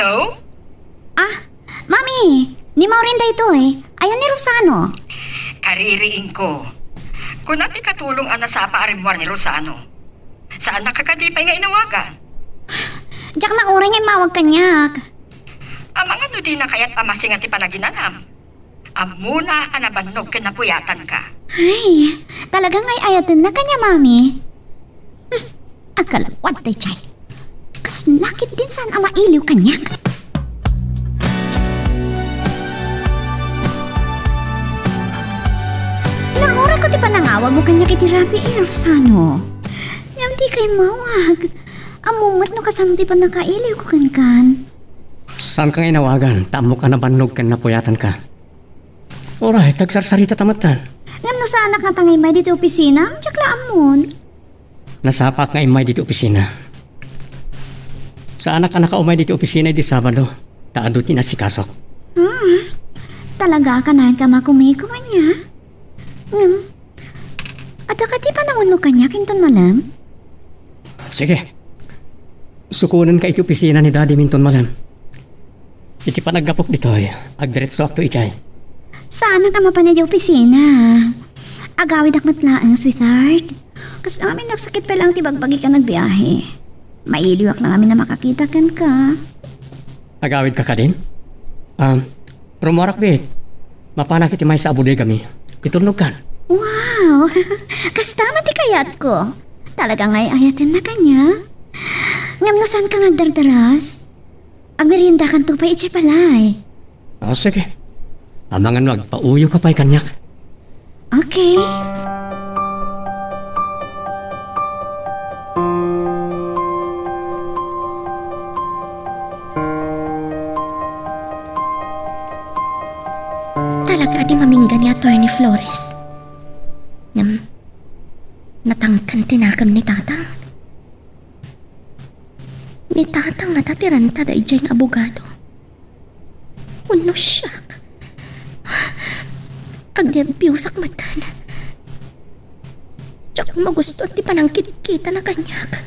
Hello? Mami, ni Maurinda ito eh. Ayan ni Rosano. Kaririing ko. Kung natin katulong ang nasa paarimwar ni Rosano, saan nakakadipay nga inawagan? Diyak na oray nga mawag kanyak. Ang mga nudi na kaya't amasing at ipanaginanam. Amuna ang nabannog kinapuyatan ka. Ay, talagang ay ayatan na kanya, Mami. Akalawat day, Chay. Kas nakit din saan ang mailiw kanyak. Nangura ko di pa nangawag mo kanyak iti Rapi Rosano. Ngam di kay mawag. Amumot no kasang di pa nakailiw ko kan. Saan kang inawagan? Tamo ka na banog kan napuyatan ka. Alright, tagsarsarita tamatan. Ngam no sa anak na tangay may dito opisina, tiyakla amon. Nasapak nga imay dito opisina. Sa anak ka nakaumay dito opisina di Sabado. Taado tinasikasok. Talaga ka na ka makumiko man niya? Ngam, at ka di pa naman mo kanya kinton malam? Sige. Sukunan ka iti opisina ni Daddy Minton Malam. Iti pa naggapok dito ay agdiretso akto ichay. Saan ka mapanay di opisina? Agawid ak matlaang, sweetheart. Kas namin nagsakit pa lang tibagbagi ka nagbiyahe. Mailiwak na kami na makakita kan ka. Agawid ka din? Rumorak bit. Mapanak iti may sa abuday kami. Iturnog kan. Wow! Kas tama ti kayat ko. Talaga nga'y ayatin na kanya. Ngam no saan ka nagdardaras? Agmerienda kan to pa itchay palay. Sige. Amangan wag, pauyo ka pa'y kanyak. Okay. Talaga di maminggan ni Atty. Flores. Natangkan tinakam ni Tatang. Ni Tatang nga tatiranta da ijay ng abogado. Uno siyak. Agdiabiyusak matan. Tsaka magusto at di pa nang kita na kanyak.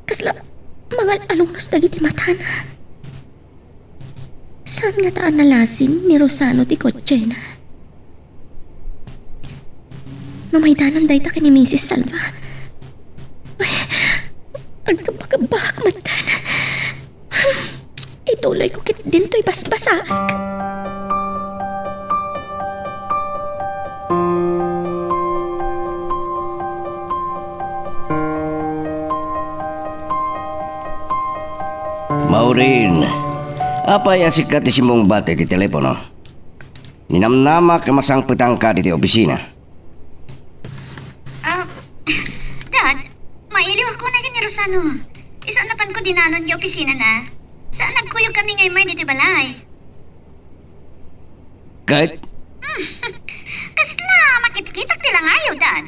Kasla, mga alungnos dagiti matana. Saan nga taan nalasing ni Rosano ti kotse na? Namaydanan day ta ni Mrs. Salva. Ay, agkabakabak matan. Ituloy ko kit din to'y basbasak. Maureen, apay asikat ti simong bate ti telepono. Ninamnama kamasang petang ka di opisina. Dad, mailiw ako na ni Rosano. Isang napan ko dinanon di opisina na. Saan nagkuyog kami ngayon may dito balay? Kahit Kasla, makitkitak nila ngayon, Dad.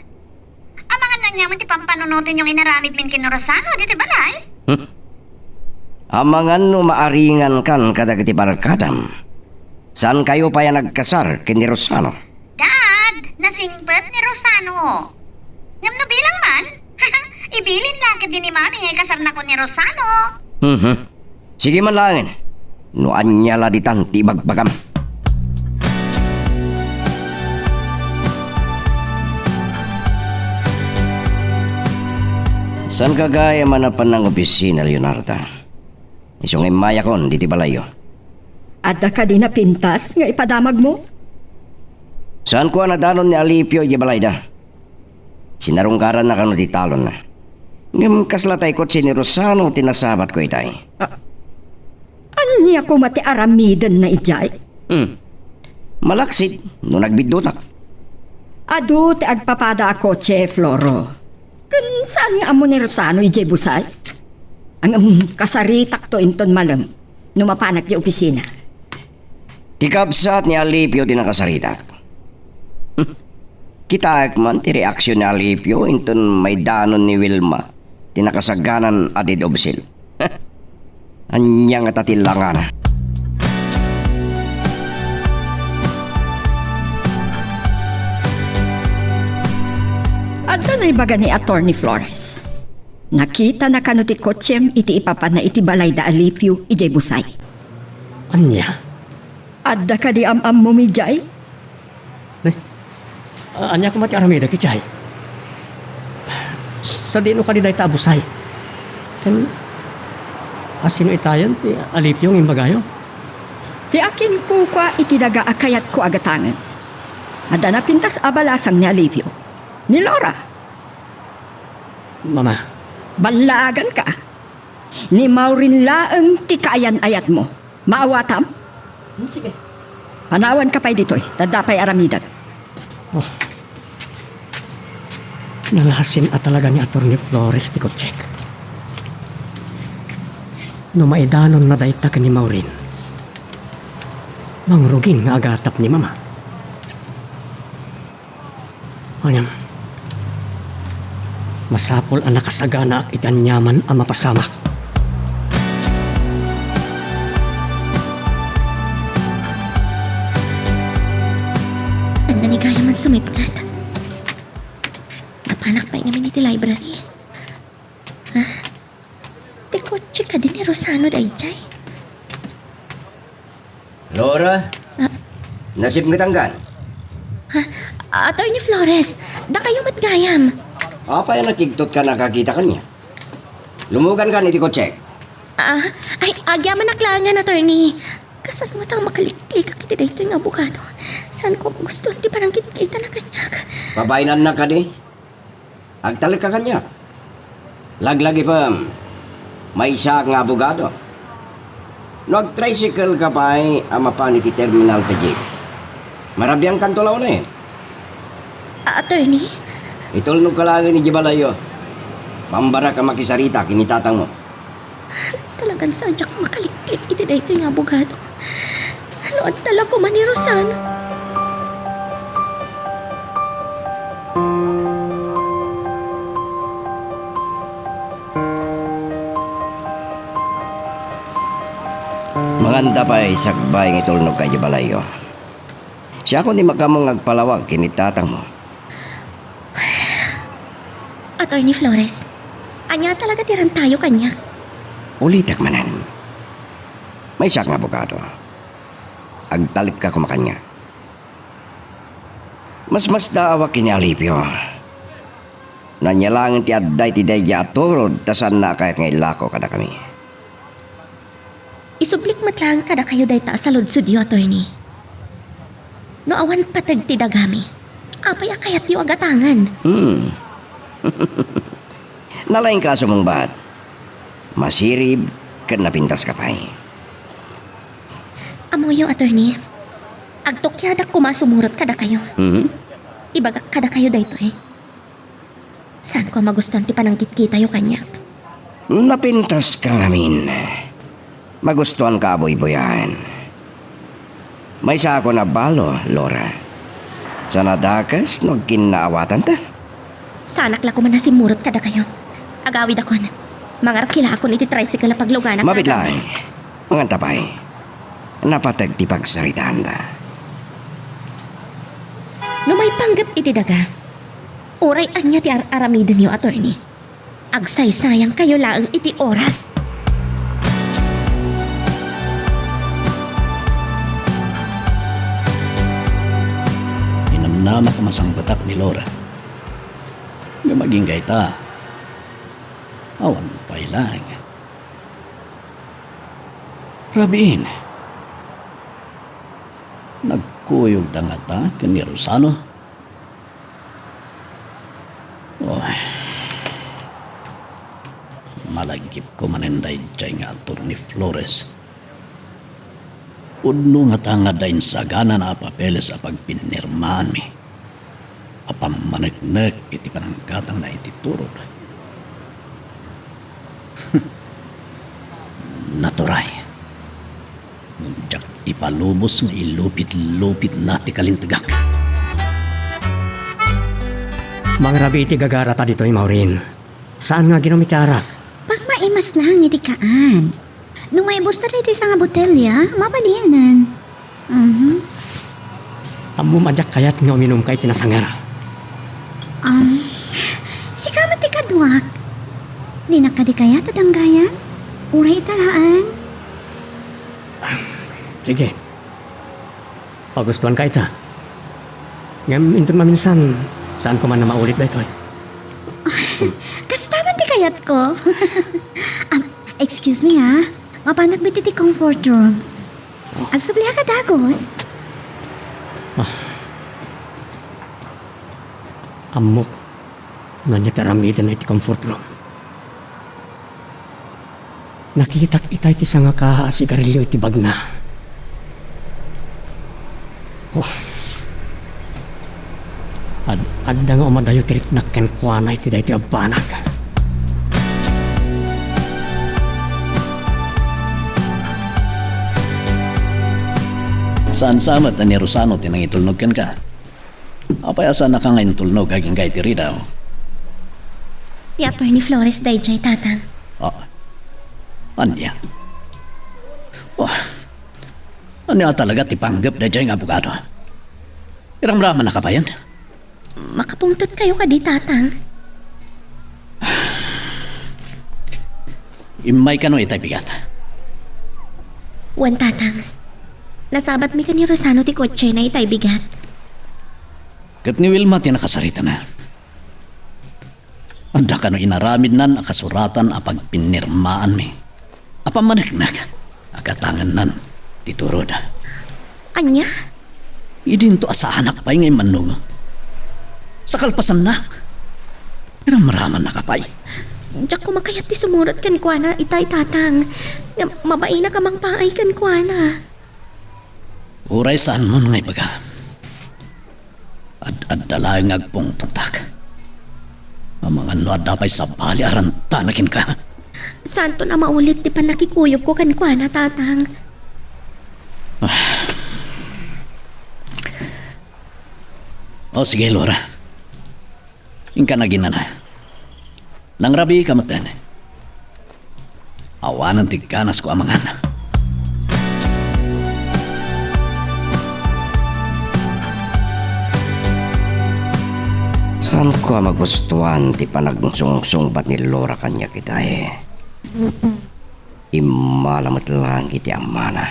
Ang mga nanyaman ti pampanunutin yung inaramid min kin Rosano dito balay? amangan no maaringan kan kadagiti barkadam. Saan kayo pa yan nagkasar kini Rosano? Dad, nasingpet ni Rosano. Ngam no bilang man? Ibilin lang din ni Mami ngay kasar na ko ni Rosano. Sige man langin. No anyala di tanti bagbagam. San kagaya manapan ng opisina, Leonardo? Isong imaya kon, diti balayo. Adda ka din na pintas nga ipadamag mo? Saan ko nadanon ni Alipio Yabalayda? Sinarungkaran na kano di talon na. Ngam kaslatay ko si ni Rosano tinasabat ko itay. Anya ko mati aramidan na ijay? Malaksit, no nagbidutak. Ado ti agpapada ako, Che Floro. Kun saan nga amo ni Rosano ijay busay? Ang kasaritak to inton malam, numapanak di opisina. Tikabsat ni Alipio din nakasaritak. Kita man ti reaksyon ni Alipio inton may danon ni Wilma tinakasaganan adid obsil. Anyang at atilangan. Adda na ibaga ni Atty. Flores. Nakita na kano ti kotsem iti ipapa na iti balay da Alipio ijay busay. Anya? Adda ka di am mo mi jay? Anya ko mati aramida kichay. Sa dino ka di day tabusay. Kan asino itayan ti Alipyo ng imbagayo? Ti akin ko kwa iti daga akayat ko agatangan. Adda na pintas abalasang ni Alipio. Ni Laura, Mama, banlaagan ka. Ni Maureen laeng ti kaayan ayat mo. Maawatam? Sige. Panawan ka pa'y dito'y, dadapay aramidag. nalasin at talaga ni Atty. Flores ti Kotchek. No maidanon na dayta ka ni Maureen. Mangrugin nga agatap ni Mama. Anyam, masapol ang nakasagana ak itanyaman ang mapasama. Ang nanigaya man sumiplat. Napanak pa namin iti library. Ha? Ti kotse ka din ni Rosano dayjay. Laura? Nasip nga tanggan? Atty. Flores, da kayo matgayam. Apa yung nakigtot ka nakakita kanya? Lumugan ka ni Tikotchek. Ay, agyaman naklangan, attorney. Kasat mo tang makaliklik kiti dayto yung abogado. Saan ko gusto ti parang kita na kanyak. Pabainan na ka di. Agtalik ka kanya. Laglagi pa. May isa nga abogado. Nag-tricycle ka pa ay amapan iti terminal pa jeep. Marabiyang kantulaw na eh. Attorney? Itulnog ka lang ni Jibalayo. Pambara ka makisarita kinitatang mo. Talagang sadya ko makaliklik iti dayto yung abogado. Ano at talaga ko man ni Rosano? Maganda pa ay sakbay ng itulnog kay Jibalayo. Siya kundi makamong agpalawag kinitatang mo. Attorney Flores, anya talaga tiran tayo kanyak. Ulitak manan. May siya nga abogado. Agtalik ka kumakanya. Mas daawa kini Alipio. Nanyalangin ti adday ti dayja aturod tasan na kaya nga ilako kada kami. Isublik matlang kada kayo dayta sa ludsudyo, attorney. No awan patag ti dagami. Apay akayat yu agatangan. Nalaing kaso mong bahat. Masirib kan napintas ka pa'y. Amo yu, attorney. Agtokyadak kumasumurot kada kayo. Ibagak kada kayo dayto eh. Saan ko magustuhan ti pananggit kita yu kanyak? Napintas ka ngamin. Magustuhan ka boy-boyan. May sa ako na balo, Laura. Sa nadakas, no kinaawatan ta. Sanak la ko man nasimurot kada kayo. Agawid ako na. Mangarap kila ako iti tricycle na pagluganak. Mabit lang. Mga tapay. Napatag ti pagsaritaan ta. No may panggap iti daga. Oray anya ti aramida niyo, attorney. Agsaysayang kayo lang iti oras. Inamnama ka masang batak ni Laura. Nga maging gaita. Awan pa'y lang. Rabiin. Nagkuyog da nga ta kani Rosano. Malagip ko manenday dyan nga Atty. Flores. Udno nga tanga dahin sagana na papeles sa pagpinirmaan mi. Apamanek-nek iti panangkatang na iti turod. Naturay. Ngunjak ipalubos nga ilupit-lupit nati kalintagak. Mangrabi iti gagarata dito ni Maureen. Saan nga ginumitara? Pag maimas lang, iti kaan. Nung may busta iti sa nga botelya, mabalianan. Amo madyak kayat nga uminom kay tinasangar. Si kamat ti kadwak. Di nakadikaya tadanggayan? Uray italaan. Sige. Pagustuhan ka ita. Ngam intun maminsan, saan ko man na maulit ba ito? Kastaman di kayat ko. Excuse me ha. Mapanak biti ti comfort room. Agsubliha ka dagos. Amok. Nanya taramidan na iti comfort room. Nakitak itay ti sanga ka sigarilyo iti bagna. Oh. Adda nga umadayo tirik nakken kuana iti dahi ti abanag. Saan samat ni Rosano tinangitulnog kan ka? Apay asa na ka ngayon tulnog aging gay ti ridaw? Ti Atty. Flores dayjay tatang. Anya? Wah, anya talaga ti panggap dayjay nga abogado? Iram-raman na ka ba yan? Makapungtot kayo ka di tatang. Imay ka no itay bigat. Wan tatang. Nasabat mi ka ni Rosano ti kotse na itay bigat. Kat ni Wilma ti nakasarita na. Anda ka no inaramid nan akasuratan apag pinirmaan mi. Apa managnak, agatangan nan tituro na. Anya? Idin to asahanak pa'y ngay manung. Sa kalpasan na. Iram-raman na kapay. Diyak ko makayat ti sumurot kan kwa na itay tatang. Mabay na kamang paay kan kwa na. Uray saan mo ngay baga. Ad-adala yung agpong tuntak. Ang mga nuadapay sa bali arantanakin ka. Santo na maulit ti panakikuyog ko kan kwa na tatang. O sige, Laura. Ingka na ginana. Nang rabi ka matan. Awanan tigkanas ko amangan. Saan ko magustuhan ti panagsungsungbat ni Laura kanya kita Imalamat lang iti amana.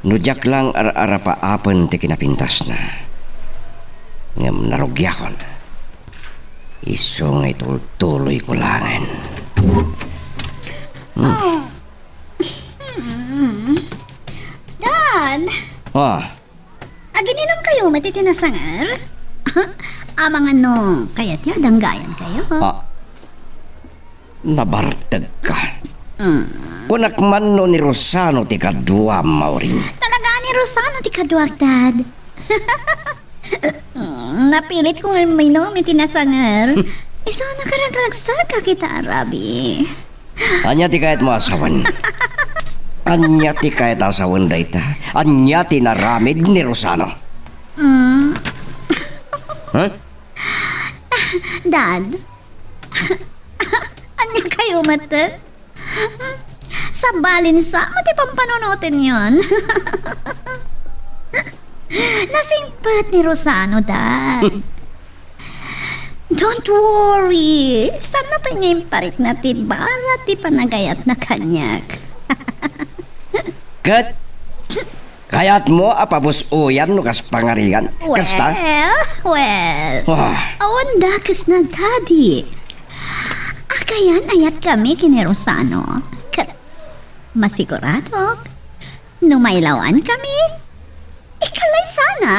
Nudyak lang ara pa apen ti kinapintas na. Ngam narugyakon. Iso nga tuloy ko langin. Dad! Agininom kayo matitinasangar? Amang ano, kaya't yadanggayan kayo. Nabartag ka. Kunakman no ni Rosano ti kadwa maurin. Talaga ni Rosano ti kadwag, Dad. Napilit ko nga may nomi tinasangar. Iso nakaraglagsar ka kita, Arabi. Anya ti kahit mo asawan. Anya ti kahit asawan dayta. Anya ti naramid ni Rosano. Huh? Dad, anya kayo mata? Sa balinsa, mati pang panunutin yun. Nasimpat ni Rosano, Dad. Don't worry. Sana pa niya yung parik na tibara ti panagayat na kanyak. Kat? Kayat mo apabus uyan no kas pangarigan. Kasta? Well. Wah. Awan dakas na, Daddy. Akayan ayat kami kini Rosano. Masigurado. Numaylawan kami. Ikalay sana.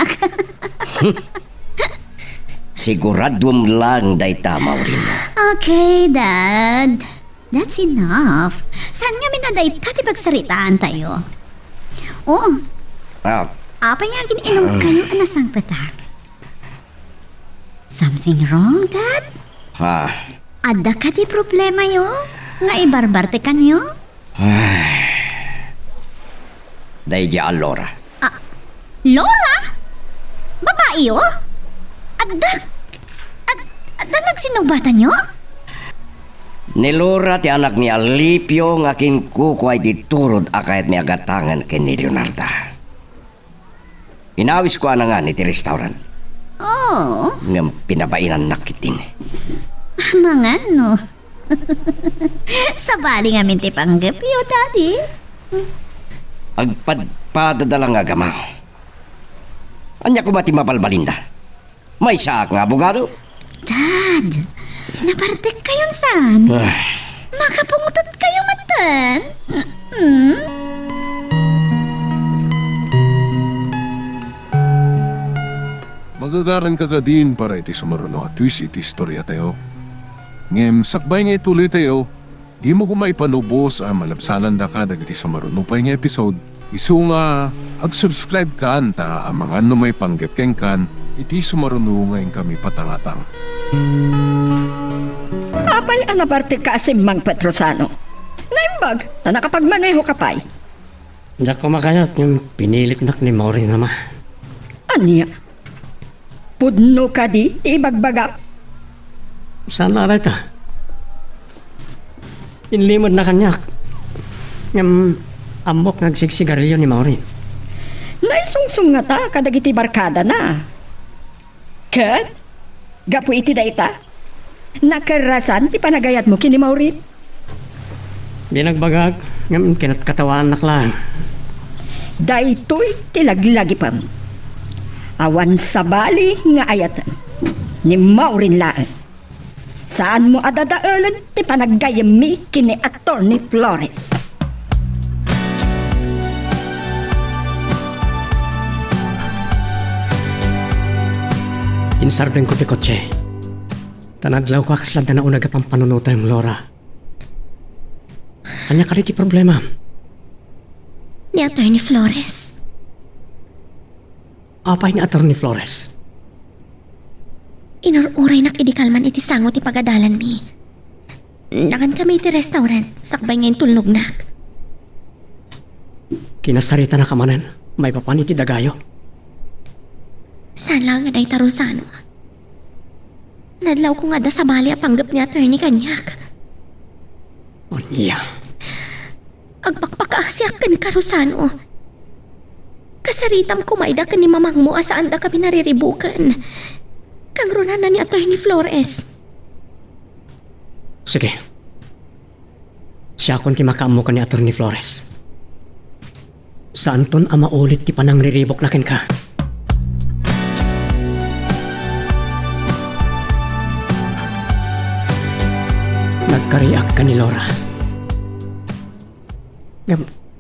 Siguradum lang dayta maurin. Okay, Dad. That's enough. Saan nga minadayta ti pagsaritaan tayo? Oo. Apa yung gininom kayo anasang patak? Something wrong, Dad? Ada ka ti problema yo? Nga ibarbarte ka niyo? Dayja Laura. Laura? Babae yo? Ada nagsinubatan niyo? Ni Laura ti anak ni Alipio nga kinkukway di turod akayat may agatangan kay ni Leonarda. Inawis ko na nga ni ti restaurant. Oh. Nga pinabainan nakitin. Mga no. Sabali nga minti panggap yo, Daddy. Agpadpadadala nga gama. Anya ko mati mapalbalinda. May saak nga abogado. Dad, napartek kayon saan? Makapungtot kayo matan. Magagaran ka ka din para iti sumaruno at twist iti istorya tayo. Ngem, sakbay nga ituloy tayo, di mo kumaipanubos ang malabsanan da ka dagiti sumaruno pa nga episode. Isu nga, ag-subscribe ka ta ang mga may panggap keng kan, iti sumaruno ngayon kami patangatang. Apay anabarte ka si Mang Petrosano. Naimbag, na nakapagmaneho ka pa'y. Hindi ko makayat yung pinilit nak ni Maureen naman. Anya? Pudno ka di, ibagbagap. Saan naray ka? Inlimod na kanyak. Yung amok nagsigsigarilyo ni Maureen. Naisungsung nga ta, kadagiti barkada na. Kat? Gapu iti dayta? Nakarasan ti panagayat mo kini Maureen? Binagbagag, yung kinatkatawan naklaan. Daytoy tilaglagi pam. Awan sabali nga ayatan ni Maureen laan. Saan mo adadaalan ti panagayam mi kini Attorney Flores? Insarden ko ti kotse. Tanadlaw ko akaslad na naunag pang panunuta yung Laura. Anya ka ti problema? Ni Attorney Flores. Apay ni Attorney Flores. Inururay nak idikalman iti sangot ti pagadalan mi. Nakan kami iti restaurant, sakbay ngayon tulnog nak. Kinasarita na kamanan, may papan iti dagayo. Saan lang nga day tarusano? Nadlaw ko nga da sa bali a panggap ni Attorney kanyak. O niya. Agpakpakaasyak ka ni Karusano. Kasaritam kumayda ka ni mamang mo asaan da kami nariribukan. Kang runan na ni Attorney Flores. Sige. Siya kung ti makaamo ka ni Attorney Flores. Saan ton ang maulit ti panang riribok na ken ka? Nagkariak ka ni Laura.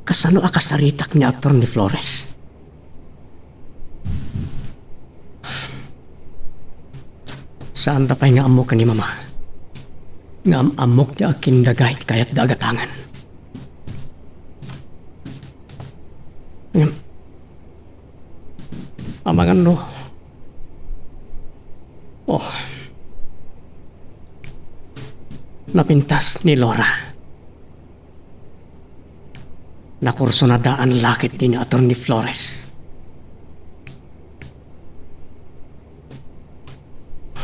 Kasano akasaritak ni Attorney Flores? Saan tapay nga amok ka ni Mama? Nga amok di akin dagahit kayat dagatangan. Amangan no. Oh. Napintas ni Laura. Nakurso na daan lakit din ni Attorney Flores.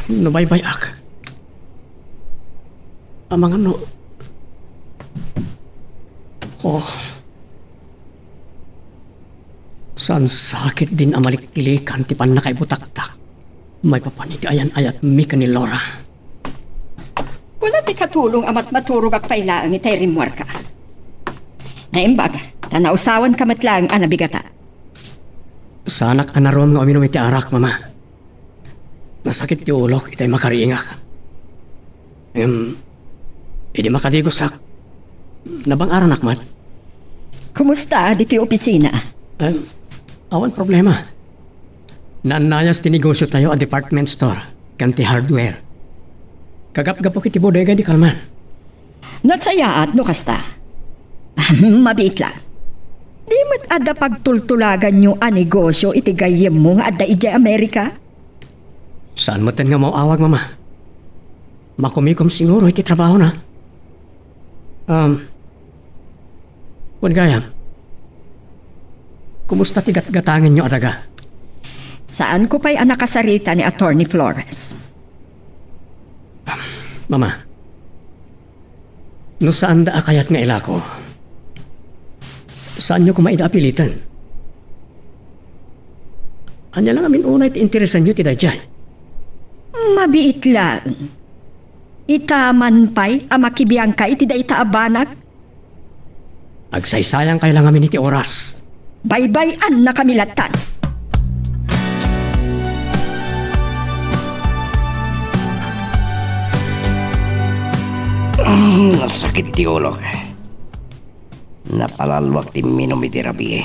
Nubaybayak. Amang ano. Oh. Saan sakit din amalikilikan ti pan nakaibutaktak. May papaniti ayan ayat mika ni Laura. Wala ti katulong amat maturog ak pailaang itay rimwar ka. Naimbag, tanausawan ka matlang anabigata. Sanak anarom nga uminom iti arak, Mama. Nasakit ti ulok, itay makariingak. Hindi makadigosak. Nabang aranak, mat? Kumusta diti opisina? Awan problema. Naanayas ti negosyo tayo at department store, kanti hardware. Kagap-gapok iti bodega di kalman. Natsayaat no kasta? Mabit lang. Di mat ada pagtultulagan nyo a negosyo iti gayem mo nga adda iti Amerika? Saan mo nga mauawag, Mama? Makumikom siguro iti trabaho na. Kung gaya, kumusta ti gatgatangin nyo adaga? Saan ko pa'y anakasarita ni Attorney Flores? Mama, no saan da akayat nga ilako? Saan nyo kumaida apilitan? Anya lang amin unay ti interesan nyo ti dayjay. Mabiit lang. Itaman pa'y amakibiyang ka iti da itaabanag. Agsaysayang kayo lang amin iti oras. Baybayan na kamilatan. Nasakit ti ulo. Napalalwak ti minom iti rabi.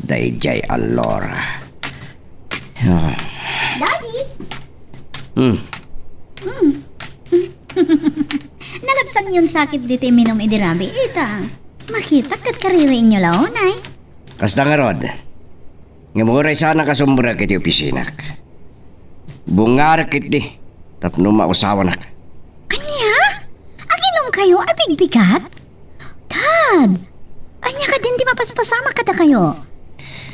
Dayjay Alora. Daddy! Nalapsan yun sakit dito minom idirabi. Ita, makita kat kaririin nyo laonay. Kasta nga rod. Nga muray sana kasumbra kiti opisinak. Bungar kit di. Tapno mausawa na. Anya? Aginom kayo abigbigat? Dad! Anya ka din di mapaspasama kada kayo.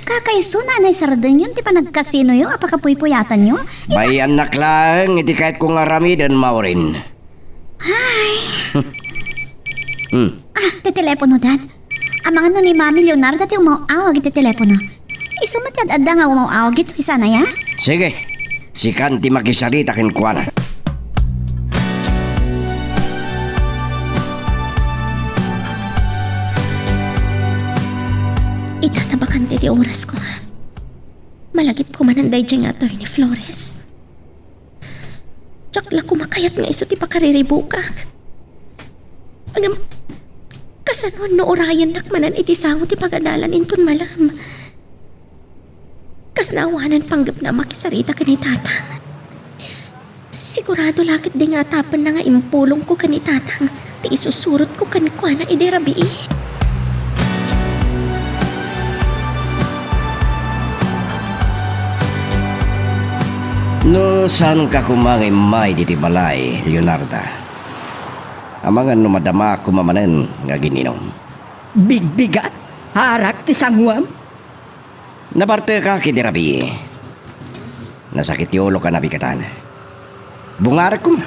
Kakaiso na anay saradang yun, di pa nagkasino yun, apakapuypuyatan nyo? May anak lang, iti kahit kung arami dan maurin. Ay! Ti telepono, Dad. Ang mga nun ni Mami Leonardo ti umawag iti telepono. Isumat yan adda nga umawag ito kisana ya? Sige, si Kanti makisarita kinkuana. Itatabakan ti oras ko. Malagip ko mananday dyan nga ni Flores. Tsakla kumakayat nga iso ti pakariribukak. Agam, kasanon no orayan nakmanan iti sango ti pagadalan inton malam. Kas naawanan panggap na makisarita ka ni tatang. Sigurado lakit di nga tapan na nga impulong ko ka ni tatang. Ti isusurot ko kanikwana iderabi eh. No, saan ka kumangay may diti balay, Leonardo? Amangan no madama kumamanen nga gininom. Bigbigat, harak ti sangwam. Naparte ka kidirabi. Nasakit yung ulo ka nabigatan. Bungar ko.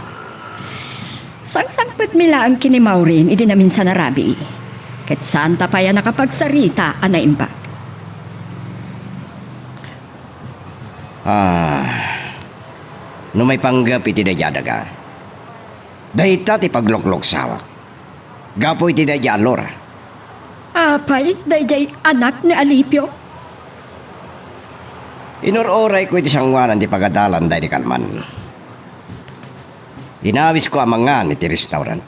Sangsangpet mila ang kinimaurin, idi namin sa narabi. Ket santa pa yan nakapagsarita, anaimbag. No may panggap iti dayada ka. Dahita ti pagloklok sawa. Gapo iti dayja Alora. Apay, dayjay anak ni Alipio. Inuroray ko iti sangwanan ti pagadalan dahi di kalman. Dinawis ko amangan iti restaurant.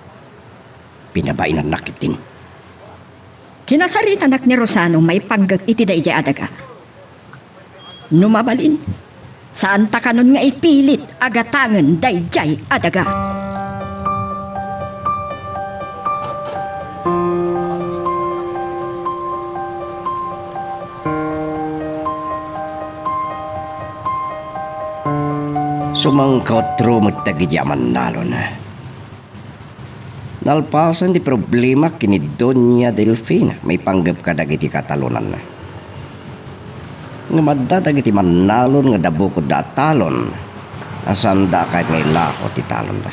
Pinabainan nakitin. Kinasarita nak ni Rosano may panggag iti dayjay adaga. Numabalin, saan ta kanon nga ipilit agatangan dayjay adaga. Sumangkot rumot tagidyaman nalon. Nalpasan di problema kini Doña Delfina. May panggap ka dagiti katalunan. Nga madda dagiti manalon nga dabuko datalon. Asanda kahit nga ilako ti talon da.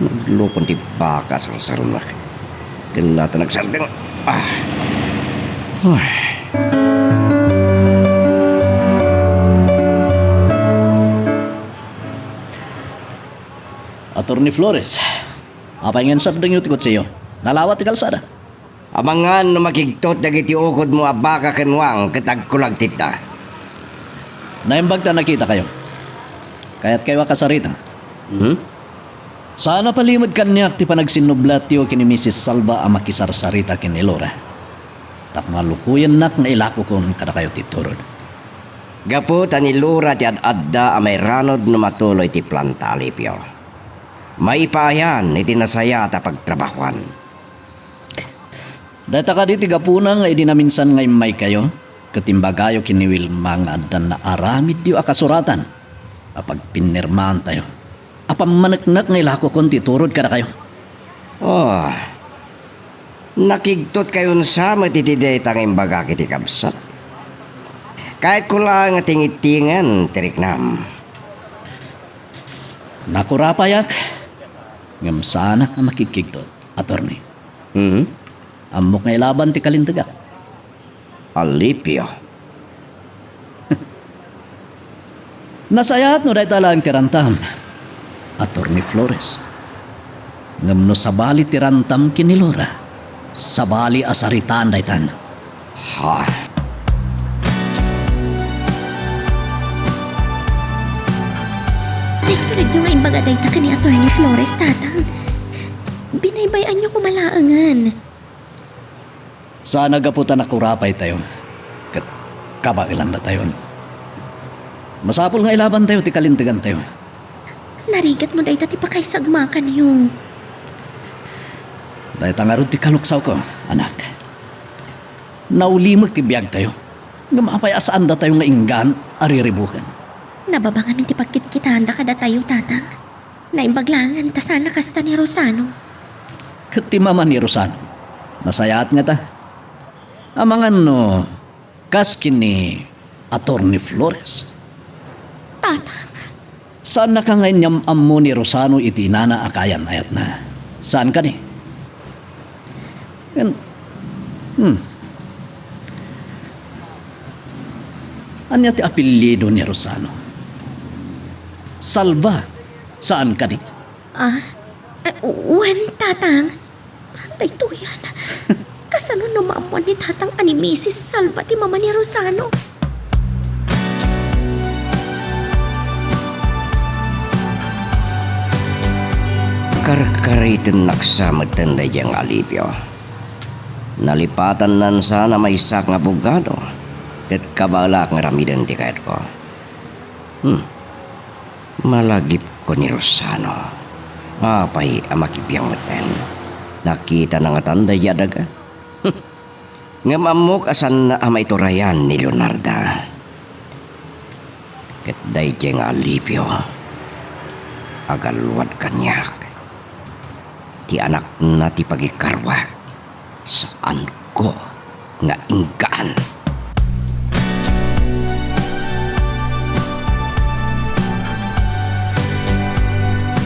Naglukon ti baka sa sarun na. Galata nagsardeng. Attorney Flores, apa ingin sabdang yung tikot sa iyo? Nalawat ti kalsada. Amangan no makigtot dagiti ukod mo abaka kenwang ketagkulag tita. Naimbag ta nakita kayo. Kaya't kayo kasarita. Sana palimod kanyak ti panagsinublat tiyo kini Mrs. Salva ang makisarsarita kini Laura. Tap malukuyan nak na ilako kon kada kayo ti turod. Gapu tani Laura ti adda amay ranod no matuloy ti planta Alipio. Maipayan iti nasaya ta pagtrabahuan. Data ka di tigapuna nga idinaminsan ngay may kayo. Katimbagayo kini Wilma nga addan na aramid diyo akasuratan. Apag pinirmaan tayo. Apam manaknak ngay lako kon titurod kada kayo. Nakigtot kayon sa matitiday tanging baga kiti kabsat. Kahit ko lang nga tingitingan tiriknam. Nakurapayak. Ngam sana ka makikigtot, attorney. Amok nga ilaban ti kalintaga. Alipio. Nasayat no dahil talang tirantam. Attorney Flores. Ngam no sabali tirantam kinilora. Sabali asaritaan daytan. Ha? Dahil nyo nga imbaga dayta ka ni Atty. Flores, tatang. Binaybayan nyo kumalaangan. Sana gaputan na kurapay tayo. Kat kabailan na tayo. Masapol nga ilaban tayo, ti kalintigan tayo. Narigat mo dayta ti pakaysagmakan niyo. Dahil tangarod ti kaluksaw ko, anak. Naulimag ti biyag tayo. Nga mapayasaan da tayo nga inggan, ariribukan. Nababangamin ti pagkitkitaan da kada tayo, tatang. Naimbaglangan ta sana kasta ni Rosano. Kat ti mama ni Rosano, nasayat nga ta. Amangan no, kaskin ni Atty. Flores. Tatang, Saan na ka ngayon yung ammo ni Rosano iti nana akayan ayat na? Saan ka ni? Anya ti apelyido ni Rosano? Salva. Saan ka ni? uwan, tatang. Pantay to yan. Kasano namamon ni tatang ani Mrs. Salva ti mama ni Rosano? Karkaritin naksamad tanda diyang Alipio. Nalipatan nan sana may sak nga abogado. Kat kabalak nga ramidan ti kahit ko. Malagip ko ni Rosano. Apay amakipiyang maten. Nakita na nga tanda yadaga. Nga mamuk asan na amay turayan ni Leonarda. Kat day diyang Alipio. Agalwad kanyak. Ti anak na ti pagikarwak. Saan ko nga inggaan.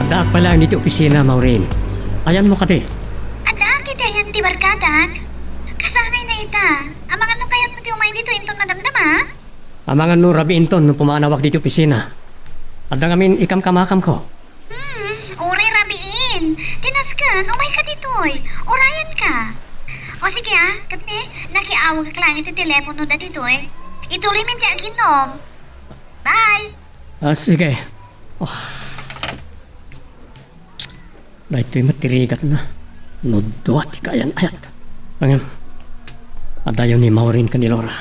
Daak pala dito opisina, Maureen. Ayan mo kati. Ada, kita yan ti barkadak. Kasanay na ita. Amang ano kayat mo ti umay dito intong nadamdama? Amangan no rabi inton no pumanawak dito opisina. Adang amin ikam kamakam ko. Uri rabiin. Tinaskan, umay ka ditoy. Orayan ka. O sige katne, nakiawag ka lang iti telepono da ditoy. Ituloy min ti aginom. Bye! Sige. Dahil ito'y matirigat na. Nudwa ti kayan ayat. Pangam, adayon ni Maureen ka ni Laura.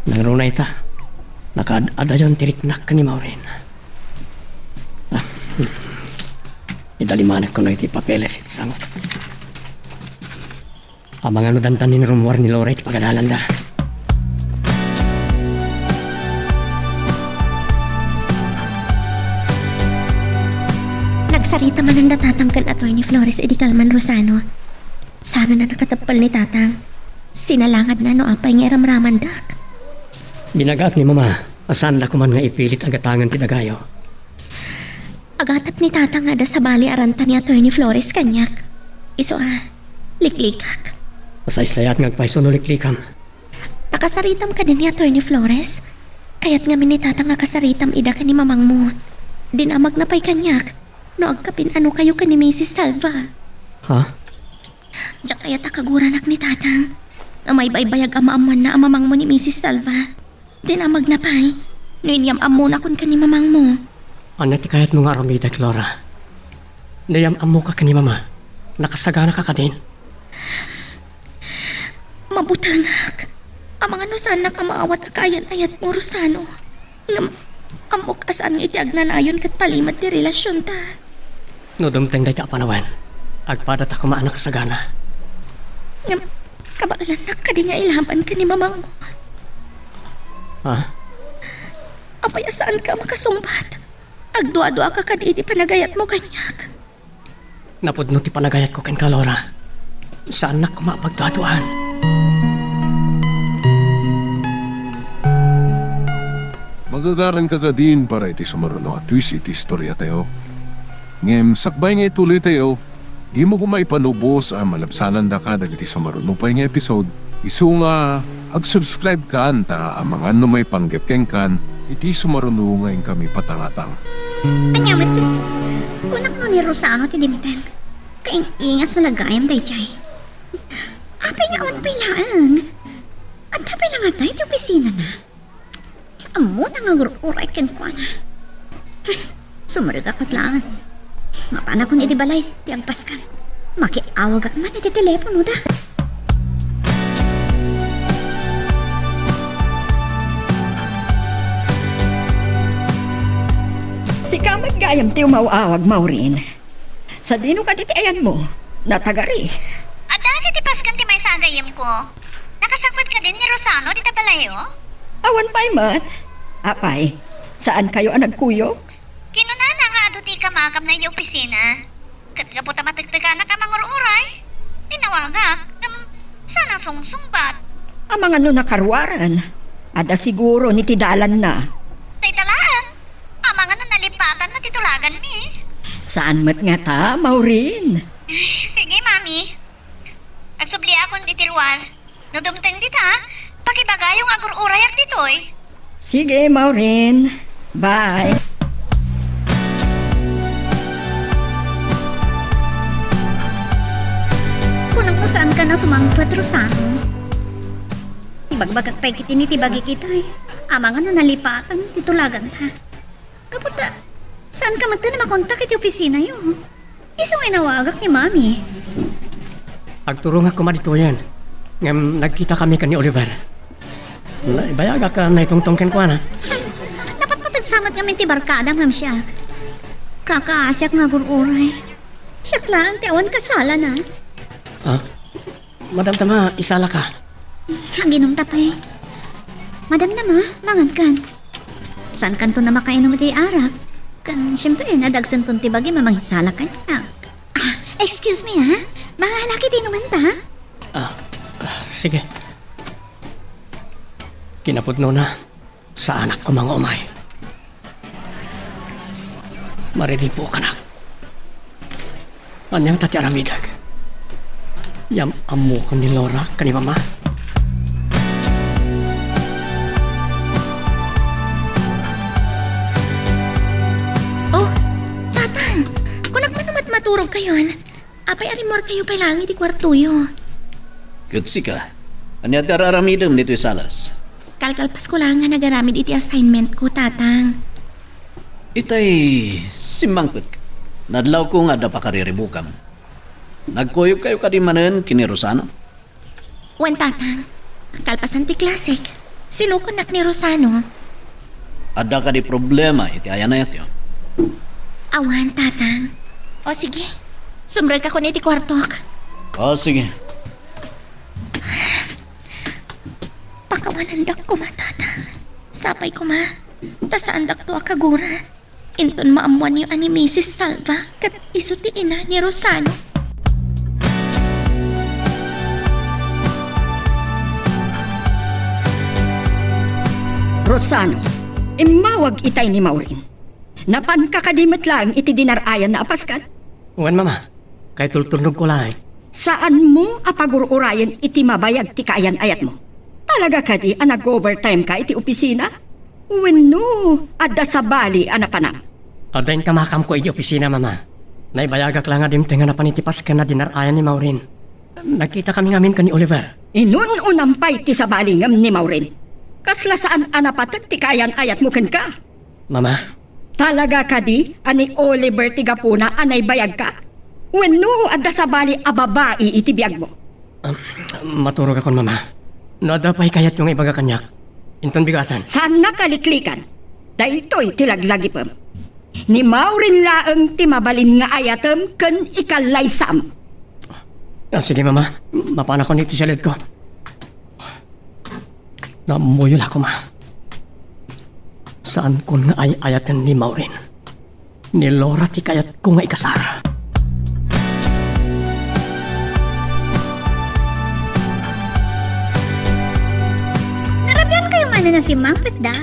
Nangruna ita. Nakaadayon tiriknak ka ni Maureen. Idalimanag ko na iti papeles iti sangot. Amang ano dantan ni rumwar ni Laura iti pagadalan da. Nagsarita man ang natatang kan Atty. Flores edi Kalman Rosano. Sana na nakatapal ni tatang. Sinalangad na no apay nga ramraman dak. Binagaat ni Mama. Asan na kuman nga ipilit agatangan ti dagayo. Agatap ni tatang nga da sa bali aranta ni Atty. Flores kanyak. Iso liklikak. Masaysayat ngagpaiso no liklikam. Nakasaritam ka din ni Atty. Flores. Kaya't nga ni tatang nga kasaritam ida ka ni mamang mo. Dinamag na pa'y kanyak. No agkapin ano kayo ka ni Mrs. Salva. Ha? Diyak kaya takaguranak ni tatang. Na may baybayag amaamuan na amamang mo ni Mrs. Salva. Dinamag na pa'y. No inyam amuna kun ka ni mamang mo. Ano ti kayat mo nga Romita, Clora? Nayam amo ka ni Mama. Nakasagana ka din. Mabutangak. Amang ano sana ka maawat akayan ayat mo Rosano. Ngam amok asan iti agnanayon kat palimat ti relasyon ta. No dumteng day ka panawan. Agpadat ako maanak kasagana. Ngam kabaalan na ka di nga ilaban ka ni mamang mo. Ha? Apay asaan ka makasumbat. Agdua-dua ka kadi iti panagayat mo kanyak. Napudno ti panagayat ko ken ka, Laura. Saan na ko mapagdaduan? Magagaran ka ka din para iti sumaruno at twist iti istorya tayo. Ngem, sakbay nga ituloy tayo, di mo kumaipanubos ang malabsanan da ka dagiti sumaruno pa nga episode. Isu nga, ag-subscribe ka ta ang mga ano may panggap keng kan, iti sumaruno ngayon kami patangatang. Anya mat, kunak no ni Rosano ti dimteng. Kaing ingas na lagayam day chay. Apay nga on pilaan. At tapay lang nga tayo ti opisina na. Amo na nga uray ken kwa na. Sumarag akot lang. Mapana ko ni di balay, ti agpaskan. Makiawag ak man iti telepono da. Si kamat gayam ti umawawag, Maureen. Sa dino ka titiayan mo, natagari. Ada ti paskan ti may sagayam ko. Nakasakbat ka din ni Rosano di tabalayo? Awan pa'y man. Apay, saan kayo ang nagkuyo? Kinunana nga ado ti kamakam na yung opisina. Katgapo ta matagtaga na ka mangururay. Tinawagak, sana sungsungbat. Ang mga no nakarwaran. Ada siguro ni tidalan na. Tay talaan, amang ano nalipatan na titulagan mi. Saan mat nga ta, Maureen? Sige, mami. Agsubli akong ditirwan. No dumteng dita, pakibagayong agururayak ditoy. Sige, Maureen. Bye. Kunang kung saan ka na sumangpat, Rosano? Ibagbagak pa'y kitinitibagi kita eh. Amang ano nalipatan, titulagan ta. Kaputa, saan ka magta na makontak iti opisina yun? Isong inawagak ni mami. Agturong ako madito yan. Ngam nagkita kami kan ni Oliver. Bayaga ka na itong tongken ko na. Ay, dapat patagsamat kami ti barkada, ma'am siya. Kakaasyak nga gururay. Siyak lang, ti awan kasala na. Ah, Madam Tama, isala ka. Haginom tapay. Madam na ma, mangan kan. Saan kanto na makainom ti arak? Kan, siyempre, nadagsan ton ti bagi mamanghisala ka na. Ah, excuse me ha? Mga halaki din naman ta? Sige. Kinapudno na sa anak ko mga umay. Marinig po ka na. Anyang tatyaramidag. Yam amo ko ni Laura kani mama. Oh, tatang, kung nagmanumat maturog kayon, apay arimor kayo pailangi ti kwartuyo. Kutsi ka. Anya tararamidam nito salas. Kalkalpas ko lang nga nagaramid iti assignment ko, tatang. Itay simangpet ka. Nadlaw ko nga da pakariribukam. Nagkuyog kayo kadimanen kini Rosano. Wan, tatang, kalpasan ti klasik. Sinukunak ni Rosano. Ada ka di problema iti ayan na yatyo. Awan, tatang. O sige, sumrag ako ni iti kwartok. O sige. Pakawanandak ko matatang. Sapay ko ma. Tasaandak to akagura. Inton maamuan niyo ani Mrs. Salva kat isuti ina ni Rosano. Rosano, imawag itay ni Maureen. Napan ka kadimat lang iti dinarayan na apaskan? Uwan mama, kay tulturnog ko lang eh. Saan mo apagururayan iti mabayag ti kaayan ayat mo? Talaga kadi nag-overtime ka iti opisina? Wenno, adda sa bali anapanam. Adain kamakam ko iti opisina mama. Naibayagak lang nga dimtengan na panitipas ka na dinarayan ni Maureen. Nakita kami ngamin ka ni Oliver. Inun-unampay ti sa bali ngam ni Maureen. Kasla saan anapatak ti kaayan ayat mo ken ka? Mama, Talaga kadi ani Oliver ti gapuna anay bayag ka? Wenno, adda sa bali ababai iti biyag mo. maturog akon mama. Nadapay kayat yung ibaga kanyak. Inton bigatan. Saan nakaliklikan? Daytoy tilaglagi pam. Ni Maureen laeng ti mabalin nga ayatem ken ikalaysam. Sige mama, mapana ko nito sa led ko. Namuyol ako ma. Saan ko nga ayatan ni Maureen? Ni Laura ti kayat ko nga ikasara. Narabyan kayo man na si Mampet da.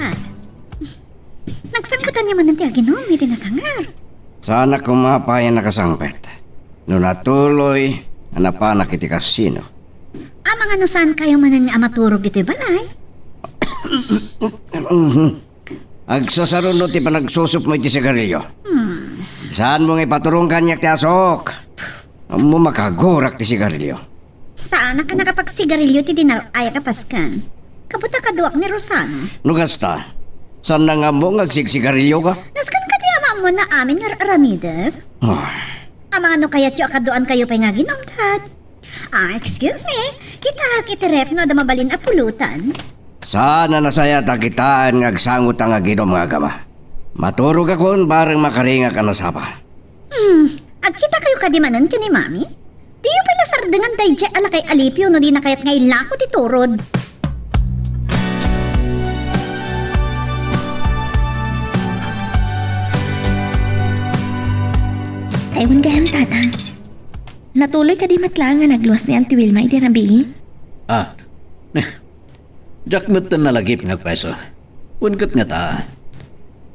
Nagsangkutan niya man ng tiaginom, hindi nasangar. Sana kumapayan nakasangpet. No natuloy, anapanak iti kasino. Amang ano saan kayo man nga amaturog dito'y balay? Agsasarunod ti panagsusup mo iti sigarilyo. Saan mo nga ipaturong kanyak ti asok? Amo makagurak ti sigarilyo. Saan ka nakapagsigarilyo ti dinaraya kapaskan? Kabuta kaduak ni Rosano. Nugasta, saan na nga mo ngagsigsigarilyo ka? Naskan ka di ama mo na amin nga aramidak? Ama ano kaya't yung akaduan kayo pa nga ginomdad? Excuse me, kita kitirep no da mabalin a pulutan. Sana nasaya takitaan ngagsangot ang aginom nga gama. Maturog akon bareng makaringa ka na sapa. Agkita kayo kadimanan ka ni Mami? Di yung pala sardengan day dya ala kay Alipio no di na kayat nga ilako ti turod. Taiwan gayam, tatang. Natuloy ka di matlang nga nagluwas ni Auntie Wilma iti rabi. Jak mo na lagip ngagpeso. Punkat nga ta.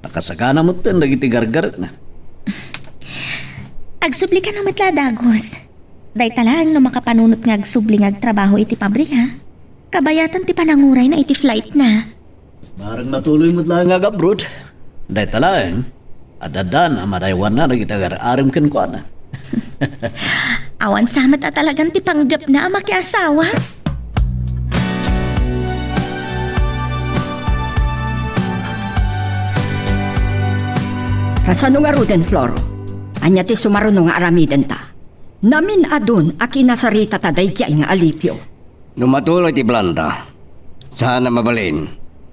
Nakasagana mo lagi ti gargaret na. Agsubli ka na matla, Dagos. Day talang no makapanunot nga agsubli nga agtrabaho iti pabrika. Kabayatan ti pananguray na iti flight na. Barang matuloy mo lang nga gabrod. Day talang. Adadan amadaywan na nagitagar-arim kan ko na. Awan samat at talagang ti panggap na ama ki asawa. Kasano nga ruden, Floro? Anya ti sumaruno nga aramiden ta. Namin adun akinasarita ta dayjay nga Alipio. Numatuloy ti planta. Sana mabalin.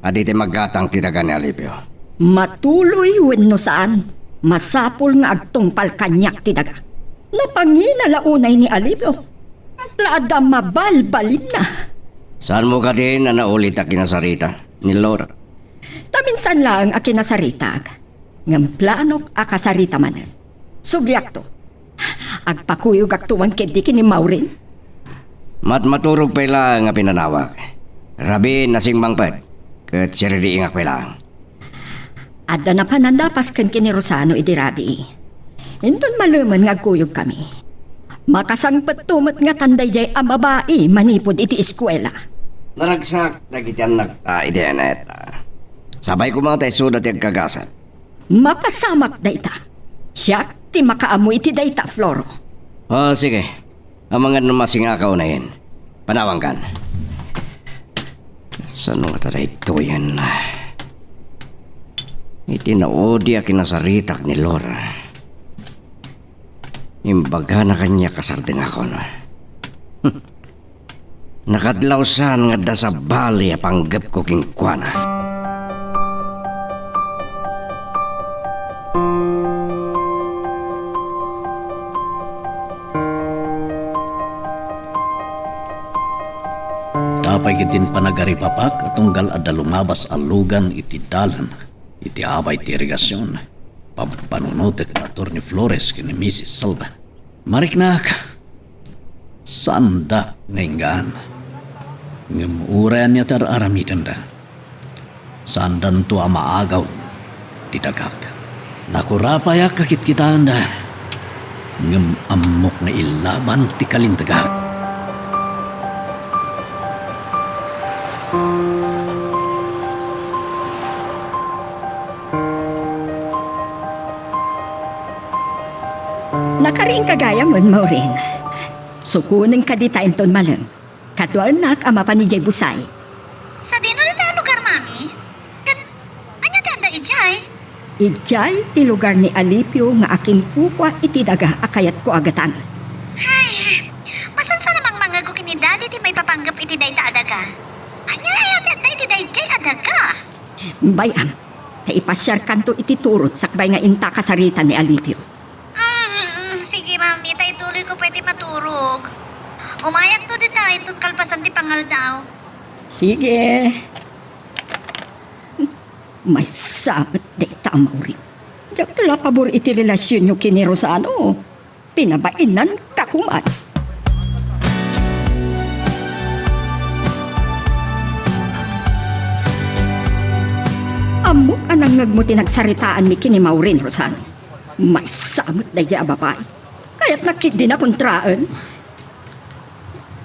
Aditi maggatang tinaga ni Alipio. Matuloy wenno saan. Masapol nga agtungpal kanyak ti daga. Napangina launay ni Alipio. Kasla mabalbalin na. Saan mo ka din na naulit ang kinasarita ni Laura? Taminsan lang a kinasarita. Ngam planok akasarita manen. Subliak to. Agpakuyog aktuan kedi kini Maureen. Maturog pa lang nga pinanawag. Rabi nasing mangpad. Kat siririing ak pa lang. Adda na panandapas kan kini Rosano idirabi. Indon maluman nga kuyog kami. Makasangpet tumet nga tanday jay ang babae manipod iti eskwela. Naragsak dagitian nagta-ideanet. Sabay ko mga tayo sudat yung kagasat. Mapasamak dayta. Siya ti makaamoy iti dayta, Floro. Sige. Ang mga numasingakaw na yan. Panawang kan. Saan nga taray ito yan? Itinaodi ang kinasaritak ni Laura. Imbaga na kanya kasardeng ako na. Nakadlawsan nga da sa bali panggap ko kingkwana. Tapay kitin panagaripapak at tunggal ada lumabas alugan iti dalan. Iti abay ti irigasyon. Pampanunutek na Atty. Flores kini Mrs. Salva. Mariknak. Sanda ngayon. Ngamuran niya tar aramitan da. Sandan to amaagaw. Tidagak. Nakurapayak kakit-kitaan da. Ngam amok na ilaban ti kalintagak. Nakariing kagaya mon, Maureen. Sukunin ka di tayo ton malang. Katuan nak ama pa ni Jay Busay. Sa dino na tayo lugar, Mami? Anya ganda ijay? Ijay ti lugar ni Alipio nga aking pukwa iti daga akayat ko agatang. Ay, masan sa namang mga ko kini Daddy ti may papanggap iti dayta adaga? Anya ayat at iti dayjay adaga? Bayam, ta ipasyar kanto iti turot sakbay nga inta kasarita ni Alipio. Sige, Mami, tayo tuloy ko pwede maturog. Umayak to di tayo, tut kalpasan ti pangal daw. Sige. May sabat data, Maureen. Diyak tala pabor iti relasyon nyo kini Rosano. Pinabainan ka kumat. Amok anang ngagmuti nagsaritaan mi kini Maureen, Rosano. May samot na iya babae. Kaya't nakit din na kontraan.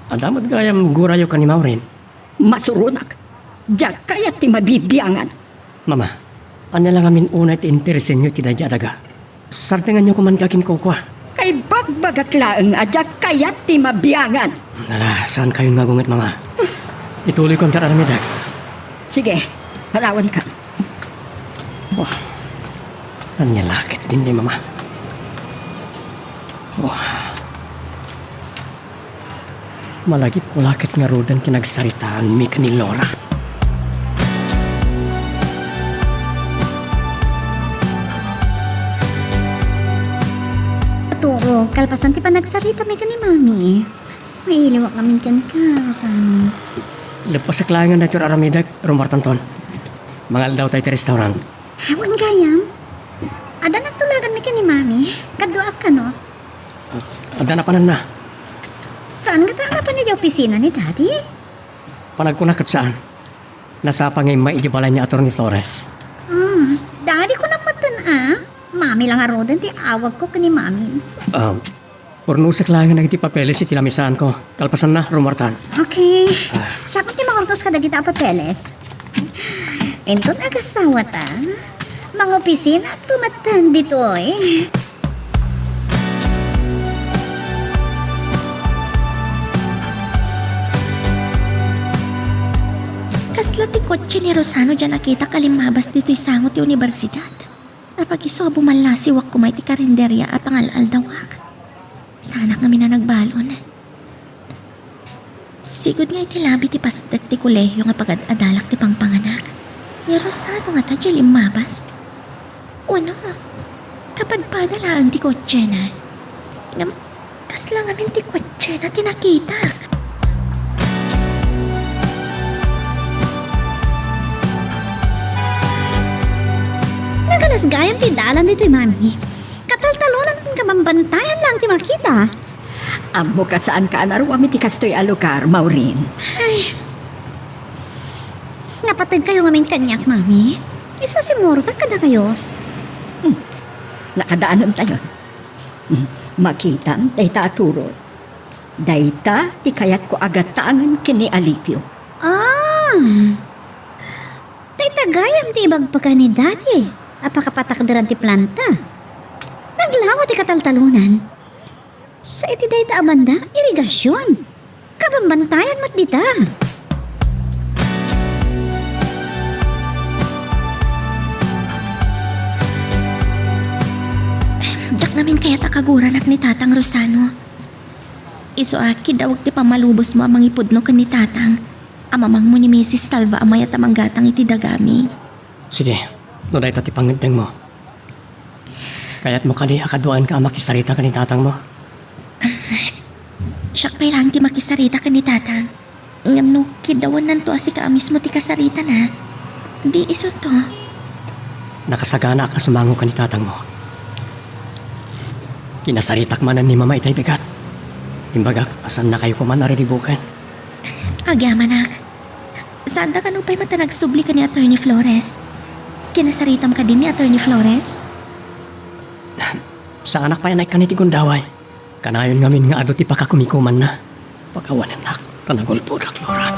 Adamat gayam gurayo ka ni Maureen. Masurunak. Diyak kaya't ti mabibiyangan. Mama, Anya lang amin unay ti interesin nyo tinadya-daga. Sartingan nyo kuman kakin ko kwa. Kay bagbagak laeng adya kayat ti mabiyangan. Nala, saan kayo nagungat mga? Ituloy ko ang karamidag. Sige, halawan ka. Wah, anya lakit din ni mama. Wah. Malagip ko lakit nga rodan kinagsaritaan mi kanil Lora. Turo, kalpasan ti pa nagsarita may ka ni Mami. May iliwak kami kan ka, Rosano. Lepas sa klangan na tiyur aramidag, rumartanton. Mangal daw tayo ti restaurant. Ewan gayam. Ada nagtulagan may ka ni Mami. Kaduak ka, no? Ada na panan na. Saan ka tanga pa ni opisina ni Daddy? Panagkunakat saan? Nasa pangay maidibalay ni Atty. Flores. Daddy ko naman Mami lang arodan ti awag ko ka ni Mami. Purno sa klangan na iti papeles iti lamisaan ko. Kalpasan na, rumartan. Okay. Siya kung ti makurtos ka dagita papeles. Enton agasawa ta. Mga opisina tumatan dito eh. Kasla ti kotse ni Rosano dyan nakita kalimabas dito'y sangot ti universidad. Napag iso bumalasi wak kumay ti karinderya at pangalal dawak. Sana kami na nagbalon. Sigod nga iti labi ti pasdag ti kolehyo nga pagad-adalak ti pangpanganak. Ni Rosano nga ta dyan limabas. Ano? Kapag padalaan ti kotse na. Kasla nga min ti kotse na tinakita. Nagalas gayam ti dalan dito'y Mami. Kataltalunan ang kamambantayan lang ti makita. Amo ka saan ka anaruami ti kastoy alugar, Maureen. Ay. Napatid kayo ngamin kanyak, Mami. Iso si Morta kada kayo. Nakadaanon tayo. Makita, dayta aturo. Dayta, ti kayat ko agatangan kini Alipio. Dayta gayam ti ibag pagka ni Daddy. Apakapatakdaran ti planta. Naglawa ti kataltalunan. Sa iti dayta amanda, irigasyon. Kabambantayan mat dita. Jak namin kaya takaguran ak ni Tatang Rosano. Iso aki daw ti pamalubos mo amang ipudno kan ni Tatang. Amamang mo ni Mrs. Salva amay at amanggatang iti dagami. Sige, no dahi tati panginteng mo. Kaya't mo kani akaduan ka makisarita ka ni tatang mo. Siya kailang ti makisarita ka ni Tatang. Ngam no, kidawan nanto asi ka mismo ti kasarita na. Di iso to. Nakasagana ka sumango ka ni tatang mo. Kinasaritak manan ni mama itay bigat. Imbagak, asan na kayo kuman nariribukan? Agyaman ak. Saan da ka nung pa'y matanagsubli ka ni Atty. Flores? Kinasaritam ka din ni Atty. Flores? Sa anak pa yan ay kaniti gundaway. Kanayon ngamin nga ado ti pakakumikuman na. Pagkawan anak, tanagulpo dak Lora.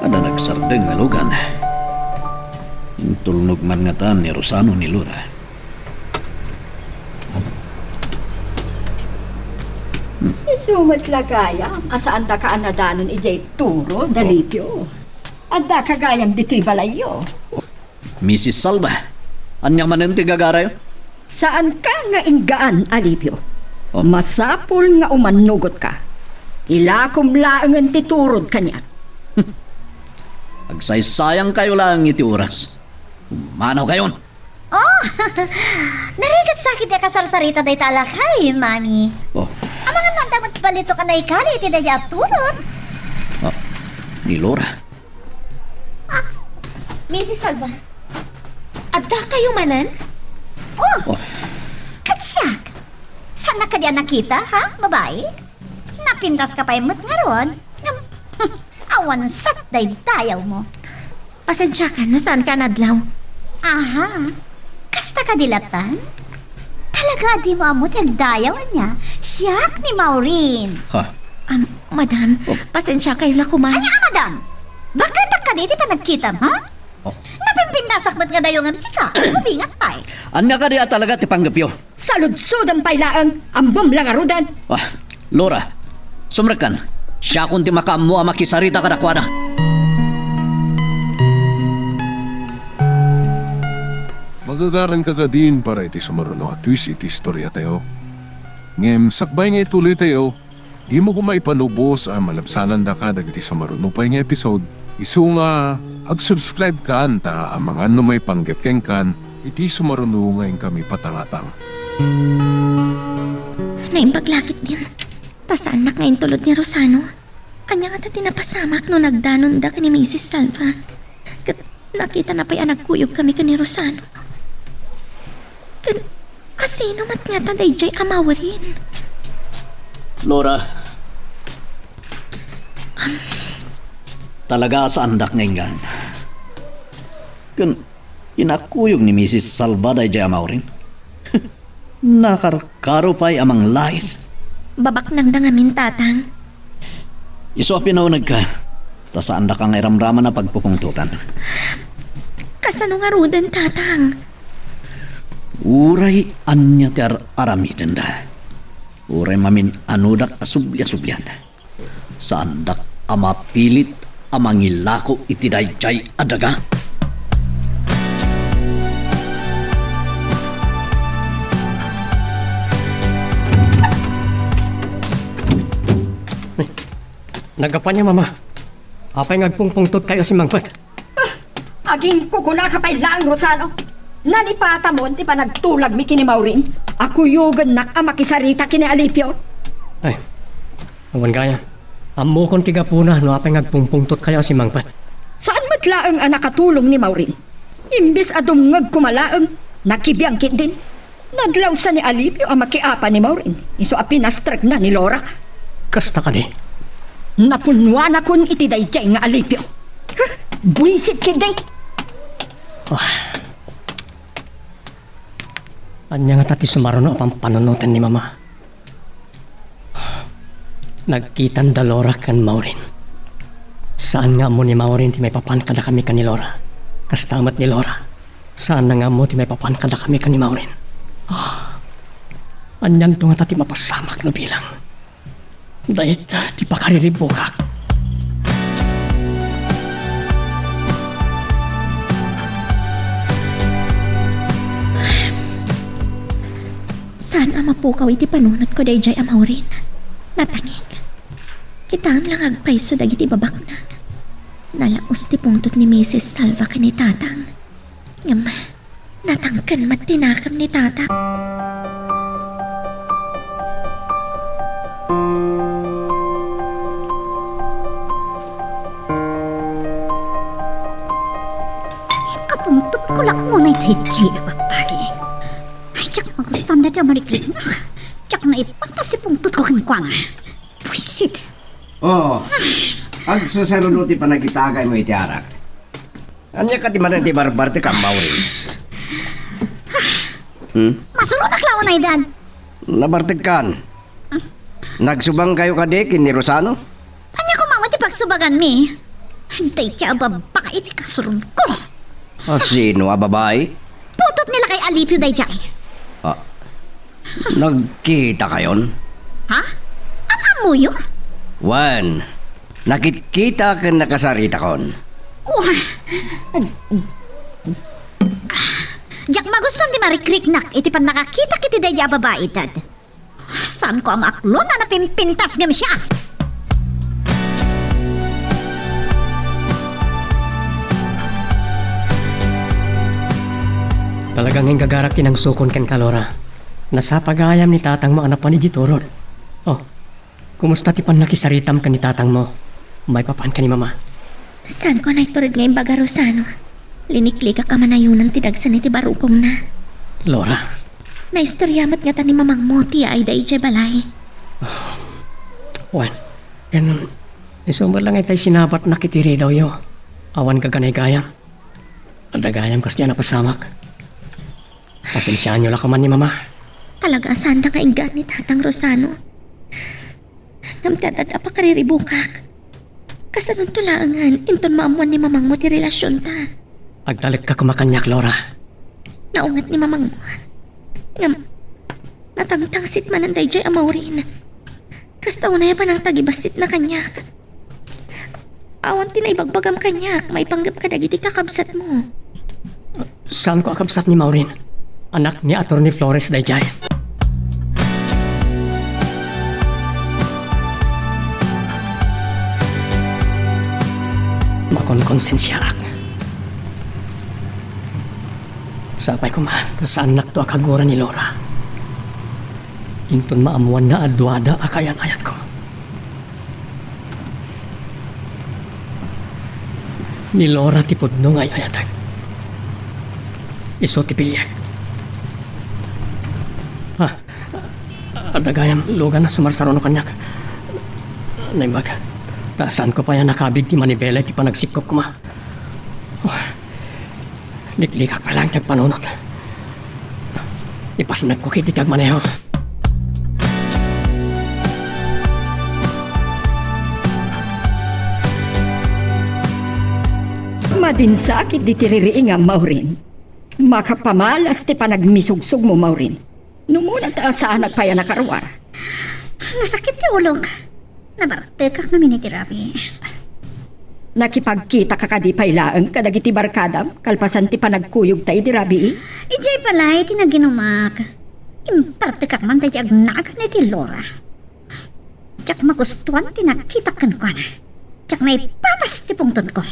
Ada nagsardeng nga lugan. Intulnog man nga taan ni Rosano ni Lora. Isumat lagaya, asaan da ka anadanon ijay turo, Dalipyo. Adda kagayam dito'y balayo. Mrs. Salva, anya manen ti gagarayo? Saan ka nga inggaan, Alipyo? Masapul nga umanugot ka. Ilakom laangan ti turod kanya. Agsaysayang kayo lang iti oras. Manaw kayon. Narigat sakit ya kasarsarita day talakay, Mami. Oh, Amang ano damat palito ka na ikali iti day aturot. ni Lora. Mrs. Salva, adda kayo manan? Oh, Oh, katsyak. Saan na ka diyan nakita, ha, babae? Napintas ka pa imot nga ron. Awan sat day dayaw mo. Pasensya ka, nasaan ka nadlaw? Aha, kasta ka dilatan? Talaga di mo amot nagdayawan niya. Siyak ni Maureen. Ha? Madam, pasensya kayo na kumain. Anya, madam? Bakit ka di pa nagkita, ha? Oh. Napimpindasak ba't nga dayo nga bisika? Mabingat ay. Anya ka di talaga ti panggapyo. Salud-sudang pailaan, ambom lang arudan. Laura, sumrekan. Siya kung ti makamu ang makisarita ka nakwada. Magagaran ka din para iti sumaruno at twist iti istorya tayo. Ngem, sakbay nga ituloy tayo, di mo kumaipanubos ang malabsanan da ka dagiti sumaruno pa nga episode. Isu nga, ag-subscribe ka anta ang mga ano may panggapkeng kan, iti sumaruno ngayon kami patangatang. Naimpaglakit din. Tasaan na ngayon tulad ni Rosano. Anya nga ta tinapasamak no nagdanon da ka ni Mrs. Salva. Nakita na pa'y nagkuyog kami ka ni Rosano. Kasino mat nga ta dayjay amawarin. Laura, talaga sa andak ngayon. Kinakuyog ni Mrs. Salva dayjay amawrin. Nakarkaro pa'y amang lais. Babak nang dangamin tatang. Iso pinunag ka. Ta saan da kang iramraman na pagpupungtutan. Kasano nga rudan tatang? Uray anya ti aramiden da. Uray mamin anudak asubya-subyan. Saan dak amapilit amangilako iti dayjay adaga. Nagapan niya, mama. Apay ngagpungpungtot kayo si Mangpad. Aging kukuna ka pailaan, Rosano. Nalipata mo, di pa nagtulag mi kini Maureen. Ako yugan na ang makisarita kini Alipio. Ay, awan kaya. Amo kong tigapuna no apay ngagpungpungtot kayo si Mangpad. Saan matlaang ang nakatulong ni Maureen? Imbis adumngag kumalaang, nakibiyangkit din. Naglawsa ni Alipio ang makiapa ni Maureen. Iso apinastrag na ni Laura. Kasta ka di. Napunwa na kun iti dayjay nga Alipio. Buisit kiday. Anya nga tati sumaruno apang panunutan ni mama. Nagkitan da Laura kan Maureen. Saan nga mo ni Maureen ti may papan kada kami kan ni Laura? Kastamat ni Laura. Saan na nga mo ti may papan kada kami kan ni Maureen? Anyan to nga tati mapasamak no bilang. Dahil ti pakariribukak. Saan ang mapukaw iti panunot ko dayjay amawrin? Natangig. Kita ang lang agpaiso dagiti babak na. Nalaos ti pungtot ni Mrs. Salva ka ni tatang. Ngam, natangkan mat tinakam ni tatang. Kapungtot ko lang muna iti na babae. Ay, tsak magustan na dyan mariklik na. Tsak na ipagpasipungtot ko kinkwa nga. Puisit. Oh, ag sasaruno ti panagitagay mo iti arak. Anya ka ti man ti barbar ti Maureen. Masulot ak lawan na idan. Nabartag kan. Nagsubang kayo kadi kin ni Rosano? Anya ko mama ti pagsubagan mi. Hintay tiya babae ti kasurun ko. Sino a babae? Putot nila kay Alipio dayjay. Nagkita kayon? Ha? Ang amuyo? Wan, nakikita ka nakasarita kon. Jak magustuhan di marikrik-nak iti pan nakakita kiti dayjay babae dad. Saan ko ang aklo na napimpintas ngam siya? Talagang yung gagarak kinang sukon ken kalora. Nasapagayam ni tatang mo anak pa ni Jiturod. Oh, kumusta ti pan nakisaritam ka ni tatang mo? May papan ka ni mama. Saan ko na iturid ngayon baga Rosano? Linikli ka kamanayunan ti dagsan iti barukong na. Laura, Naistoryamat nga ta ni mamang mo ti ay dayjay balay. wan, ganun. Isumber lang itay sinabat na kitiri daw yo. Awan ka ganay gayam. Ang dagayam kas niya napasamak. Pasensyahan nyo lang ka man ni mama. Kalagasan na nga inggan ni Tatang Rosano. Namtadad pa kariribukak. Kasanong tulangan, inton maamuan ni mamang mo ti relasyon ta. Agdalik ka kumakanyak, Laura. Naungat ni mamang mo. Nga, natangtangsit man ang dayjay amawrin. Kasta unay pa ng tagibasit na kanyak. Awan tinaibagbagam kanyak, may panggap ka dagiti kakabsat mo. Saan ko akabsat ni Maureen? Anak ni Atty. Flores Dayjay. Makon-konsensya ak. Sapay ko man, saan nakto akagura ni Laura. Inton maamuan na adwada akayan ayat ko. Ni Laura tipod nung ay ayatag. Iso tipilyag. Ha, adagayam lugan na sumarsarono kanyak. Naimbag, saan ko pa yan nakabig ti manibela ti panagsikop ko ma. Oh, liklikak pa lang tagpanunot. Ipasanag ko kiti tagmaneho. Madinsakit di tiririing ang Maureen. Makapamalas ti panagmisugsug mo, Maureen. Numulat saan nagpaya nakarwar. Nasakit ti ulog. Nabarte ka na minitirapi. Nakipagkita ka kadipay laang kadagiti barkadam, kalpasan ti panagkuyog tayo di rabi. Ijay pala, tinaginumak. Imparte ka man tayo agnagan ni ti Laura. Tsak magustuhan tinakita kan ko na. Tsak na ipapas ti pungton ko.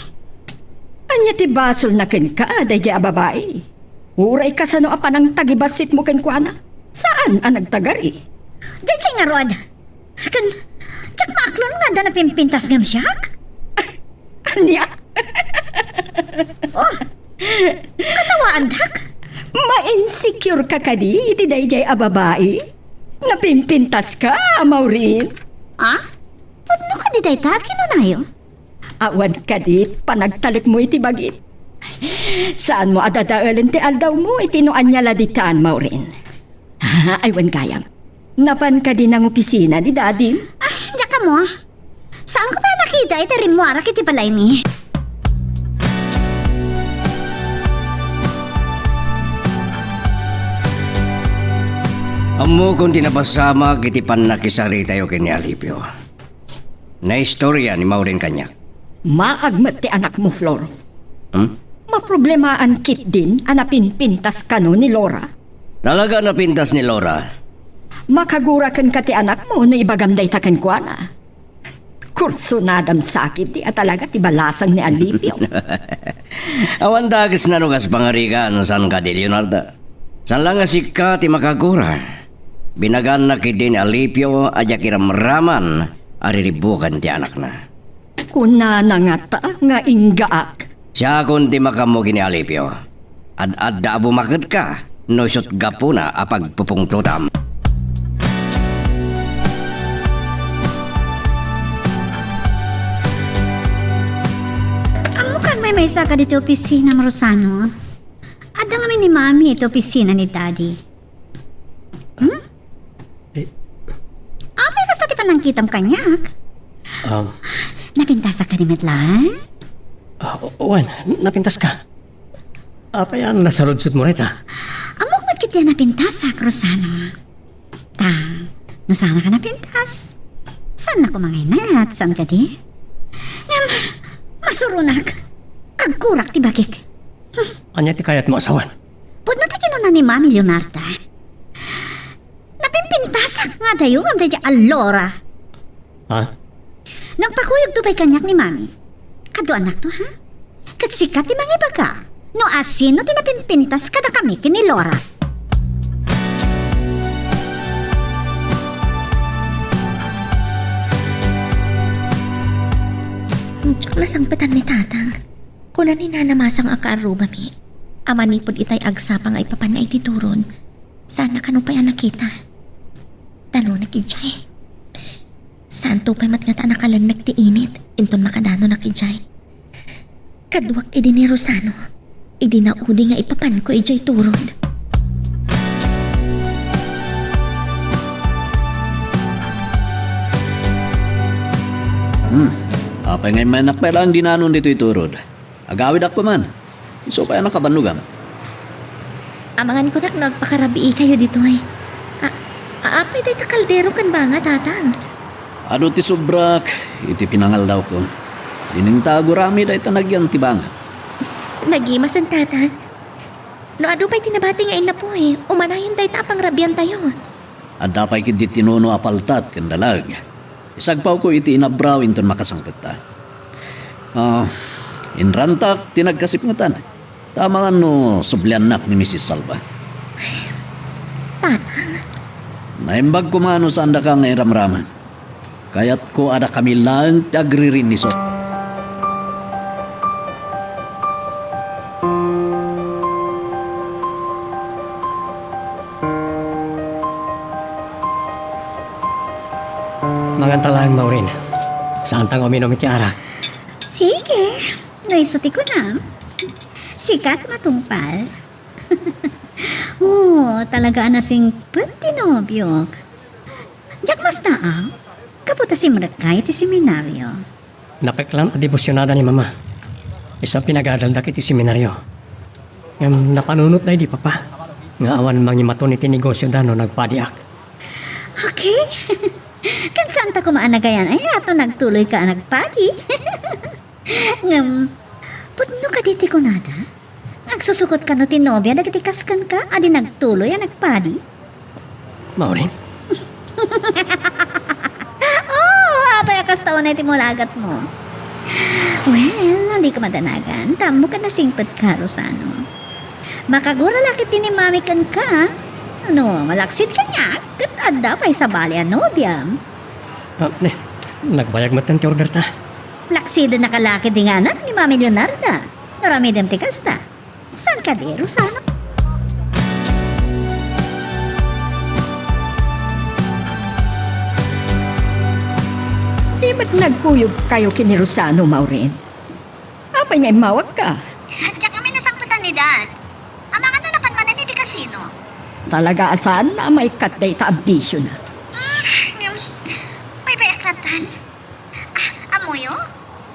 Anya ti basol na ken ka, dahi a babae. Uray ka sa no apanang tagibasit mo ken kuana. Saan ang nagtagari? Diyay nga Rod. Kan, tsak maaklon nga da na pimpintas ngam siyak. Anya? Oh, katawaan dak. Ma-insecure ka kadi, iti dahi a babae. Napimpintas ka, Maureen. Ah? Pudno ka di day ta, kinunayo? Awan ka dit, panagtalik mo iti bagit. Saan mo adadaalan ti aldaw mo, itinuan niya laditaan, Maureen. Aywan kayam. Napan ka din ang opisina di Daddy? Ay, diyak ka mo. Saan ko pa nakita iti rimwara kiti palay mi? Amo kung tinapasama kiti panakisari tayo kini Alipio. Na istorya ni Maureen kanyak. Maagmat ti anak mo, Flor. Maproblemaan kit din anapin pintas kano ni Laura. Talaga napintas ni Laura. Makagurakan ka ti anak mo na ibagam day taken kwa na. Kurso nadam sakit ti at talaga ti balasang ni Alipio. Awan dagis na nugas pangarigan san ka di Leonardo. San lang nga sika ti makagura. Binagan na kiti ni Alipio adya kiramraman ariribukan ti anak na. Kuna nangata nga inggaak. Siya kung di makamo gini Alipio. Ad-adda bumakit ka. No shot gapo na apag pupungtutam. Amo kan may isa ka dito opisina, Rosano. Ada nga ni Mami ito opisina ni Daddy. May kasta ti panangkitam kanyak. Napintas ka ni Metlan? Owen, napintas ka. Apa yan nasarudsud mo rita? Amok mat kiti napintas sa Rosano. Ta, nasana ka napintas? Saan na kumanginat? Saan ka di? Masurunak. Agkurak ti bakik. Anya ti kayat mo asawan? Pud na ti kinuna ni Mami Leonarda. Napimpintasak nga dayo ang dadya Alora. Ha? Nagpakuyog tubay kanyak ni Mami. Kado anak to ha? Katsikat ti mangiba ka. No asino tinapimpintas kada kami kini Laura. Tsak na sangpetan ni Tatang. Kuna ni nanamasang akaaruba mi. Amanipod itay agsapang ay papan na itituron. Sana kano pa yan nakita. Tano na kijay. Saan to pa'y matngata nakalan nagtiinit. Inton makadano na kijay. Kadwak idi ni Rosano. Idi na udi nga ipapan ko ijay turod. Apay ngay manak pa lang dinanon dito iturod. Agawid ako man. Iso kaya nakabanlugam. Amangan ko nagpakarabii kayo dito eh. Apay day ta kaldero kan ba nga tatang? Ano ti subrak, iti pinangal daw ko. Dining tago rami day tanagyan ti banga. Nagimas ang tatang. No ado pa'y tinabati nga ina po eh. Umanayan day tapang rabyan tayo. Ada pa'y kiti tinuno apaltat kandalag. Isagpaw ko iti inabraw inton makasangpet ta. Inrantak tinagkasip nga tan. Tama nga no sublianak ni Mrs. Salva. Tatang, Naimbag ko mano sa anda ka nga iramraman. Kaya't ko ada kami lang tagririn ni Sot. Mga talang Maureen. Saan tang uminom iti arak? Sige, naisuti ko na. Sikat matumpal. Talaga anasing pagtinobyok. Diyak mas taang, kaputa si Mrakay ti seminaryo. Napeklam at devosyonada ni Mama. Isang pinag-adaldak iti seminaryo. Napanunot na di papa. Nga awan mangimaton iti negosyo dano nagpadiak. Okay. Kan saan ta kumaanagayan ay ato nagtuloy ka nagpadi. Putno ka diti ko nada? Nagsusukot ka no tinobya, nagtikaskan ka, adi nagtuloy ang nagpadi. Maureen, Apay akas taon na itimulagat mo. Well, hindi ka madanagan. Tamo ka na singpet ka, Rosano. Makagura lakit ni mami kan ka. Malaksit ka niya. Kat adda pa'y sa bali ang nobyam. nagbayag matan ti order ta. Laksido na kalaki di nga anak ni mami Leonarda. Narami dem ti kasta. Saan ka di, Rosano? Di ba't nagkuyog kayo kini Rosano, Maureen? Apay nga'y mawag ka. Diyak kami nasangputan ni Dad. Amangan na nakanmanan ni di kasino. Talaga asan na may katday ta ambisyo na. May bayakratan. Amuyo?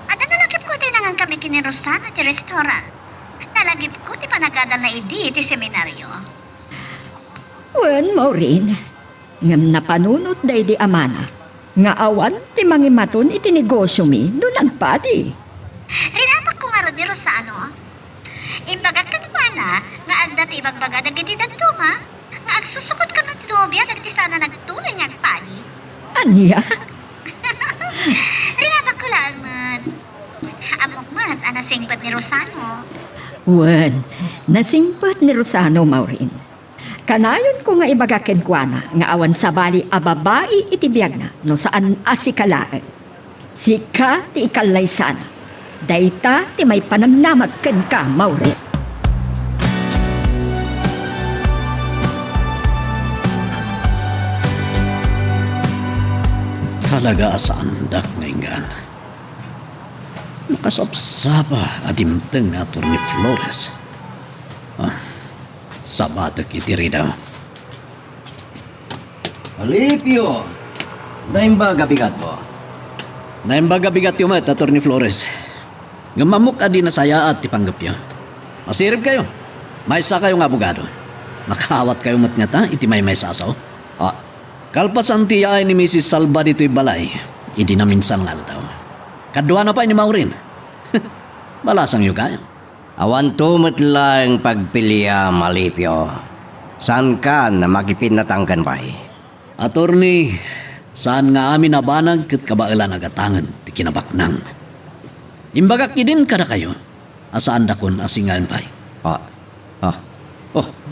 Ada nalagip ko din nangan kami kini Rosano ti restaurant. Nalagip ko ti panagadal na idi ti seminaryo. Wen, Maureen, ngam napanunot day di amana. Nga awan ti mangimaton iti negosyo mi no nagpadi. Rinapak ko nga ron ni Rosano. Imbaga ka naman nga anda ti ibagbaga dagiti dagtuma. Nga agsusukot ka ng tobya dagiti sana nagtuloy niyang pali. Anya? Rinapak ko lang man. Amok man, anasingpat ni Rosano. Wen, nasingpat ni Rosano, Maureen. Kanayon ko nga ibagaken kwa na nga awan sa bali a babae iti biyag na no saan asikalaan. Sika ti ikalay sana. Dayta ti may panamnamag ken ka, Maureen. Talaga asandak ngayon. Nakasapsapa adimteng atur ni Flores. Sabatak itirida. Alipio! Naimba gabigat mo. Naimba gabigat yung mat atur ni Flores. Gamamuk adi na saya at tipanggap yun. Masirip kayo. May isa kayong abogado. Makawat kayo mat nga ta, iti may sasaw. Kalpasan tiyay ni Mrs. Salva dito'y balay. Idi na minsan nga daw. Kadwa na pa ni Maureen. Balasang yung kayo. Awan tumot lang pagpilya, Malipyo. Saan ka na makipinatangkan pa Attorney, saan nga amin nabanag kat kabailan agatangan ti kinabaknang. Imbagak idin kada kayo. Asaan dakon asingan pa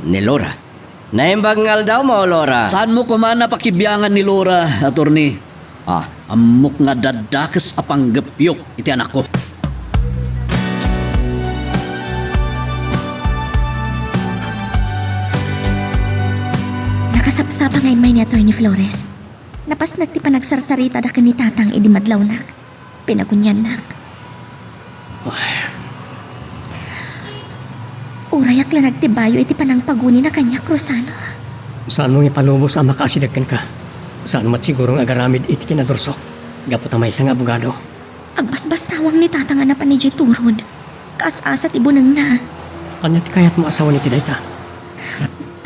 ni Laura. Naimbangal daw mo, Laura. Saan mo kumana pakibiyangan ni Laura, attorney? Amok nga dadakas apanggapyok iti anak ko. Nakasapsapa ngay may ni Atty. Flores. Napas nagti pa nagsarsarita da ni tatang idi madlaw nak. Pinagunyan nak. Urayak lang nagtibayo iti panang paguni na kanya Rosano. Saan mong ipalubos ang makasidagkan ka? Saan mat sigurong agaramid iti kinadursok? Gapot na may isang abogado. Agbasbasawang ni tatang na pa ni Jiturod. Kaas-asa ti bunang na. Anya ti kayat mo asawa ni Tidayta?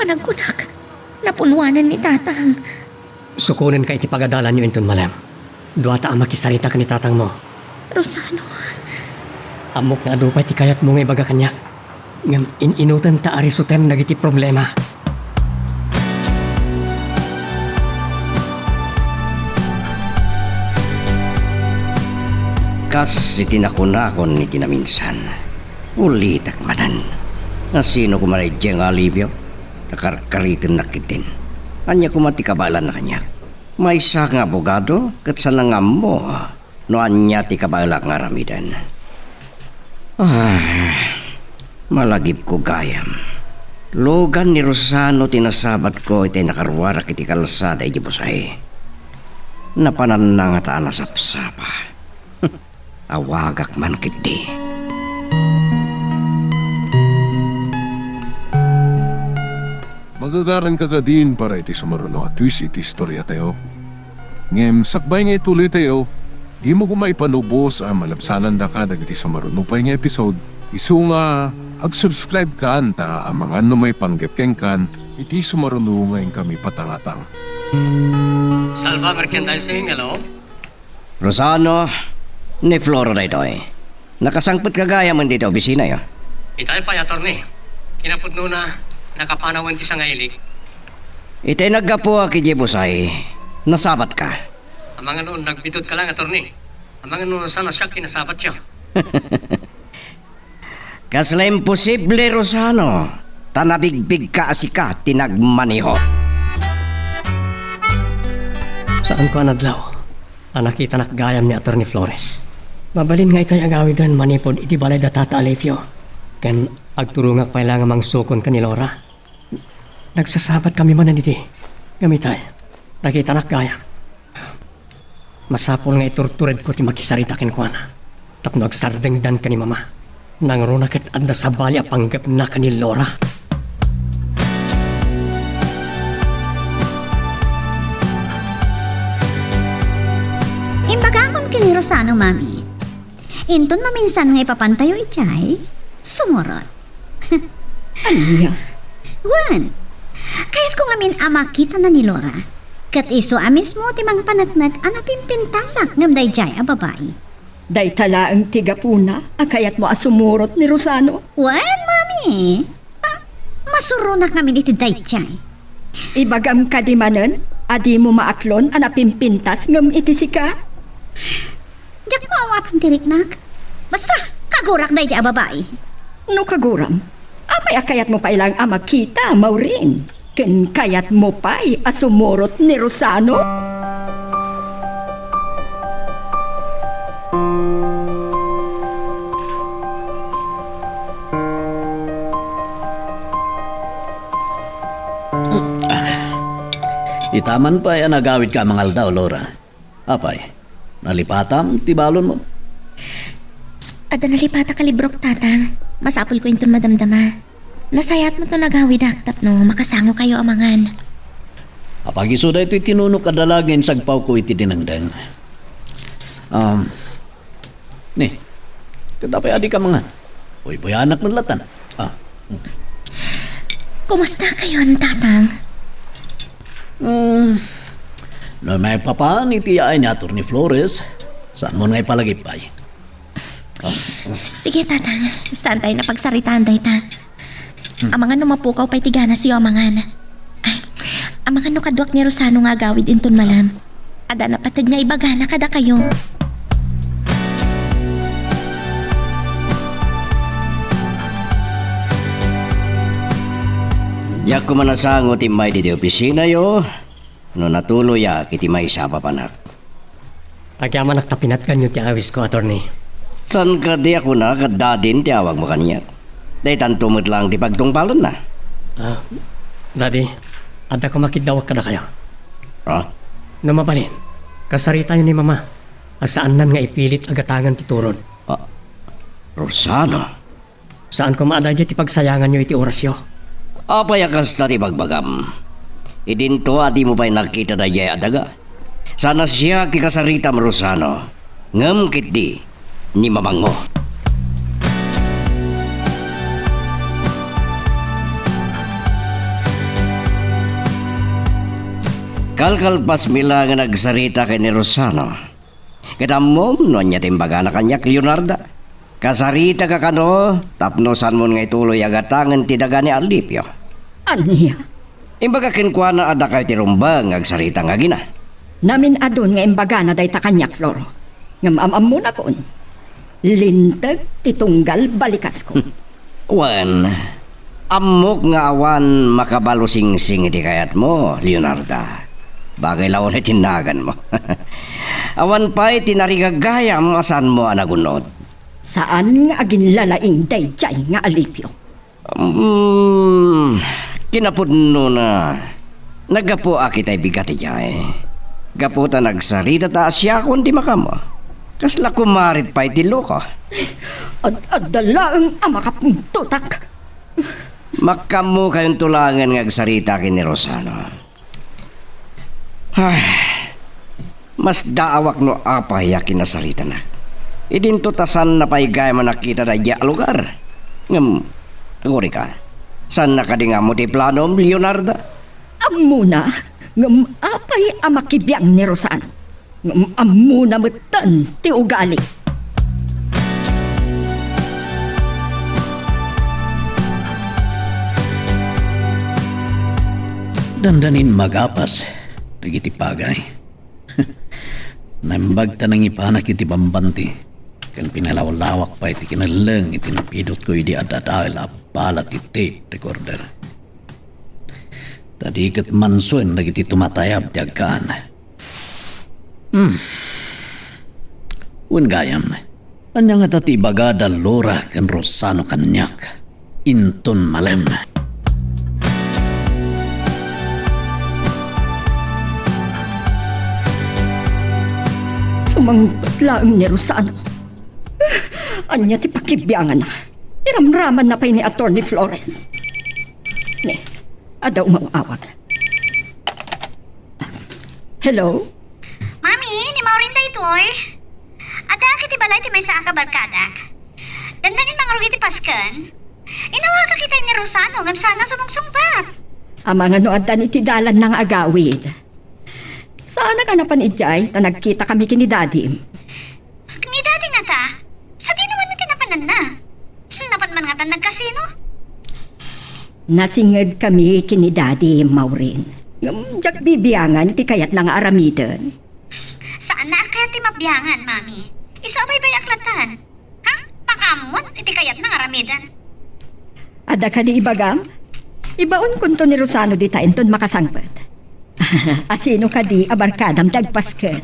Panagkunak. Napunwanan ni tatang. Sukunin ka iti pagadalan niyo inton malam. Duwata ang makisarita ka ni tatang mo. Rosano, Amok na adupay ti kayat mo nga ibaga kanyak. Ngam inutan ta arisuten dagiti problema. Kas itinakon-akon ni tinaminsan. Ulitak manan. Na sino kumaradya nga alibyo? Takarkaritin nakitin. Anya kumati kabalan na kanya. May isa nga abogado, kat sa nangam mo. No anya ti kabala nga ramidan. Malagip ko gayam. Logan ni Rosano tinasabat ko iti nakarwarak iti kalsada iti busay. Napananangataan na sapsapa. Awagak man kiti. Magagaran ka din para iti sumaruno at twist iti istorya tayo. Ngem sakbay nga ituloy tayo, di mo kumaipanubos ang malabsanan da ka dagiti sumaruno pa nga episode. Isu nga ag-subscribe ka anta ang mga may panggepkeng kan iti sumaruno ngayon kami patangatang. Salva Merchandising, hello? Rosano, ni Florida ito eh. Nakasangpot kagaya man dito opisina yo. Itay pa, attorney. Kinapudno na nakapanawan ti sa ngailig. Itay naggapo aki Jebusay. Nasabat ka. Ang mga noon nagbidot ka lang, attorney. Ang mga noon sana siya kinasabat siya. Kasla imposible, Rosano. Tanabigbig ka asika, tinagmaniho. Saan ko anadlaw? Ang nakita nakgayam ni Atty. Flores. Mabalin nga itay agawidan manipod iti balay da Tata Alefio. Ken agturungak pa ilang amang sukon ka ni Laura. Nagsasabat kami manan iti. Gamitay. Nakita nakgayam. Masapol nga iturtured ko ti makisarita ken kuana. Tapno agsardengdan ka ni mama. Nangruna ket anda sa bali a panggap na ka ni Laura. Imbagamon ka ni Rosano, mami. Inton maminsan nga ipapantayo itay, sumurot. Anya? Juan, kaya't kung amin ama kita na ni Laura, kat iso amis mo timang panatnag anapimpintasak ngam dayjay a babae. Day tala ang tigapuna, akayat mo asumurot ni Rosano. Juan, mami, masurunak namin iti dayjay. Ibagam ka di manen, adi mo maaklon anapimpintas ngam iti sika. Diyak maawapan tiriknak. Basta, kagurak dayjay a babae. No kaguram, amay akayat mo pa ilang amakita, Maureen. Ken kayat mo pa'y asumurot ni Rosano. Itaman pa yan nagawid ka mga aldaw, Laura. Apay, nalipatam, tibalon mo. Ada nalipata ka librok tatang. Masapol ko inton madamdama. Nasayat mo to nagawid aktap no, makasango kayo amangan. Apag iso da ito'y tinunok kadalagin sagpaw ko iti dinangdang. Ni, katapay adi ka mga. Uy, anak ng latan. Kumusta kayo, tatang? No may papa ni tiyaay ni Atty. Flores. Saan mo nga ipalagipay? Sige, tatang. Saan tayo napagsaritaan tayo ta? Amangan no mapukaw pa'y tigana siyo amangan. Ay, amangan no kadwak ni Rosano nga gawid inton malam. Ada na patag nga ibagana kada kayo. Yak ko manasango ti may diti opisina yo. No natuloy kiti may sapa panak. Agyaman naktapinat kanyo ti awis ko, attorney. San ka di ako na kadadin ti awag mo kaniya. Day tantumot lang ti pagtungpalan na. Daddy, ada ko makidawak ka na kayo. Ha? No mabalin, kasarita yun ni mama. Asaan nan nga ipilit agatangan ti turod. Rosano. Saan ko maaday ti pagsayangan nyo iti orasyo. Apayakas na ti bagbagam. Idinto adi mo pa'y nakita na jay adaga. Sana siya kikasarita Rosano. Ngam kiti ni mamang mo. Kalkalpas mila nga nagsarita kay ni Rosano. Kadamom no niya timbaga na kanyak Leonardo. Kasarita ka kano, tapnosan mo nga ituloy agatangan ti daga ni Alipio. Aniya, Imbaga kinkwa na ada kay ti rumbang agsarita nga gina. namin adon nga imbaga na day takanyak, Floro. Ngam amam mo na kon. Lintag titunggal balikas ko. Wan, amok nga awan makabalusing-sing iti kayat mo, Leonardo. Bagay lawan ay tinagan mo. Awan pa'y tinarigagayam asan mo anagunod. Saan nga agin lalaing dayjay nga Alipio? Kinapudno na. Nagapo akitay bigat ijay. Gaputa nagsarita ta asya kundi makamo. Kasla kumarit pa'y tilo ko. At dalaang amakapuntutak. Makamo kayong tulangan nga agsarita kin ni Rosano. Ay, mas daawak no apay yakin na sarita na. Idinto tasan na paigay man nakita na iya lugar. Ngam, agori ka. San nakadinga mo ti planom, Leonardo? Amuna, ngam apay amakibiyang ni Rosan. Ngam amuna matan ti ugali. Dandanin magapas. Dagiti pagay. Naimbag ta nang ipanak iti bambanti. Kan pinalawlawak pa iti kinaleng iti napidot ko iti adadahil apalat iti recorder. Tadikat mansuin dagiti tumatayab ti agkaan. Un gayam. Anya nga tati bagada Lora ken Rosano kanyak. Inton malem. Sumangbatlaang ni Rosano. Anya ti pakibiyangan na. Iramraman na pa'y ni Atty. Flores. Ne, adaw mauawag. Hello? Mami, ni Maureen da itoy. Ada kiti balay ti may sa akabarkadak. Dandangin mga rugi ti paskan. Inawa ka kita ni Rosano ngam sana sumungsungbat. Amang ano adda ni ti dalan ng agawid. Saan naganapan ijay ta nagkita kami kini Daddy? Ni dati nga ta, sa di naman na tinapanan na. Napat man nga ta nagkasino. Nasinged kami kini Daddy, Maureen. Jak bibiyangan ti kayat nga aramidan. Saan na kaya ti mabyangan, Mami? Isabay bay aklatan. Ha? Pakamon, iti kayat ng aramidan. Ada ka di ibagam? Ibaon kunto ni Rosano di tainton makasangpat. Asino ka di abarkadam dagpasken.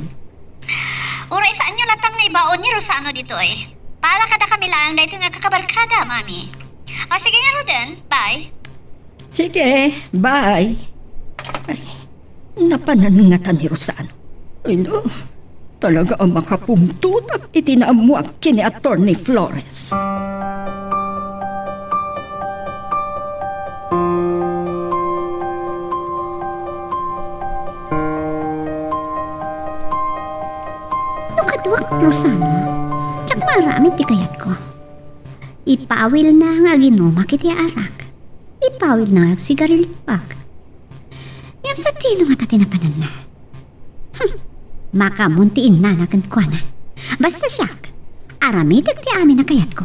Uray saan nyo latang na ibaon ni Rosano dito eh. Pala kada kami lang na ito nga kakabarkada, Mami. O sige nga Roden, bye. Sige, bye. Ay, napananungatan ni Rosano. Ay no, talaga ang makapumtutak itinaamuak kini Atty. Flores. Tukadwak, Rosano. Tsak maraming ti kayat ko. Ipawil na nga ginumak iti arak. Ipawil na nga sigarilipag. Ngam sa tino nga tatinapanan na. Makamuntiin na nakan kwa na. Basta siyak, aramidag ti amin na kayat ko.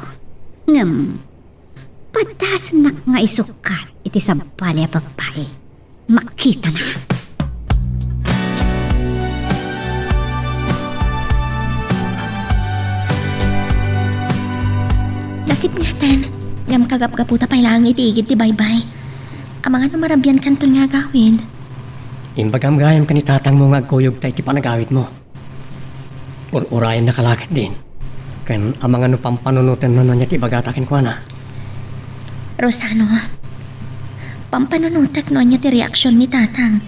Ngam, padasan nak nga isukat iti sampali a babae. Makita na. Lasip natin. Ngam kagap-gaputa pa ilang itiigid ti baybay. Ang mga namarabyan kanton nga gawin. Imbagam gayam ka ni tatang mo nga agkuyog tayo ti panagawit mo. Urayan na kalakit din. Kan amang ano pampanunutan na niya ti bagatakin ko na. Rosano, pampanunutak no niya ti reaksyon ni tatang.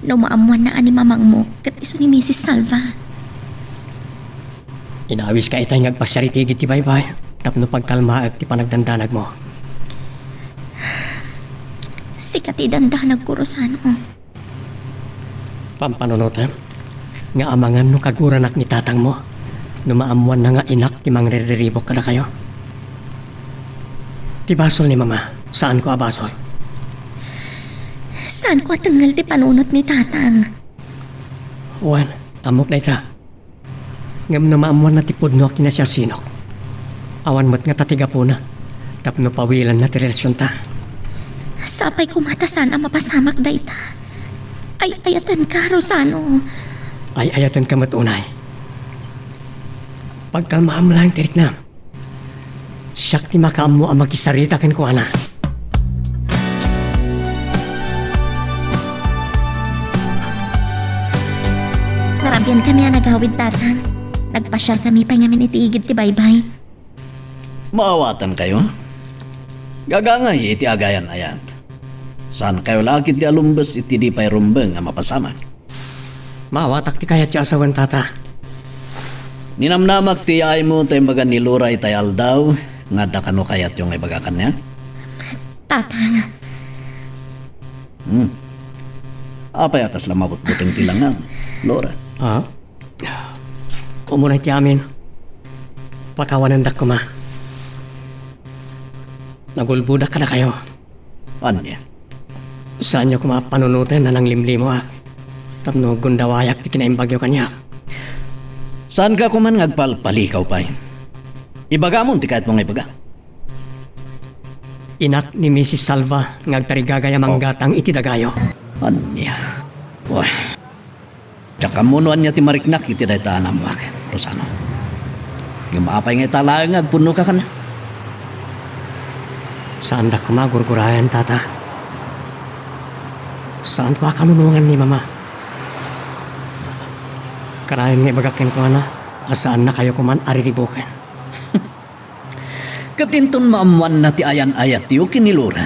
Lumaamuan na ani mamang mo kat iso ni Mrs. Salva. Inawis ka itay ngagpasyaritigit ti baybay. Tapno pagkalma at ti panagdandanag mo. Sikat idandanag ko, Rosano. Pampanunutan. Nga amangan no kaguranak ni tatang mo. Numaamuan na nga inak ti mangriribok kada kayo. Ti basol ni mama, saan ko abasol? Saan ko atangal ti panunot ni tatang? Wan, amok na ita. Ngam numaamuan na ti pudno ak na siya sinok. Awan mo't nga tatiga po na. Tapno pawilan na ti relasyon ta. Sapay kumata sana mapasamak da ita. Ay ayatan ka, Rosano. Ay ayatan ka matunay. Pagkalmaam lang tirik na. Siyak ti makaam mo ang makisarita ken ko ana. Narabyan kami ang nagawid tatang. Nagpasyal kami pa ngamin itiigid ti baybay. Maawatan kayo? Gagangay iti agayan ayat. Saan kayo lakit di alumbes iti di pay rumbeng nga mapasama? Maawatak ti kayat yung asawan tata. Ninamnamak ti ay mo tayo baga niluray tay aldaw nga da kano kayat yung ibagakan niya? Tatang, Apay akas lamabot buteng tilangan, Lora. Ah? Umunay ti amin. Pakawanan dak ko ma. Nagulbudak ka na kayo. Anya? Saan nyo kumapanunutin na nang limlimo ak? Tapno gundawayak ti kinaimbagyo kanya. Saan ka kuman ngagpalpalikaw pay? Ibaga mo ti kahit mong ibaga. Inak ni Mrs. Salva ngagtarigagaya manggatang iti dagayo. Anya? Wah. Tsaka munuan niya ti mariknak iti dayta anamuak, Rosano. Yung maapay nga talang ngagpuno ka na. Saan dak kumagurgurayan tata? Saan pa kanunungan ni mama? Karayan nga ibagakin ko na. Asaan na kayo kuman ariribukin? Katinton maamuan na ti ayan ayat tiyo kinilura.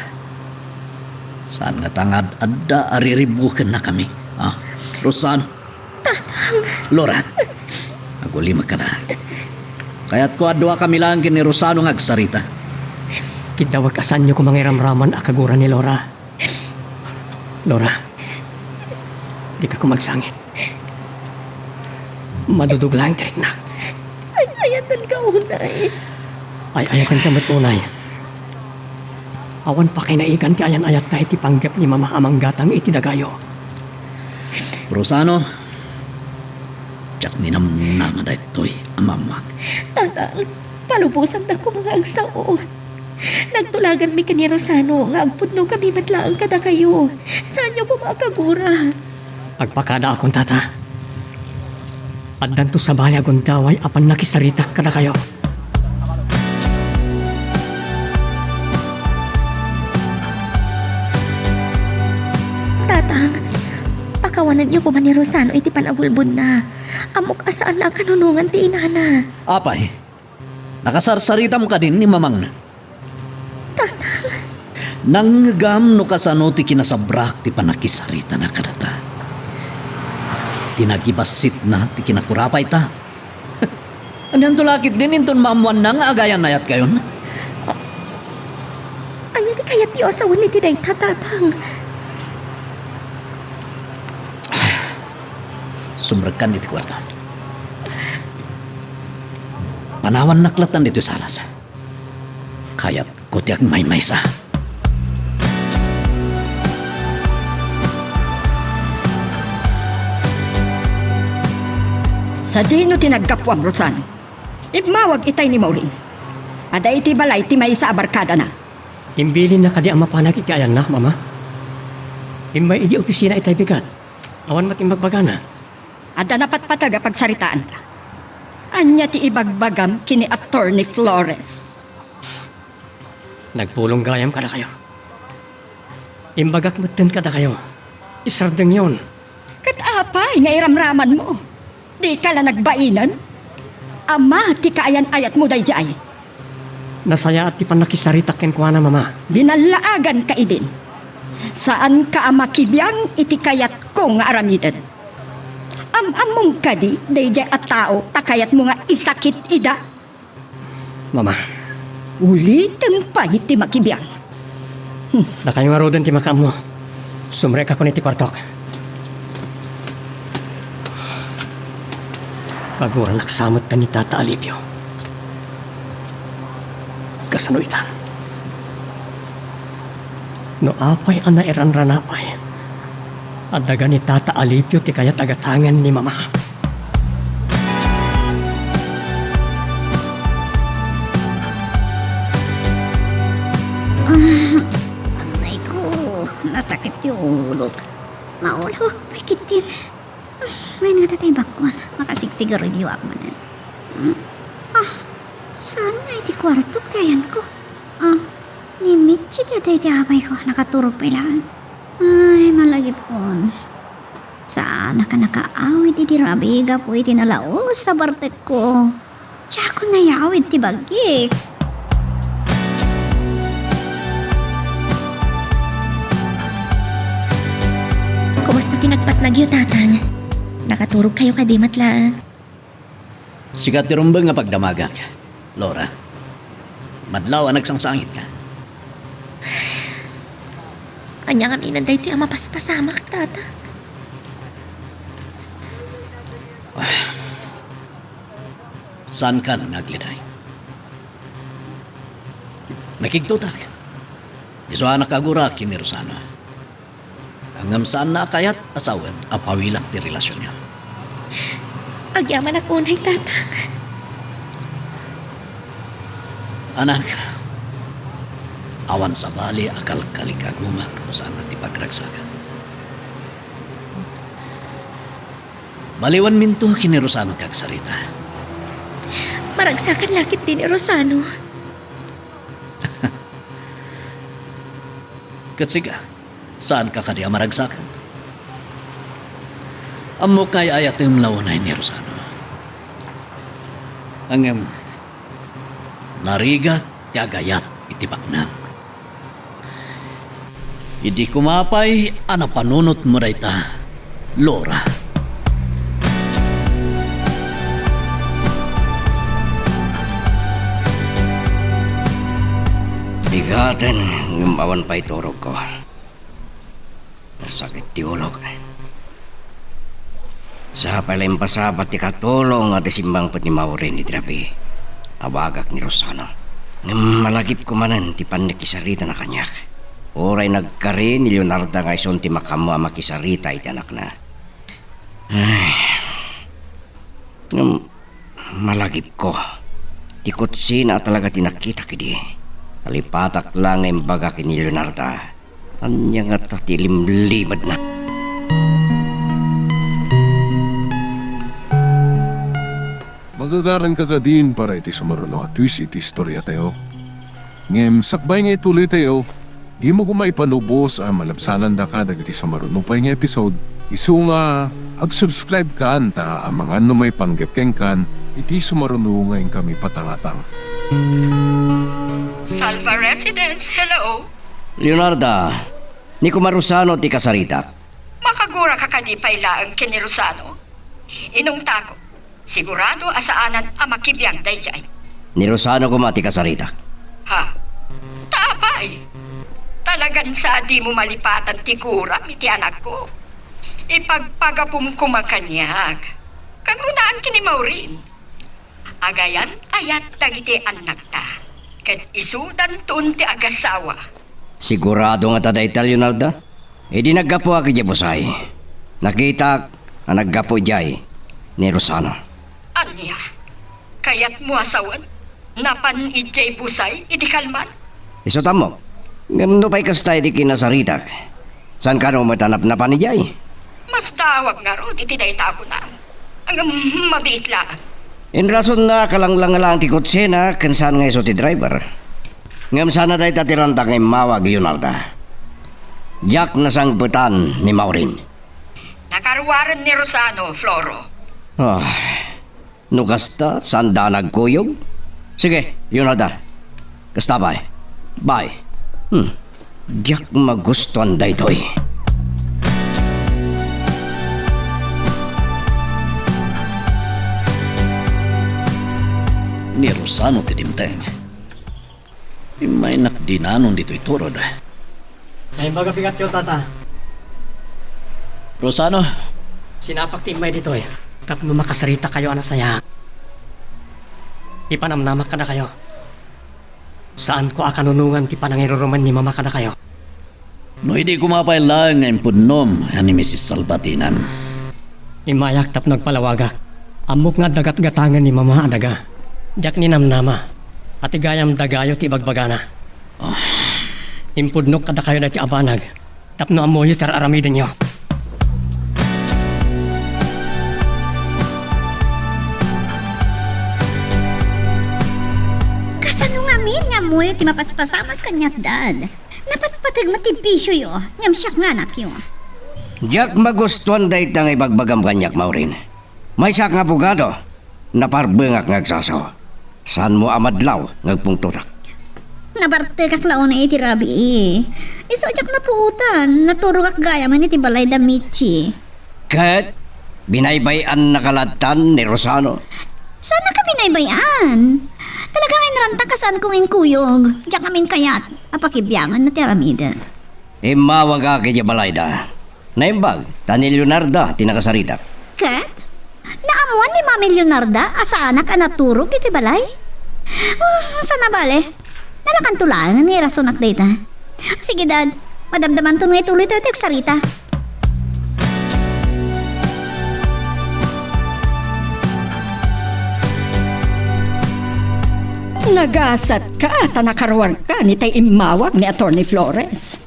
Saan nga tangad adda ariribukin na kami? Ah, Rosano? Lora, agulima ka na. Kaya't ko adwa kami lang kini Rosano ngagsarita. Kitawag asan nyo kumangiramraman akagura ni Lora. Lora, di ka kumagsangit. Madudog lang tirik na. ay ayatan ka unay. Ay ayatan ka matunay. Awan pa kay naigan ti ayan ayat kahit ipanggap ni mama amang gatang iti dagayo. Rosano, tsak ninamnama da ito'y amamwag. Tatang, palubusan na ko mga agsao. Nagtulagan mi kani Rosano nga agpudno kami matlaang kada kayo. Saan niyo po makagura? Agpakada akong tata. Addan to sa bali agon daway apan nakisarita kada kayo. Tatang, pakawanan niyo ko man ni Rosano iti panabulbud na. Amok asaan na kanunungan ti inana. Apay, nakasarsarita mo ka din ni mamang na. Nanggam no kasano ti kinasabrak ti panakisarita na kadata. Tinagibasit na ti kinakurapay ta. Anyan tulakit din inton maamuan na nga agayan nayat kayon. Ano di kayat iti asawan ni tiday tatatang? Sumragkan iti kwarto. Panawan naklatan dito sa alas. Kaya't kutiak may sa. Sa dino tinagkapwam, Rosano. Ibmawag itay ni Maureen. Ada iti balay ti may sa abarkada na. Imbilin na kadi ang mapanag iti ayan na, mama. Imbay iti opisina itay bigat. Awan matimbagbaga na. Ada napat pataga pagsaritaan ta. Anya ti ibagbagam kini Attorney Flores. Nagpulong gayam kada kayo. Imbagak mutin kada kayo. Isardeng yon. Katapay nga iramraman mo. Di ka lang nagbainan. Ama ti kaayan-ayat mo dayjay. Nasaya at ti panakisarita ken kuana, mama. Binalaagan ka idin. Saan ka amakibiyang iti kayat ko nga aramidan. Among kadi dayjay at tao takayat mo nga isakit ida. Mama, Ulitin pa iti makibiyang. na kayo nga rodan ti makam mo. Sumrek ako ni ti kwartok. Kagura nagsamot ka ni Tata Alipio. Kasanuitan. No apay ang nairan ranapay. At daga ni Tata Alipio ti kaya tagatangan ni Mama. Anay ko, nasakit yung ulo. Maulawak pa kitin. May natatay bakwan. Makasiksigarilyo ako manan. Saan nga iti kwarto kayan ko? Ni Mitchi tatay ti abay ko. Nakaturog pa ilaan. Ay, malagip kon. Saan ka nakaawid iti rabiga po iti nalaos sa bartek ko. Tsaka nayawid ti bagik. Kumusta tinagpat na gyud tatang? Nakaturog kayo kadi matlaang. Sikat ti rumbang nga pagdamagak. Laura, madlaw ang nagsangsangit ka. Anya nga minanday ito yung mapaspasamak, tata. Saan ka nagliday? Nakigtutak. Isuha na kagura kini Rosana. Hanggang saan na kayat asawan apawilak ti relasyon niya. Agyaman at unay, tatang. Anak, awan sa bali akal kalikaguma kung saan natin pagragsakan. Baliwan minto kini Rosano kag sarita. Maragsakan lakit din ni Rosano. Katsiga, saan ka kadi maragsakan? Amo kay ayat yung lawanay ni Rosano. Ang narigat tiagayat itibak na. Idi kumapay ana panunot mo rayta, Laura. Bigaten, ngumawan pa iturog ko. Sakit ti ulog. Sa palim pasabat ti katulong at simbang pati Maureen ni Trabi. Abagak ni Rosano. Malagip ko manan ti panikisarita na kanyak. Oray nagkari ni Leonardo nga ison ti makamo ang makisarita iti anak na. Ay. Malagip ko. Ti kutsi na talaga tinakita kidi. Alipatak lang ang baga kini Leonardo. Anya nga tatilimlimad na. Magagaran ka din para iti sumaruno at twist iti istorya tayo. Ngem, sakbay nga ituloy tayo, di mo kumaipanubos ang malabsanan da ka dagiti sumaruno pa nga episode. Isu nga, ag-subscribe ka anta ang mga may panggapkeng kan, iti sumaruno ngayon kami patangatang. Salva Residence, hello? Leonardo, ni kumarusano ti kasarita. Makagura ka kadipay laang kini Rosano. Inong tako, sigurado asaanan ang makibiyang dayjay. Ni Rosano kumati kasarita. Ha? Tapay! Talagan sa di mo malipatan ti kura, miti anak ko. Ipagpagapum kumakanyag. Kang runaan kini Maureen. Agayan ayat dagiti anak ta. Ket isudan tuon ti agasawa. Sigurado nga taday tal, Leonardo? E di naggapo ako dya busay. Nakita ang naggapo dyan ni Rosano. Anya, kayat mo asawan? Napan ijay busay, idi kalman? Iso tamo, ngamno pa'y kastay di kinasarita. San ka no matanap na pa ni Jay? Mas tawag nga ro, iti dayta ako na. Ang mabiit lang. In rason na kalanglang lang ti kutse na kansan nga iso ti driver. Ngam sana day tatiranta ngay mawag Leonardo. Yak na sang butan ni Maureen. Nakarwaran ni Rosano, Floro. Nukasta sanda nagkuyog? Sige, Leonardo. Kasta bye. Bye. Yak magustuhan day toy. Ni Rosano ti dimteng. May nakdinanon dito iturod. Ay baga bigat yo, Tata. Rosano, Sinapak ti Imay dito eh. Tapno makasarita kayo ana saya. Ipanamnama ka na kayo. Saan ko akanunungan ti panangiruruman ni mama ka na kayo? No hindi kumapay lang ngayon punom ni Mrs. Salbatinan. Imayak tap nagpalawagak. Amok nga dagat-gatangan ni mama adaga. Jak ni namnama. At igayam dagayo ti bagbagana. Impudnok kada kayo dati abanag. Tapno amoyo tar aramidin nyo. Kasano nga min nga mo yung timapaspasamat kanyak dad. Napatpatag matibisyo yo. Ngam siyak nga anak yo. Jak magustuhan day tang ibagbagam kanyak Maurin. May sak nga bugado, naparbengak ngagsaso. Saan mo amadlaw ngagpungtutak? Nabarte kak laon na iti rabi eh. Iso jak na puutan. Naturo kak gaya man iti balay da Michi. Kat, binaybayan nakalatan ni Rosano. Sana kami naibayan. Talagang inranta kasan kong inkuyog. Diyak amin kayat. Apakibyangan na tiaramida. Imawaga kaya balayda. Naimbag, tani Leonarda, tinakasarita. Kat? Naamuan ni Mami Leonarda asa anak anaturog iti balay? Sana bale? Nalakan tulangan ni rasunak data. Sige dad, madamdaman to nga ituloy tayo tiagsarita. Nagasat ka at nakarawar ka ni tay imawag ni Atty. Flores.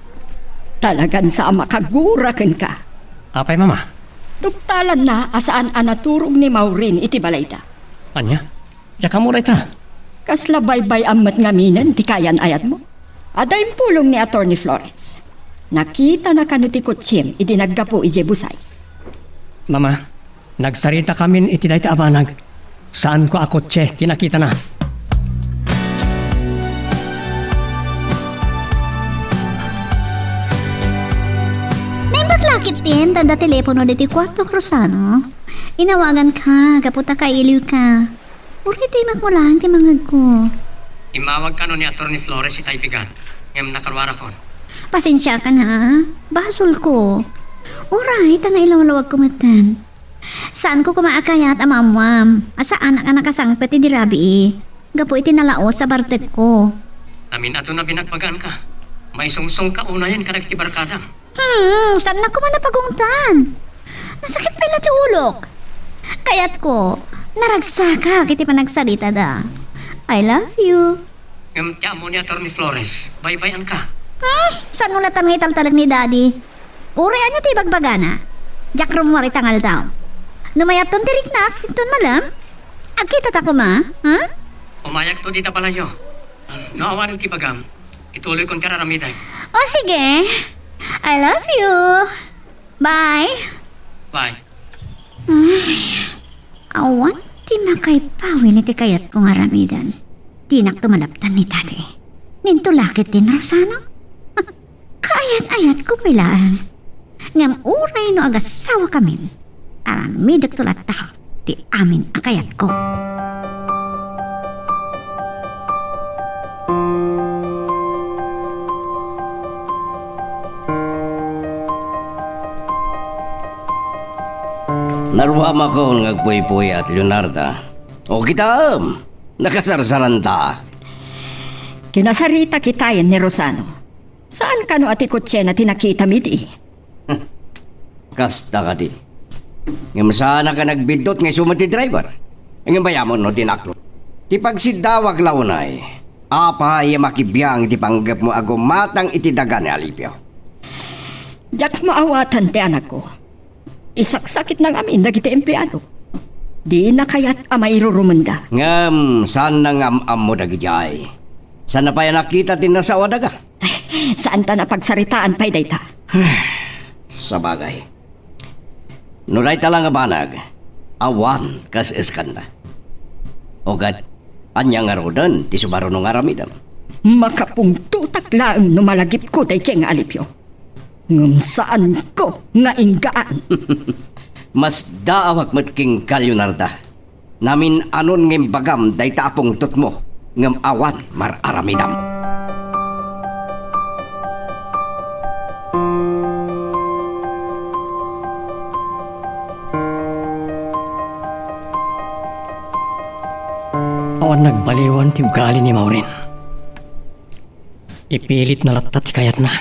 Talagan sa makagurakan ka. Apay mama? Tuktalan na asaan anaturog ni Maurin iti balayta. Anya? Jak ka mura ita. Kasla baybay amat ngaminan ti kayan ayat mo. Aday pulong ni Atty. Flores. Nakita na kanuti kutsim iti naggapo ije busay. Mama, nagsarita kami iti dahi ti abanag. Saan ko ako tse tinakita na? Bakit din, tanda telepono diti kwarto Cruzano. Inawagan ka, kaputa ka, iliw ka. Uri tayo magmulang ti mangag ko. Imawag ka no ni Atty. Flores itay bigat. Ngam nakarwara ko. Pasensya ka na, basol ko. Alright, ang ilawalawag kumatan. Saan ko kumaakayat amamwam? Asaan ang nakasangpet ti dirabi gapo iti nalaos sa bartek ko. Amin ato na binagbagaan ka. May sungsong ka una yan karak ti barkada. Saan na ko man napagungtan? Nasakit pala ti ulok. Kayat ko, naragsaka kiti pa nagsalita da. I love you. Ngam tiya mo ni Atty. Flores. Baybayan ka. Saan ulatan ng italtalag ni daddy? Urian niyo ti bagbagana. Jack rumwari tangal daw. Numayat ton tirik na, ito malam. Agkita ta ko ma, ha? Umayak to dita pala yo. Naawarin ti bagam. Ituloy kong kararamiday. O sige. I love you. Bye. Bye. Awan, ti makaypawin iti kayat kong aramidan. Tinak tumalaptan ni daddy. Nintulakit din Rosano. Kaayat-ayat ko pilaan. Ngam uray no agasawa kamin. Aramidak tulat ta. Di amin akayat ko. Naruham ako ngagpuy-puy at Leonarda. O kita, nakasarsaran ta. Kinasarita kitayan ni Rosano. Saan ka no ati kutse na tinakita miti? Kasta ka di. Ngam sana ka nagbidot ngay sumati driver. Ngam bayamon no tinaklo. Ti pagsidawag launay. Apa iya makibiyang ti panggap mo agumatang itidaga ni Alipio. Diyak maawatan ti anak ko. Isaksakit ng amin dagiti empleyado. Di na kaya't amay rurumanda. Ngam, saan na ngam mo dagijay? Saan na pa yan nakita din na sa wadaga? Saan ta na pagsaritaan pa'y dayta? Sa bagay. Nulay talang nga banag, awan kas eskanda. Ogat, anya nga rodan, ti subaro nung aramidam. Makapungtutak lang numalagip ko tay nga Alipio. Ngam saan ko nga inggaan? Mas daawak matking kalyonarda. Namin anon ngem bagam day tapong tutmo ngem awan mar aramidam. Awan nagbaliwan ti ugali ni Maureen. Ipilit na latat ti kayat na.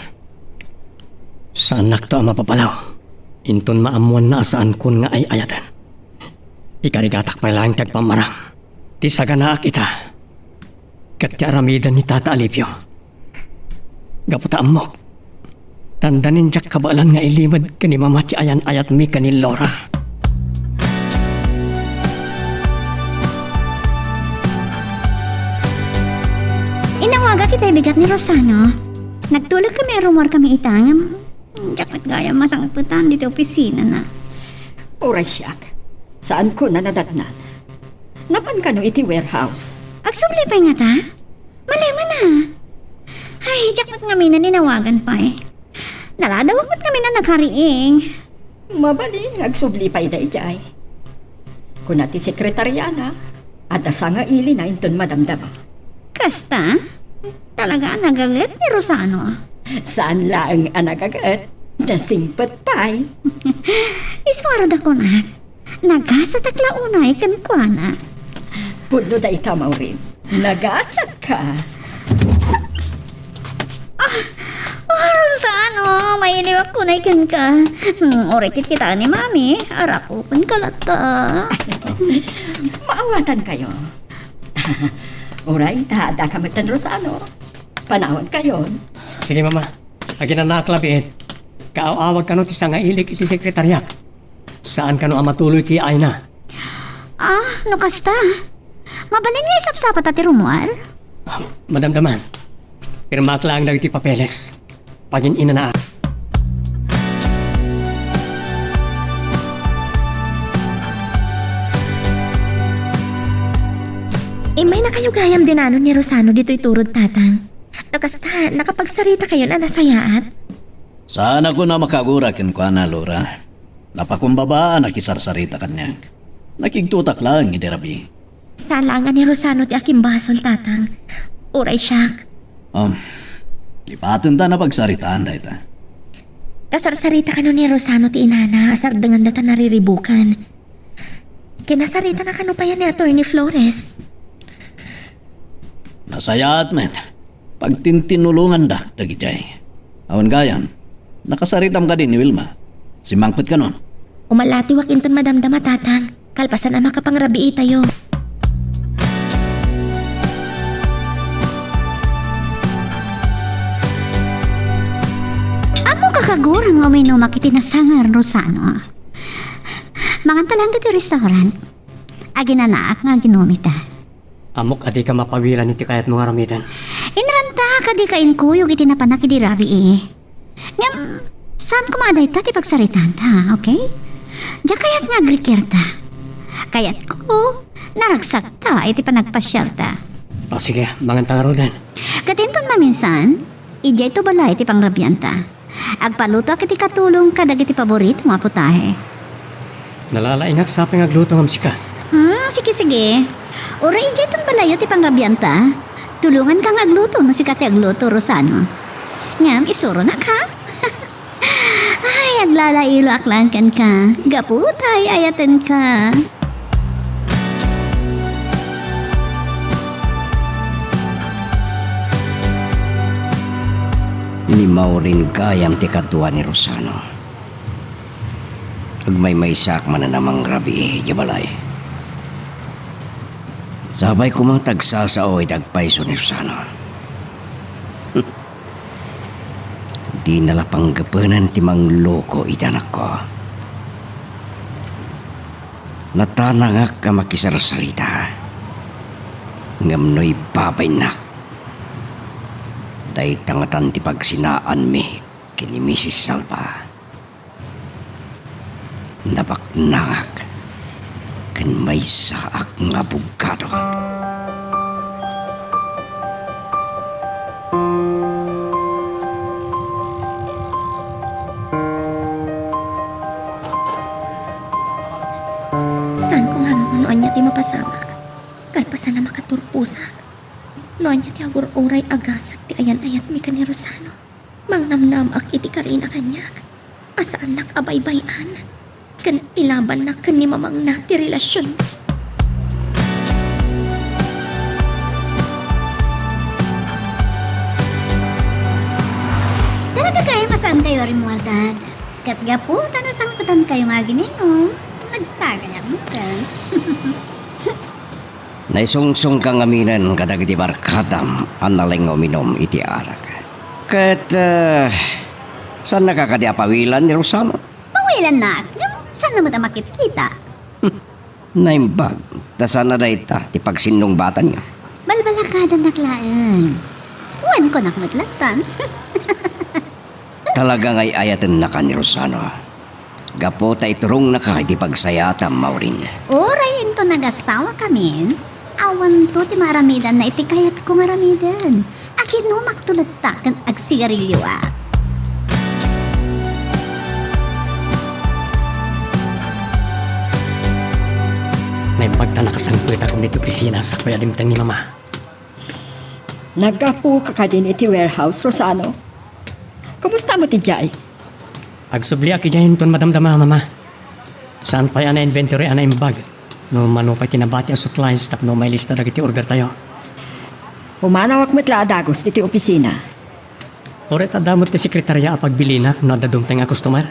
Saan nakto ang mapapalaw? Inton maamuan na saan kun nga ay ayatan. Ikarigatak pa lang tagpamarang. Ti saganaak ita. Kat ti aramidan ni Tata Alipio. Gaputa amok. Tandanin jak kabalan nga ilimad kani mama ti ayan ayat mi kani Laura. Inawaga kita bigat ni Rosano. Nagtulog kami rumor kami itang. Jakat gaya masang putan dito opisina na. Oray siyak. Saan ko na nadatnan? Napan ka no iti warehouse? Agsubli pa nga ta? Malema na. Ay, jakat nga may naninawagan pa eh. Naladawag mo't kami na nagkariing. Mabalin, agsubli pa ida ijay. Kung nati sekretariana, at asa nga ili na inton madamdama. Kasta? Talaga nagagat ni Rosano. Saan lang ang nagagat? Nasingpat pa'y. Iswarad ako na. Nagasatakla unay kan kwa na. Puno da ikaw, Maureen. Nagasat ka. Rosano, may iliwak ko na ikan ka. Orekit kita ni Mami. Arakupan ka lata. Maawatan kayo. Oray, tahada ka matan Rosano. Panahon kayo. Sige mama, agin na naklabiit. Kaaawag ka no ti nga ilik iti sekretarya. Saan ka no ang matuloy ti Aina? No kasta. Mabalin nga isapsapat ati Romual. Madamdaman, pirmak lang daw iti papeles. Pagin ina na. May nakayugayam din ano ni Rosano dito'y turod tatang. Nakasta, nakapagsarita kayo na nasayaat. Saan ako na makagura kin kwa na, Laura. Napakumbaba, nakisarsarita kanya. Nakigtutak lang, hindi rabi. Salangan ni Rosano ti aking basol tatang. Uray siyak. Lipatan ta na pagsaritaan da ita. Kasarsarita ka no ni Rosano ti inana, asar dengan data nariribukan. Kinasarita na kano pa yan ni Atty. Flores. Nasayaat met. Pagtintinulungan da, dagitay. Awan gayan, nakasaritam ka din ni Wilma. Simangpit ka nun. Umalati wakinton madamdama tatang. Kalpasan ama kapangrabii tayo. Amo kakagurang nga uminom akiti nasangar Rosano. Mangan talang dito restaurant. Aginanak nga ginumita. Amok adi ka mapawilan iti kayat mga ramidan. Inranta ka di ka inkuyog iti napanak iti rabi eh. Ngam, saan kumaday ta ti pagsaritan ta, okay? Diya kayat nga agrikir ta. Kayat ko, naragsak ta iti panagpasyal ta. O sige, mangantang arudan. Katinton maminsan, ijay to bala iti pangrabyan ta. Agpaluto iti katulong kadag iti paborito nga putahe. Nalalaingak sa aping agluto ng sika. Sige. Ora ijay ton balayo ti pangrabyan ta. Tulungan kang agluto no si kati agluto Rosano. Ngam, isuro na ka. Ay, aglalailo aklankan ka. Gaputay, ayatan ka. Ni Maureen gayam ti kadwa ni Rosano. Ug may sak man na namang grabe, jabalay. Sabay ko mang tagsasaoy dagpaiso ni Rosano. Di nalapanggapanan ti mangloko itanak ko. Natanangak ka makisarsarita. Ngamnoy babay nak. Day tangatan ti pagsinaan mi kini Mrs. Salva. Napaknangak kan may saak nga bugado. Saan ko nga mo noon niya ti mapasamak? Kalpasan na makaturpusak. Noon niya ti agur oray agasat ti ayan-ayat mi ka ni Rosano. Mangnamnam ak iti karina kanyak. Asaan nak abay-bayan. Kan ilaban na kan ni mamang na ti relasyon. Talaga kayo masaan kayo rin mo, Dad? Kat gaputan na sangkutan kayo nga ginino. Nagtagay ang mukan. Naisungsong kang aminan kadag iti barkadam analeng uminom iti arak. Kat, saan nakakadiapawilan ni Rosano? Pawilan na. Saan naman na makikita? Naimbag, tasan na ita, ti pagsinong bata niya. Balbalakadan naklaan. Uwan ko nakmatlatan. Talaga ngay ayatan na ka ni Rosano. Gapo ta iturong na ka di pagsayata Maurin. Oray into nagasawa kami. Awan to ti maramidan na itikayat ko maramidan. Akin no magtulad takan ag sigarilyo ah. Naimbag ta nakasangkulit akong dito opisina sa kuya limtang ni mama. Nagapu ka din iti warehouse, Rosano. Kumusta mo ti Jai? Agsubli aki dyan ton madamdama mama. Saan pa yan na inventory ana imbag? No manupay tinabati ang supplies tak no may lista dagiti order tayo. Humanawak mo't laadagos diti opisina. Oret adamot ti sekretarya apagbili na no dadumteng a customer.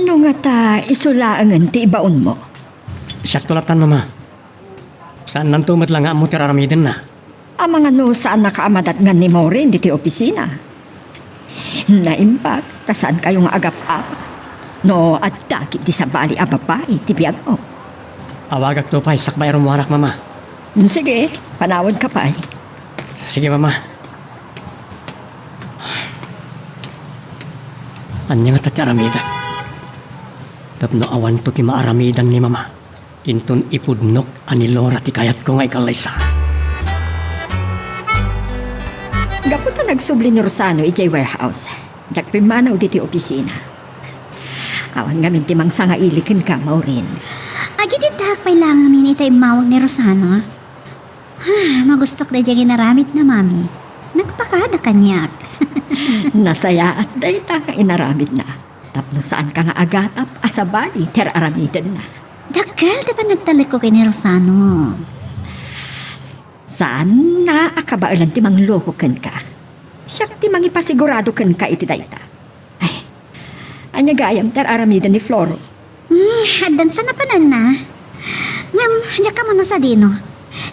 No nga ta isulaangan ti ibaon mo. Siyak tulatan mama. Saan nantumot lang nga mo tiraramidin na? Ang mga no saan nakaamadat nga ni Maureen diti opisina. Naimbag, tasaan kayong agap-ap. No, at dagit di sa bali a babae, ti biyag mo. Awagak to pa'y sakbay rumuwarak mama. Sige, panawad ka pa. Sige mama. Anya nga tati aramida. Tapno awan to ti maaramidan ni mama. Inton ipudnok ani Lora ti kayat ko nga ikalaysa. Gaputa nagsubli ni Rosano ijay warehouse. Jak primanaw diti opisina. Awan nga mintimang sanga ilikin ka, Maureen. Agititak pa'y lang amin itay mawag ni Rosano. Magustok na dyan ginaramit na mami. Nagpakada kanyak. Nasaya at dayta ka inaramid na. Tapno saan ka nga agatap asabali teraramidan na. Dakal, di ba nagtalik ko kay ni Rosano? Saan na akabailan timang loko kan ka? Siyak timang ipasigurado kan ka iti dayta. Ay, anya gayam teraramidan ni Floro. Hadan sa napanan na. Ngam, diyak ka mo no sa dino.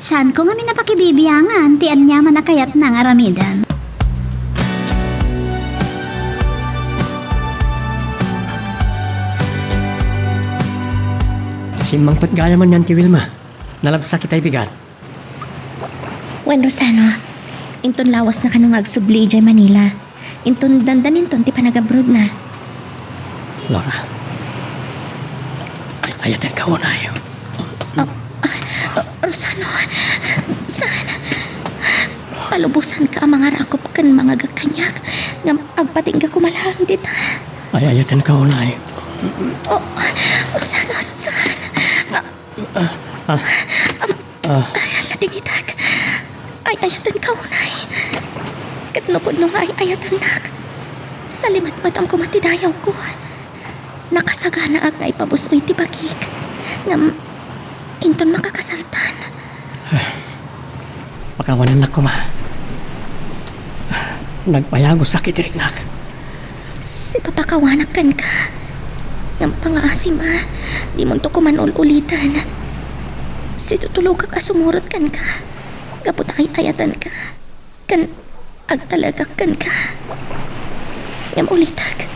Saan ko nga minapakibibiyangan, tian niya manakayat ng aramidan. Simang patgaya man yan ti Wilma. Nalabsa kita'y bigat. Wen Rosano, inton lawas na kanong agsubli dyan Manila. Inton dandanin ton ti panagabroad na. Laura. Ay, ayatin ka una yun. Rosano, saan? Palubusan ka ang mga rakop kan mga gakanyak. Ngam agpating ka kumalang dita. Ay, ayatin ka una yun. Oh, Rosano, saan? Latingitag. Ay, ayatan ka unay. Katnupod nung ay ayatan nak. Sa limat-mat ang kumatidayaw ko. Nakasagana ang naipabusoy ti bakik. Ngam, inton makakasaltan. Pakawanan na ko ma. Nagpayago sakit iriknak. Si papakawanak kan ka. Ngam pangaasim di mo to kumanul-ulitan. Si tutulog ka sumurot kan ka. Kapot ay ayatan ka. Kan agtalagak kan ka. Ngam ulitag.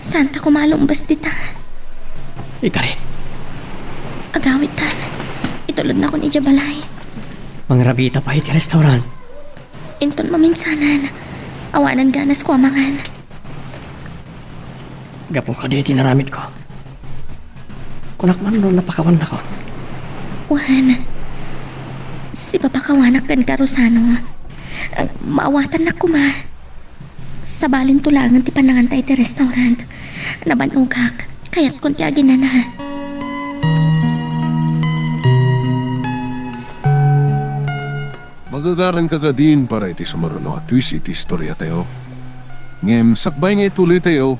Santa kumalumbas dita. Ikarit. Agawitan. Itulod na ko ni Jabalay. Mangrabita pa iti restaurant. Inton maminsanan. Awanan ganas ko amangan. Gapo ka di tinaramit ko. Kunak man ron napakawan na ko. Wan. Si papakawanak kan ka Rosano. Maawatan na ko ma. Sa balin tulangan ti panangantay ti restaurant. Nabanugak. Kaya't kontyagin na na. Magagaran ka din para iti sumaruno at twist iti istorya tayo. Ngem, sakbay nga ituloy tayo,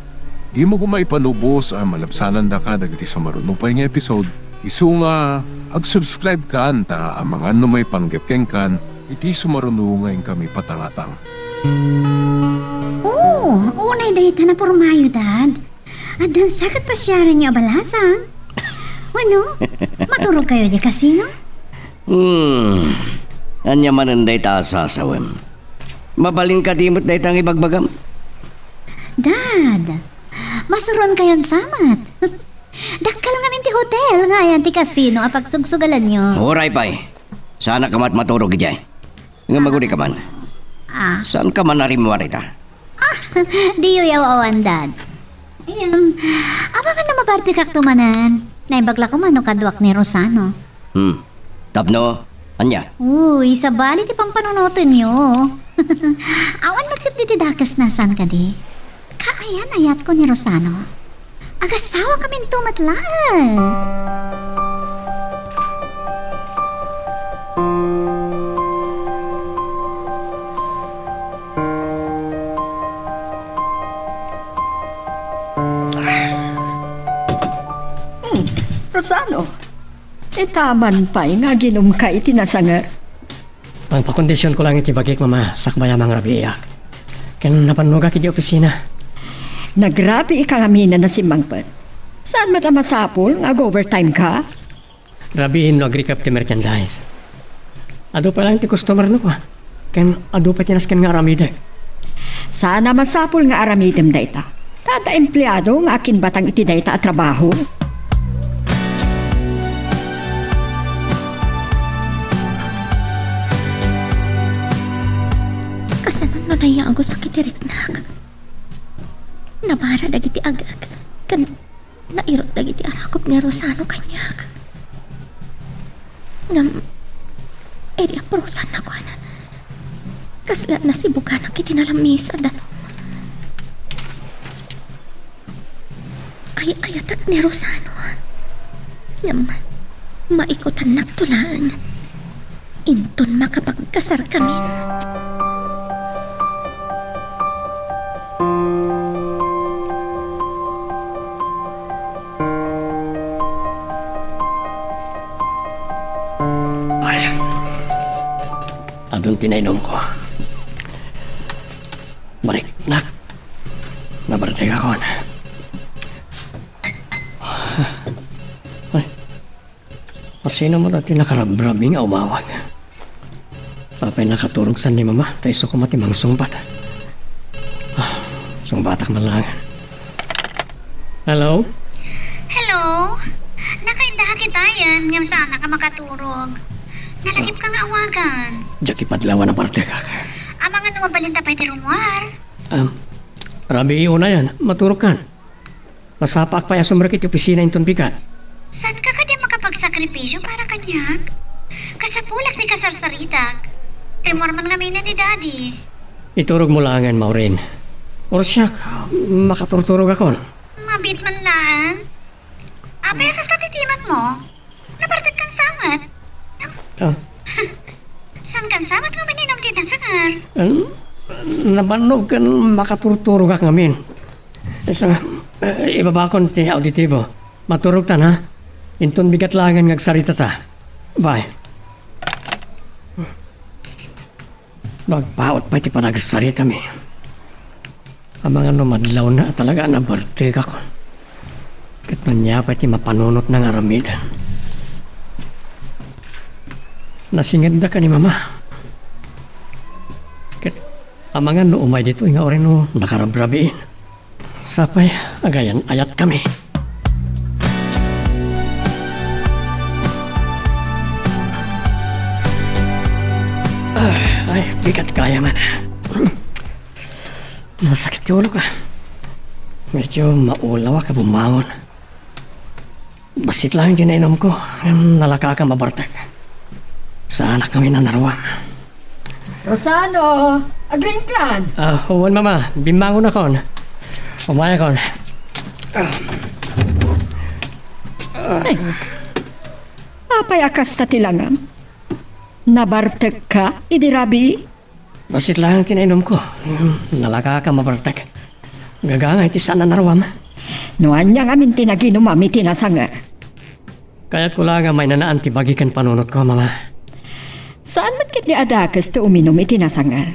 di mo kumaipanubos ang malabsanan da ka dagiti sumaruno pa nga episode. Isu nga, ag-subscribe ka anta ang mga may panggepkeng kan, iti sumaruno ngayon kami patangatang. Oo, unay dahita na pormayo, Dad. At dan sakit pa siya rin niya balasang. Ano? Maturog kayo di kasino? Anya mananday ta sasawem. Mabalin ka dimot dahi tang ibagbagam. Dad, masuron kayon samat. Dakkal namin ti hotel nga yan ti kasino apag sugsugalan nyo. Oray pay. Sana ka mat maturog ijay. Nga maguli ka man. Saan ka man narimwari ta? Di yu yawawan, Dad. Abangan na mabarte kak tumanan. Naibagla ko man no kadwak ni Rosano. Tapno, anya? Uy, sa bali ti pang panunutin nyo. Awan magkat di dakas na saan ka di. Kaayan ayat ko ni Rosano. Agasawa kaming tumatlaan. Rosano, itaman pa'y nga ginom ka itinasangar. Ang pakondisyon ko lang itibagik, mama, sakbaya mga rabiyak. Kaya napanuga ki di opisina. Nagrabi ikangamina na si Mangpet. Saan mata masapol nga overtime ka? Rabihin no agrikap ti merchandise. Ado pa lang ti customer no pa. Kaya ado pa tinaskan nga aramide. Sana masapol nga aramidem dayta. Tata empleyado nga akin batang iti dayta at trabaho. Kasanon no naya ako sa kitiriknak. Nabara dagiti agag. Kan nairot dagiti arakop ni Rosano kanyak. Ngam eri aprosan na ko na. Kasla nasibukan ang kitinalamisa danom. Ay ayatat ni Rosano. Ngam maikutan nagtulaan. Inton makapagkasar kamin. Adun pinainom ko. Balik, nak. Nabartay ka kon. Ay, masino mo dati nakarabrabing umawag. Sapay nakaturog san ni mama, tayo so kumatimang sungbat. Sungbatak man lang. Hello? Hello? Nakaindahan kita yan. Ngam sana ka makaturog. Nalakip ka nga awagan. Diyak ipadlawan na parte ka. Amang ano mabalinta pa'y tirumwar. Rabi una yan, maturog kan. Masapak pa ya sumrakit yung opisina inton bigat. Saan ka di makapagsakripisyo para kanyag? Kasapulak ni kasarsaritak. Remor man nga na ni Daddy. Iturog mo langan, Maureen. Or siya, makaturturog ako. Mabit man lang. Apay kas natitimat mo. Nabartag kang samat. Saan kang samat nga maninom din ang sangar? Nabanog kan makaturturog ako ngamin. Isa ibaba ko ti auditibo. Maturog ta na. Inton bigat langan ngagsarita ta. Bye. Magpaot pa iti panagsarita mi. Ang mga numadlaw na talaga na bartig ako. Kat manya pa iti mapanunot ng aramidan. Nasingad da ka ni mama. Kat ang mga umay dito nga orin no nakarabrabiin. Sapay agayan ayat kami. Ay, bigat kaya man. Masakit yung ulo ka. Medyo maulawa ka bumangon. Basit lang dinainom ko. Nalaka ka mabartag. Sa anak kami na narawang. Rosano, agring kan. Huwan mama, bimangon ako. Umaya ko. Papayakas ta tilangam. Nabartag ka, idirabi. Basit lang tinainom ko. Nalaka ka mabartag. Gagangay ti sana narawang. Nuan niya ngamin tinaginom mami tinasanga. Kaya't ko lang may nanaan ti bagikan panunot ko, mama. Saan man kit ni adakas to uminom itinasangar?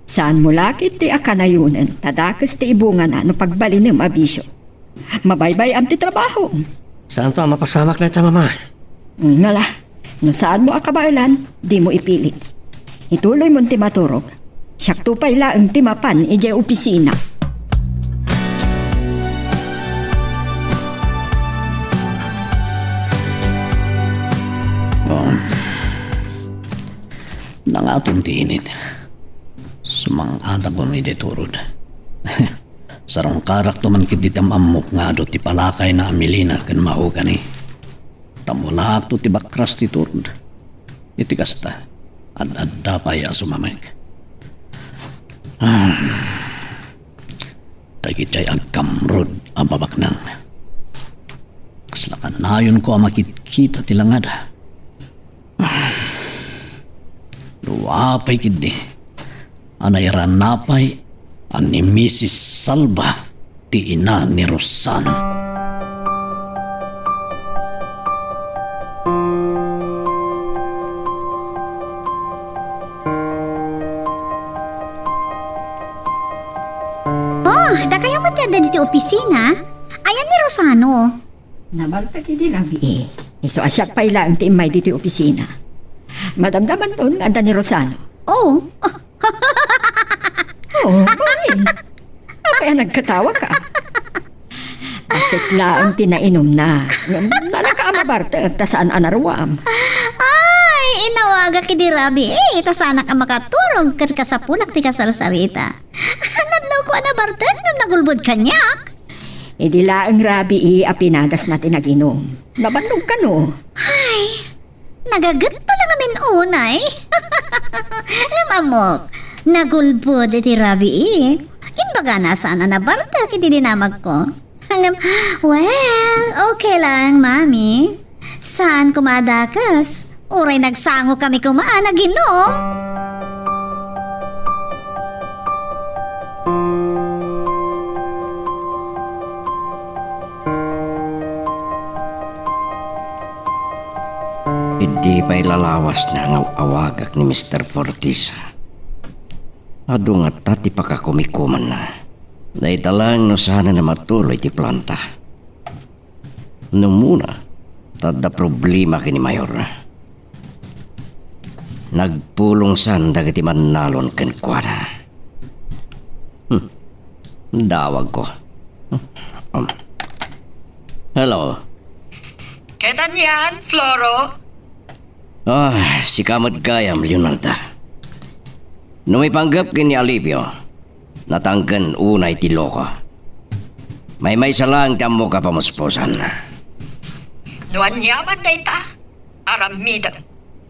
Saan mo lakit ti akanayunan, tadakas ti ibunga na no pagbali ng abisyo. Mabaybay am ti trabaho. Saan to ang mapasamak na ito, mama? Ngala, no saan mo akabailan, di mo ipilit. Ituloy mo ti maturog. Siyak tupay laang ti mapan ijay opisina. Nangatong tinit. Sumangada ko ni deturod. Sarong karak to man kititam amok nga do ti palakay na amilina kan mahuga ni. Tamulak to ti bakras ti turod. Iti kasta. Ad-adda pa ya sumamag. Tagitay agkamrod ang babaknang. Kaslakan na yun ko ang makikita tilangada. Luwapay kidi. Anayran napay ani Mrs. Salva ti ina ni Rosano. Oh, da kayo matiyada dito opisina? Ayan ni Rosano. Nabalta kidi rabi Iso asyak pa ilang ti imay dito opisina. Madamdaman ton anda ni Rosano. Oh, Oo, bakit? Kaya nagkatawa ka. Asit lang tinainom na. Nalaka amabarta at tasaan anarwam. ay, inawaga kidi Rabi tasana ka makaturong ker kasapunak ti kasarsarita. Nadlaw ko na barten ngam nagulbod kanyak. Idi laang rabi apinadas natin naginom. Nabannog ka no. Ay, nagagatto lang namin unay. Namamok, nagulbod iti Rabi Imbaga nasaan na barta kiti dinamag ko. Well, okay lang, mami. Saan kumadakas? Uray nagsango kami kumaan na ginom. Hindi pa ilalawas na ang awagak ni Mr. Fortis. Ado nga tati pa kakumikuman na. Naitalang no sana na matuloy ti planta. Nung muna, tada problema kini Mayor. Nagpulong san dagiti manalon ken kuana. Dawag ko. Hello. Ketan yan, Floro? Si kamot kayam, Leonarda. Nung ipanggap kini Alipio, natanggan unay ti loko. May salang tamo ka pamusposan. Nuan yaman na ita. Aramidan.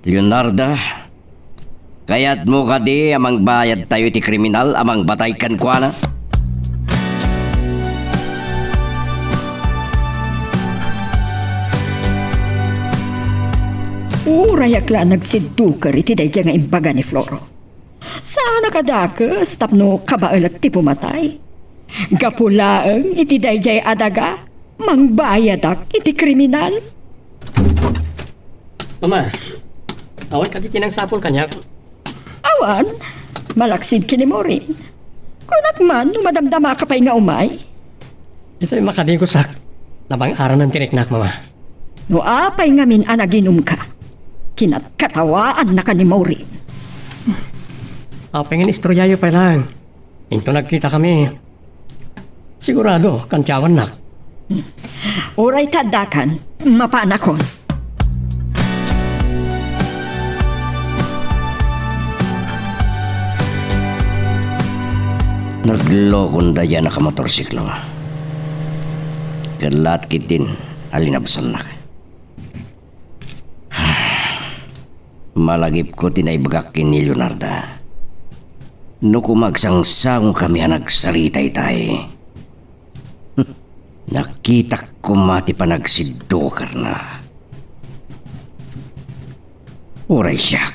Leonarda, kaya't mo ka di amang bayad tayo ti kriminal amang batay kan kuana? Urayak la nagsidukar iti dayjay nga imbaga ni Floro. Saan nakadakas tapno kabailat ti pumatay. Gapulaang iti dayjay adaga mangbayadak iti kriminal. Mama, awan ka di tinang sapol kanyak. Awan, malaksid kini mo rin. Kunak man, madamdama ka pa'y nga umay. Ito'y makadigusak. Nabang araw ng tiniknak, mama. No apay nga min anaginom ka. Kinatkatawaan na ka ni Maureen. Pengen istoryayo pa lang. Into nagkita kami. Sigurado, kantyawan na. Oray tadakan, mapanakon. Naglokon da yan nakamotorsiklo. Kalat kitin, alinabsan na. Malagip ko tinaibagakin ni Leonarda. No kumagsangsang kami nagsaritay tayo. Nakita ko mati pa nagsidokar na. Uray siya.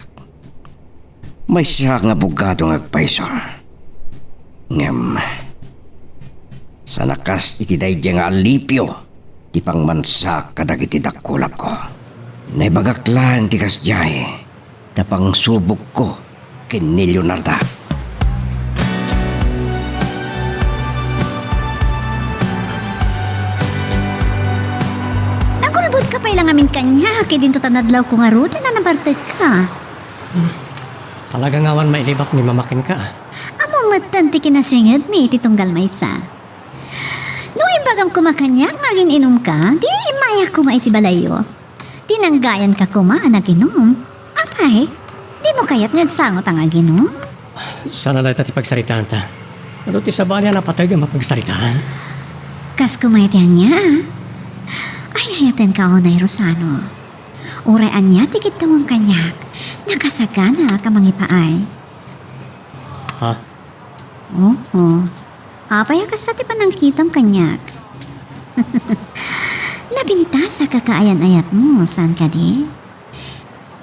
May siya nga bugadong agpaiso. Ngam. Sa nakas itiday nga Alipio. Ti pangmansak kadag iti dakulap ko. Naibagaklan ti kasjay. Tapang subok ko kin ni Leonarda. lang amin kanya, kaya din to tanadlaw ko nga rutin na nabartag ka. Talagang awan mailibak ni mamakin ka. Among matanti kinasingad mi titunggal maysa. Nung imbagam kumakanyak, ngagin inom ka, di imaya kuma iti balayo. Tinanggayan ka kuma, anaginom. Apay, di mo kayat ngagsangot ang aginom? Sana na iti pagsaritaan ta. Ano ti sabali na patay ang mapagsaritaan? Kas kumaitihan niya. Ay, ayaten ka o na Rosano. Uraan niya, tikit ka mong kanyak. Nakasagana ka mangipaay. Ha? Oo. Apay, akas ti panangkitam kanyak. Napintas sa kakaayan-ayat mo, saan ka di?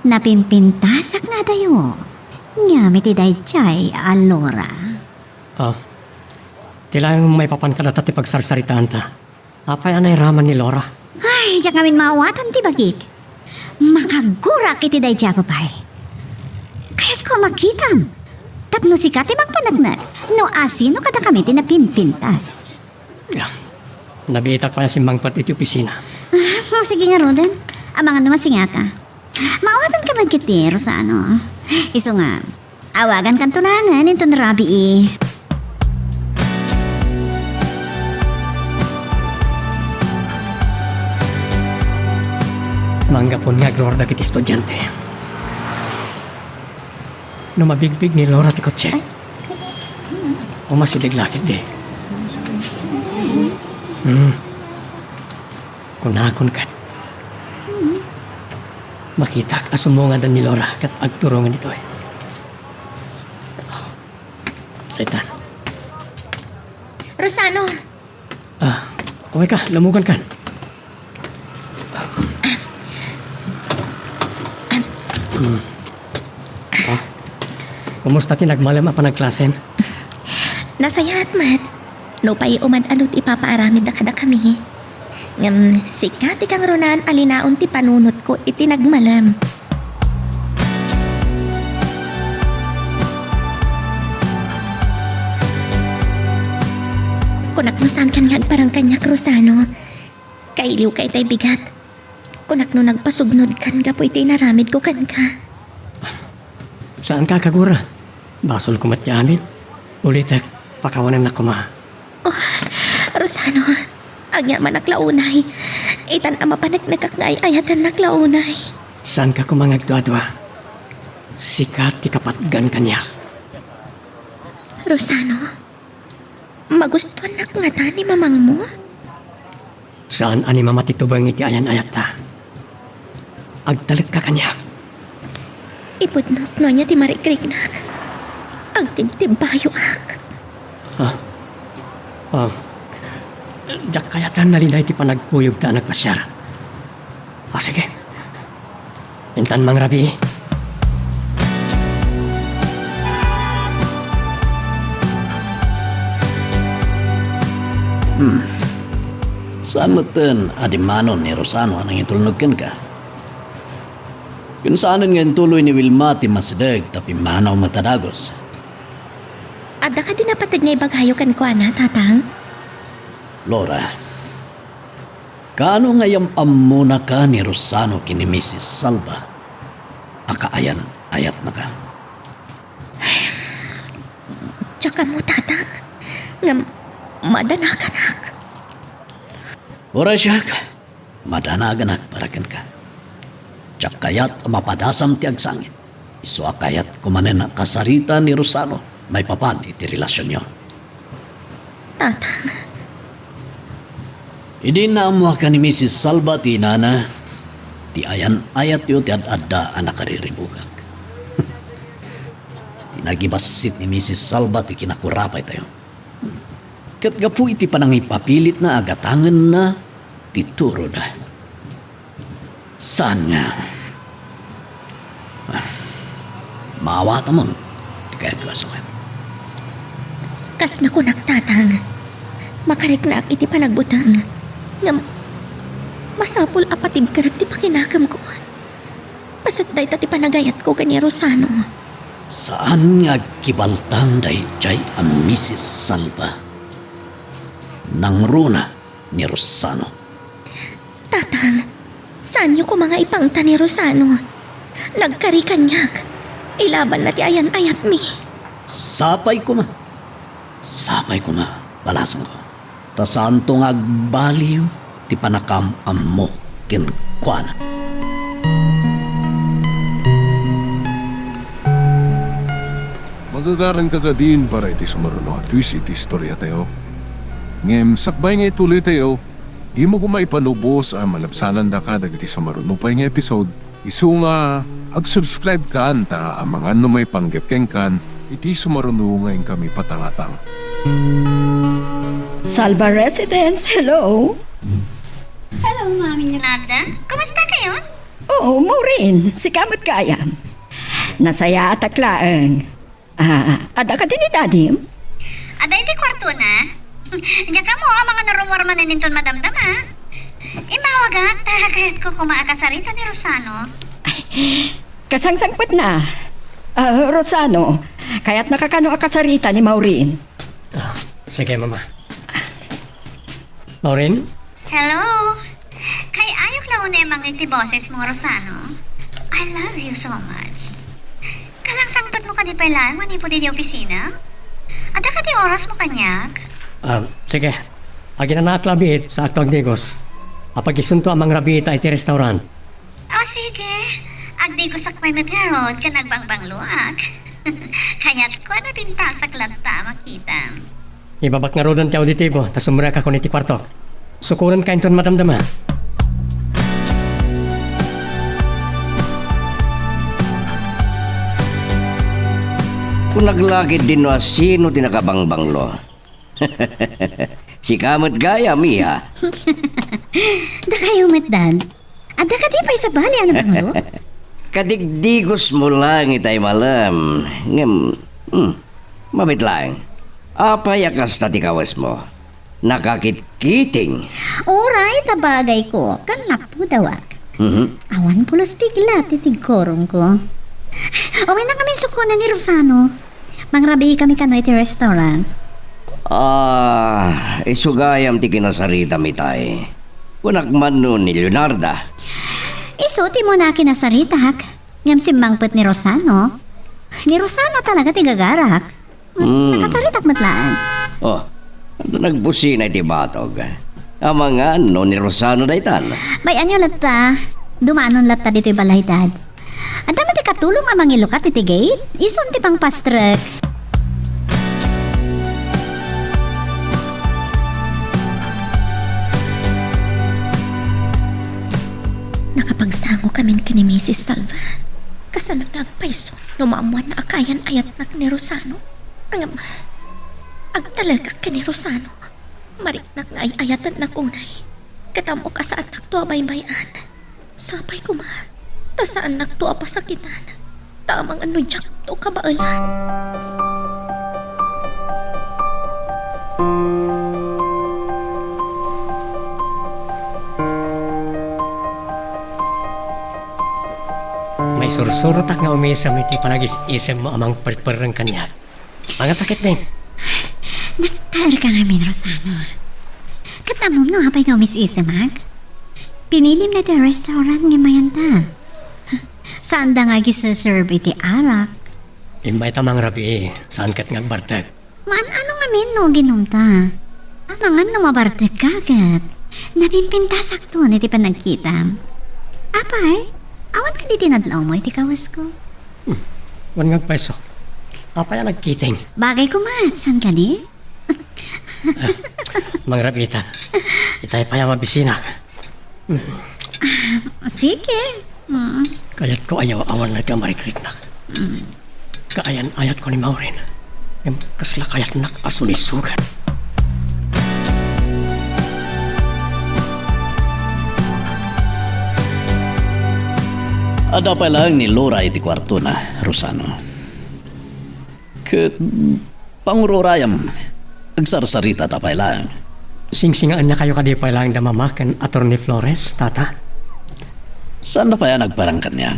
Napimpintasak nga dayo. Nyamit iday chay, alora. Tila yung may papan ka na tati pagsarsaritaan ta. Apay anay raman ni Laura. Ay, diyan kami maawatan ti bagik. Makagura kiti day dya papay. Kaya't ko makitam. Tapno si kati magpanagnak. No asino kada kami tinapimpintas. Nabitak pa si Mangpat iti opisina. Sige nga Roden. Abangan naman singa ka. Maawatan ka magkiti, Rosano. Iso nga, awagan kan tunangan ito na rabi eh. Manggapon nga Glorda kiti estudyante. No mabigbig ni Laura ti kotse. Umasilig lakit di. Kunakon ka. Makita ka sumungadan ni Laura kat agturungan ito eh. Ritan. Rosano, Okay ka, lamugan ka. Kumusta tinagmalam apa nagklasen? nasaya at mat. No pa'y umad-anot ipapaaramid na kada kami. Sikat ikang ronan alinaon ti panunot ko itinagmalam. Kunaknusan kan nga parang kanyak Rosano. Kailiw kay tay bigat. Kunakno nagpasugnod kan ka po itinaramid ko kan ka. Saan ka kagura? Basol kumatyamin. Ulitek, pakawanan na kuma. Rosano, agya man naklaunay. Itan ama panagnagak nga ayatan naklaunay. Saan ka kumangagdwa-dwa? Sikat ti kapatgan kanya. Rosano, magustuhan na nga ta ni mamang mo? Saan ani mamatitubang iti ayan-ayat ta? Agtalag ka kanya. Ipudnok no niya ti marikriknak. Agtibtib-bayo ak. Diyak kayatan nalinay ti panagpuyog ta nagpasyar. Sige. Intan mang rabi. Saan natin adimanon ni Rosano anang itulnogkan ka? Kung saanan ngayon tuloy ni Wilma ti masdag tapi manaw matadagos. Adda ka din napatag nga ibaghayo kan ko ana, tatang? Laura, kaano ngayam amuna ka ni Rosano kini Mrs. Salva? Akaayan, ayat na ka. Tsaka mo, tatang. Nga madanakan. Ora siya ka, madanagan parakan ka. Tsakayat mapadasam ti agsangit. Iso akayat kumanen ang kasarita ni Rosano. May papan iti relasyon nyo. Tatang, Idi na amuha ka ni Mrs. Salva ti nana. Ti ayan ayat yo ti ad-adda ang nakariribukag. Tinagibasit ni Mrs. Salva ti kinakurapay tayo. Kat gapu iti panang ipapilit na agatangan na tituro na. Saan nga? Maawata mo. Kaya ko asawat. kas na ko nagtatang. Makariknak iti panagbutang. Nga masapul apatib karag ti pakinakam ko. Pasatday ta ti panagayat ko kani Rosano. Saan nga kibaltang day jay ang Mrs. Salva? Nang runa ni Rosano. Tatang, Saan niyo ko mga ipangta ni Rosano? Nagkarikanyak. Ilaban na ti ayan ayat mi. Sapay ko ma. Balasan ko. Ta santo nga agbaliw, ti panakam ammo kinkwana. Magagaran ka ka din para iti sumaruno at twist iti istorya tayo. Ngem, sakbay nga ituloy tayo, di mo kumaipanubos ang malabsanan da ka dagiti sumaruno pa nga episode. Isu nga, ag-subscribe ka anta ang mga may panggepkeng kan, iti sumaruno ngayon kami patangatang. Salva Residence, hello? Hello, Mami Yolanda. Kumusta kayo? Oo, Maureen, si Kamot Kaya. Nasaya at aklaan. Ada ka din ni Daddy? Aday di kwarto na. Diyan ka mo, ang mga narumorma na nintol madamdam, ha? Imawagak, tahagayat ko kumaakasarita ni Rosano. Kasangsangpot na. Rosano, kaya't nakakano akasarita ni Maureen. Sige, Mama. Maureen? Hello? Kay ayok lang na yung mga iti boses mo, Rosano. I love you so much. Kasangsangpat mo ka di pala, manipo di opisina? Ada ka di oras mo kanyak? Sige. Agi na naklabit sa Akto Agdigos. Apag isunto ang mga rabita iti restaurant. O sige, agdi ko sa may magarod ka nagbangbang luwag. Kaya't ko na pintasak lanta makita. Ibabak nga rodan ti auditibo, tas sumura ka kun iti kwarto. Sukuran ka inton madamdama. Kung naglagid din wa sino tinakabangbanglo. Si Kamot Gaya, Mia. Da kayo matdan. Ada ka di pa sa bali ano banglo? Kadigdigos mo lang itay malam. Ngem, mabit lang. Apay akas tatikawas mo. Nakakitkiting. Oray, tabagay ko. Kanak po dawag. Awan pulos bigla, titigkorong ko. Uwi na kami sukunan ni Rosano. Mangrabi kami kano iti restaurant. Isugayam ti kinasarita mitay. Kunakman nun ni Leonarda. Isuti mo na kinasarita hak. Ngam simbangpet ni Rosano. Ni Rosano talaga tigagarak. Nakasaritak matlaan. Nagbusi na iti batog. Ang mga no ni Rosano daytan. May anyo latta. Dumanon latta dito'y balay, Dad. Ang dami ti katulong ang mga ilukat iti gate. Ison ti pang pastrek. Nakapagsango kami ni Mrs. Salva. Kasano nagpaiso, lumaamuan na akayan ayat na ni Rosano. Ang agtalagak ka ni Rosano. Mariknak nga ay ayatan na kunay. Katamok asaan nagtuwa baybayan. Sapay ko ma. Tasaan nagtuwa pasakitan. Tamang anudyak to kabaalan. May sursurot ak nga umisam iti panagis-isem mo amang perperang kanya. Mga takit din. Nagtaar ka namin, Rosano. Katamom no, hapay nga umis-isam, hag? Pinilim na iti restaurant nga mayanta. Saan da nga gisaserve iti arak? Imbay tamang rabi, saan kat nga bartek. Maan ano nga min no, ginunta? Amangan no mabartet kagat. Napimpintasak to iti panagkita. Apay, awan ka di tinadlaw mo iti kawas ko. Wan nga peso. Apa yan nagkiting? Bagay ko mat, saan ka di? Mga rabita. Itay pa yung mabisina. Sige. Kaya't ko ayaw awan na ito marikrik-nak. Kaayan ayat ko ni Maureen. Yung kasla kayat nak asunisugan. Ada pa lang ni Laura iti kwarto na, Rosano. Ket pangururayam, agsarsarita tapay lang. Singsingaan na kayo kadi pa lang damamakan Atty. Flores, tata. Saan na pa yan nagparang kanya?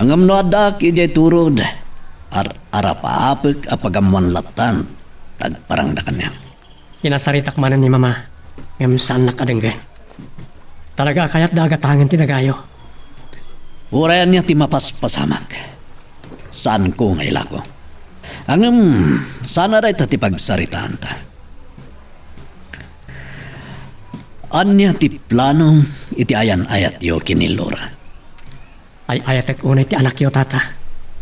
Ang amno adak ijay turod, arapaapik apagamuan latan, tagparang na kanya. Kinasaritak manan ni Mama. Ngam saan nakadenggan. Talaga kaya't dagatangan tinagayo. Urayan niya ti mapaspasamak. Saan ko ngayon ko? Angam, sana rin ti pagsaritaan ta. Anya ti planong iti ayan-ayat yo kinilora. Ay ayat ak unay ti anak yo tata.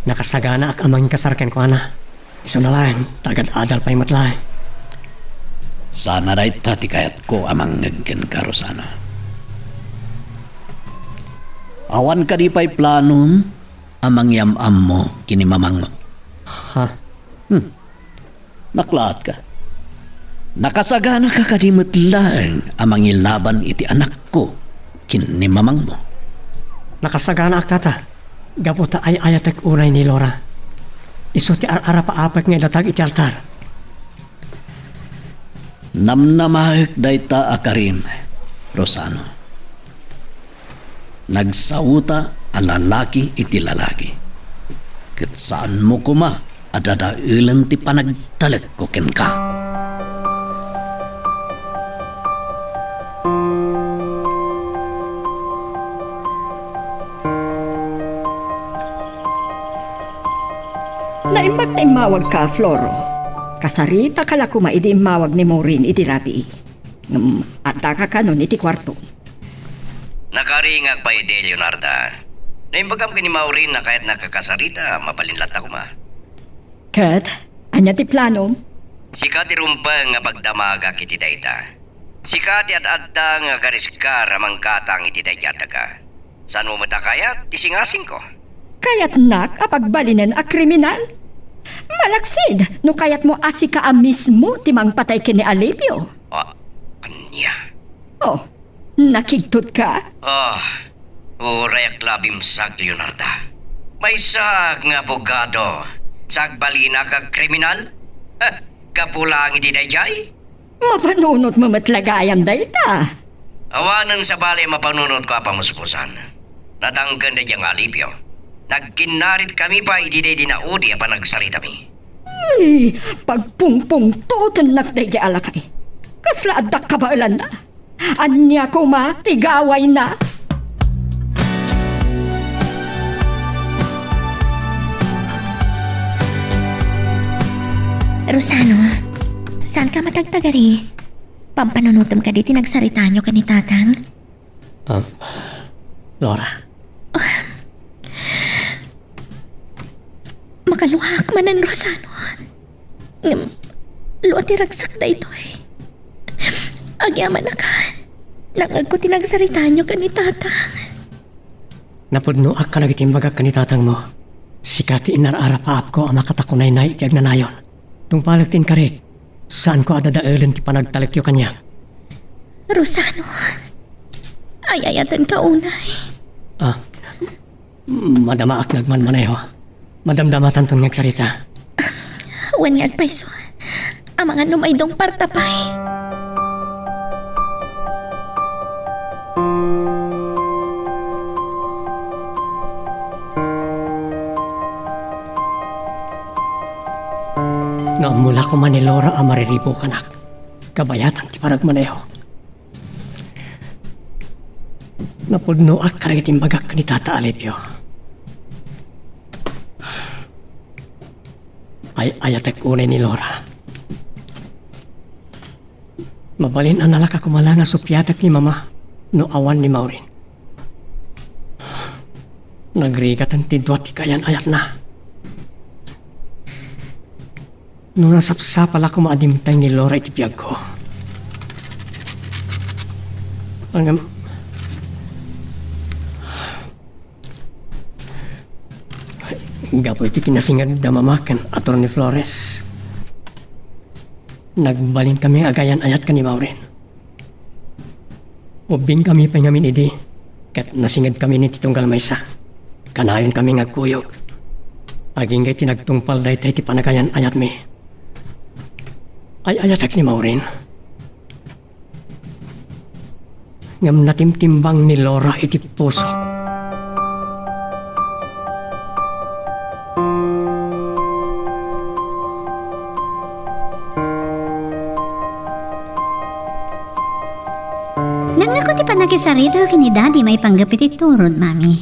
Nakasagana ak amang kasarken ko ana. Iso na lang, tagad adal pa'y matlay. Sana rin ti kayat ko amang ngaggan karusana. Awan ka di pa'y planom amang yam-am mo kinimamang mo. Ha? Naklaat ka. Nakasagana ka kadimot lang amang ilaban iti anak ko kinimamang mo. Nakasagana ak tata. Gaputa ay ayat ak unay ni Lora. Iso ti ara pa apak nga ilatag iti altar. Namnamahik dayta akarim, Rosano. Nagsauta ang lalaki iti lalaki. Kat saan mo kuma, adadailan ti panagtalag ko ken ka. Naimbag na imawag ka, Floro. Kasarita kala kuma iti imawag ni Maureen iti rabi. At ka kanon iti kwarto. Nakaringag pa iti Leonarda. Naimbagam ka ni Maureen na kahit nakakasarita, mapalinlat ako ma. Kat, anya ti plano? Sika ti rumpang nga pagdamaga kiti dayta. Sika ti adda nga gariskar amang katang iti dayada ka. Saan mo matakayat, ti singasing ko. Kayat nak apagbalinan a kriminal? Malaksid, no kayat mo asika a mismo timang patay kini Alipio. Anya. Oh, nakigtot ka? Urayak labim sag Leonarda. May sag nga abogado. Sag balina kag kriminal? Kapulang iti dayjay? Mapanunot mo matlagayan dayta. Awanan sa bali mapanunod ko apamuspusan. Natanggan na diyang Alipio. Nagkinarit kami pa iti day dinaudi pa nagsalita mi. Ay, pagpungpung toten nakday di alakay. Kasla adak kabailan na. Anya ko ma, tigaway na. Rosano, saan ka matagtagari? Pampanunutom ka di tinagsarita nyo ka ni Tatang? Lora. Makaluhak manan, Rosano. Luat iragsak na ito eh. Agyaman na ka. Nangag ko tinagsarita nyo ka ni Tatang. Napudno ak ka nagitimbagak ka ni tatang mo. Sikati inarara paap ko ang makatakunay na iti agnanayon. Tung palagtin ka rin. Saan ko adadailan ti panagtalakyo kanya? Rosano, ayayatan ka unay. Madama ak nagmanmaneho. Madamdamatan tong nagsarita. Wan nga agpaiso. Ang mga numaydong partapay. Mula ko man ni Lora ang mariripo kanak. Kabayatan ti paragmaneho. Napudno ak karagitimbagak ni Tata Alipio. Ay ayatek unay ni Lora. Mabalin ang nalaka kumala nga supyatak ni Mama no awan ni Maureen. Nagrigat ang tidwat ti kayan ayat na. Nung nasapsapala ko maadimtay ni Lora iti piyag ko. Ang gapo iti kinasingad da mamakan Atty. Flores. Nagbalin kami agayan ayat ka ni Maureen. Ubing kami pa ngamin idi. Kat nasingad kami ni Titunggal Maysa. Kanayon kami ngagkuyog. Aging kay tinagtungpal dahi tayo ti panagayan ayat mi. Ay ayatak ni Maureen. Ngam natimtimbang ni Lora iti puso. Nang ako ti panakisarita kini daddy may panggapit iturod, mami.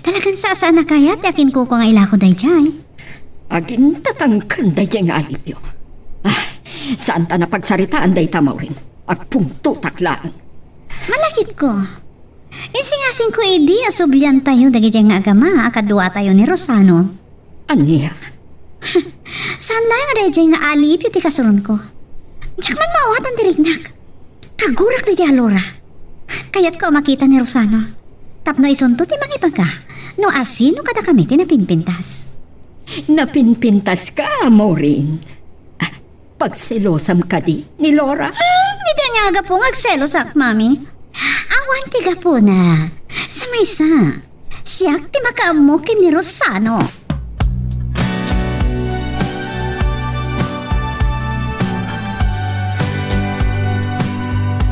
Talagang saan na kaya ti akin ko kung ilako day jay. Agin tatangkan day nga alipyo. Saan ta napagsaritaan day tamaw rin? Agpungto taklaan. Malakit ko. Insingasing ko idi asublyan tayo dagi jay nga agama akadua tayo ni Rosano. Aniya? Saan lang nga day jay nga alipyo ti kasulon ko. Diyak man mawatan dirignak. Kagurak na jay Alora. Kaya't ko makita ni Rosano. Tapno isunto ti mangibaga. No asino kada kami ti napinpintas. Napinpintas ka, Maureen. Pagselosam ka di ni Laura. Hindi niya aga po ngagselosak, mami. Awan ti gapo na. Sa maysa. Siyak ti makaamukin ni Rosano.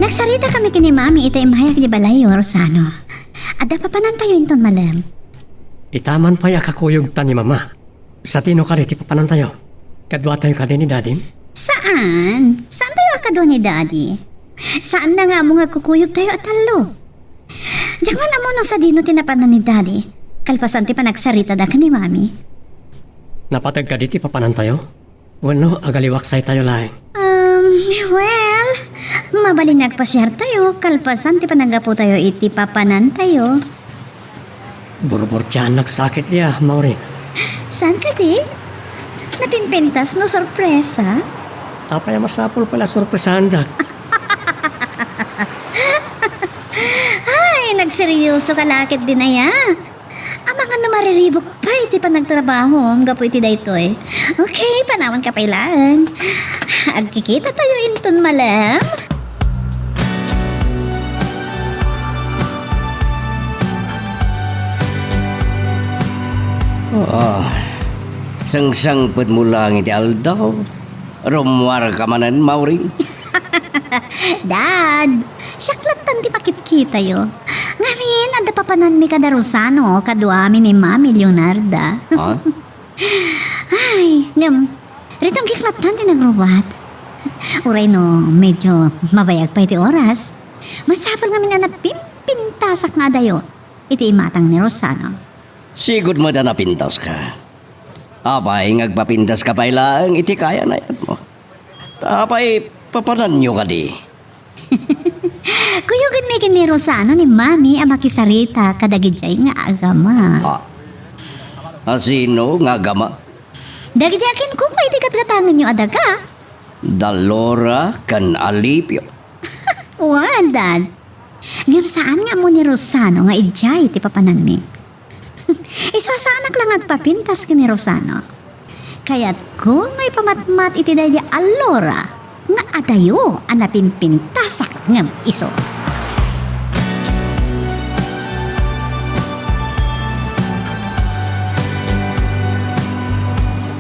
Nagsarita kami kini mami itay mahayag ni Balayo, Rosano. Ada pa panantayo inton malam. Itaman pa kakuyog ta ni mama. Sa tino ka ti papanantayo. Kadwa tayo ka ni daddy. Saan? Saan tayo akado ni daddy? Saan na nga mo nga kukuyog tayo at talo? Diyak man amo nung sa dino tinapanan ni daddy. Kalpasan ti pa nagsarita da ka ni mami. Napatag ka ti papanantayo. Wano, agaliwaksay tayo laeng. Well, mabaling nagpasyar tayo. Kalpasan ti panagapo tayo iti papanan tayo. Burbur tiyan nagsakit niya, Maureen. Saan ka di? Napinpintas no sorpresa? Apa yung masapol pala sorpresahan dak? Ay, nagseryoso ka lakit din na ya. Ang mga namariribo pa iti pa nagtrabaho. Gapo iti daytoy. Okay, panawan ka pailaan. Agkikita tayo inton malam. Sang-sangpet mo lang iti aldaw. Rumwar ka manan, Maureen. Dad, siyaklatan ti pakitkita yo. Ngamin, anda papanan mi kada Rosano, kadwa mi ni Mami Leonarda. Ha? Ay, ritong kiklatan ti nagrubat. Uray no, medyo mabayag pa iti oras. Masapal nga na napimpintasak nga dayo. Iti imatang ni Rosano. Sigod mo na napintas ka. Apay, ngagpapintas ka pa ilang, iti kaya na yan mo. Apay, papanan nyo ka di. Kuyugin mi kini Rosano ni Mami ang makisarita kadagidjay nga agama. Sino nga gama? Dagidjakin ko pa iti katgatangan nyo adaga. Dalora kan alipyo. Wan, Dad. Ngam saan nga mo ni Rosano nga idjay ti papanan mi? Iswasanak lang agpapintas kini Rosano. Kaya't kung may pamatmat iti dadya Alora, nga adayo ang napimpintasak ngam iso.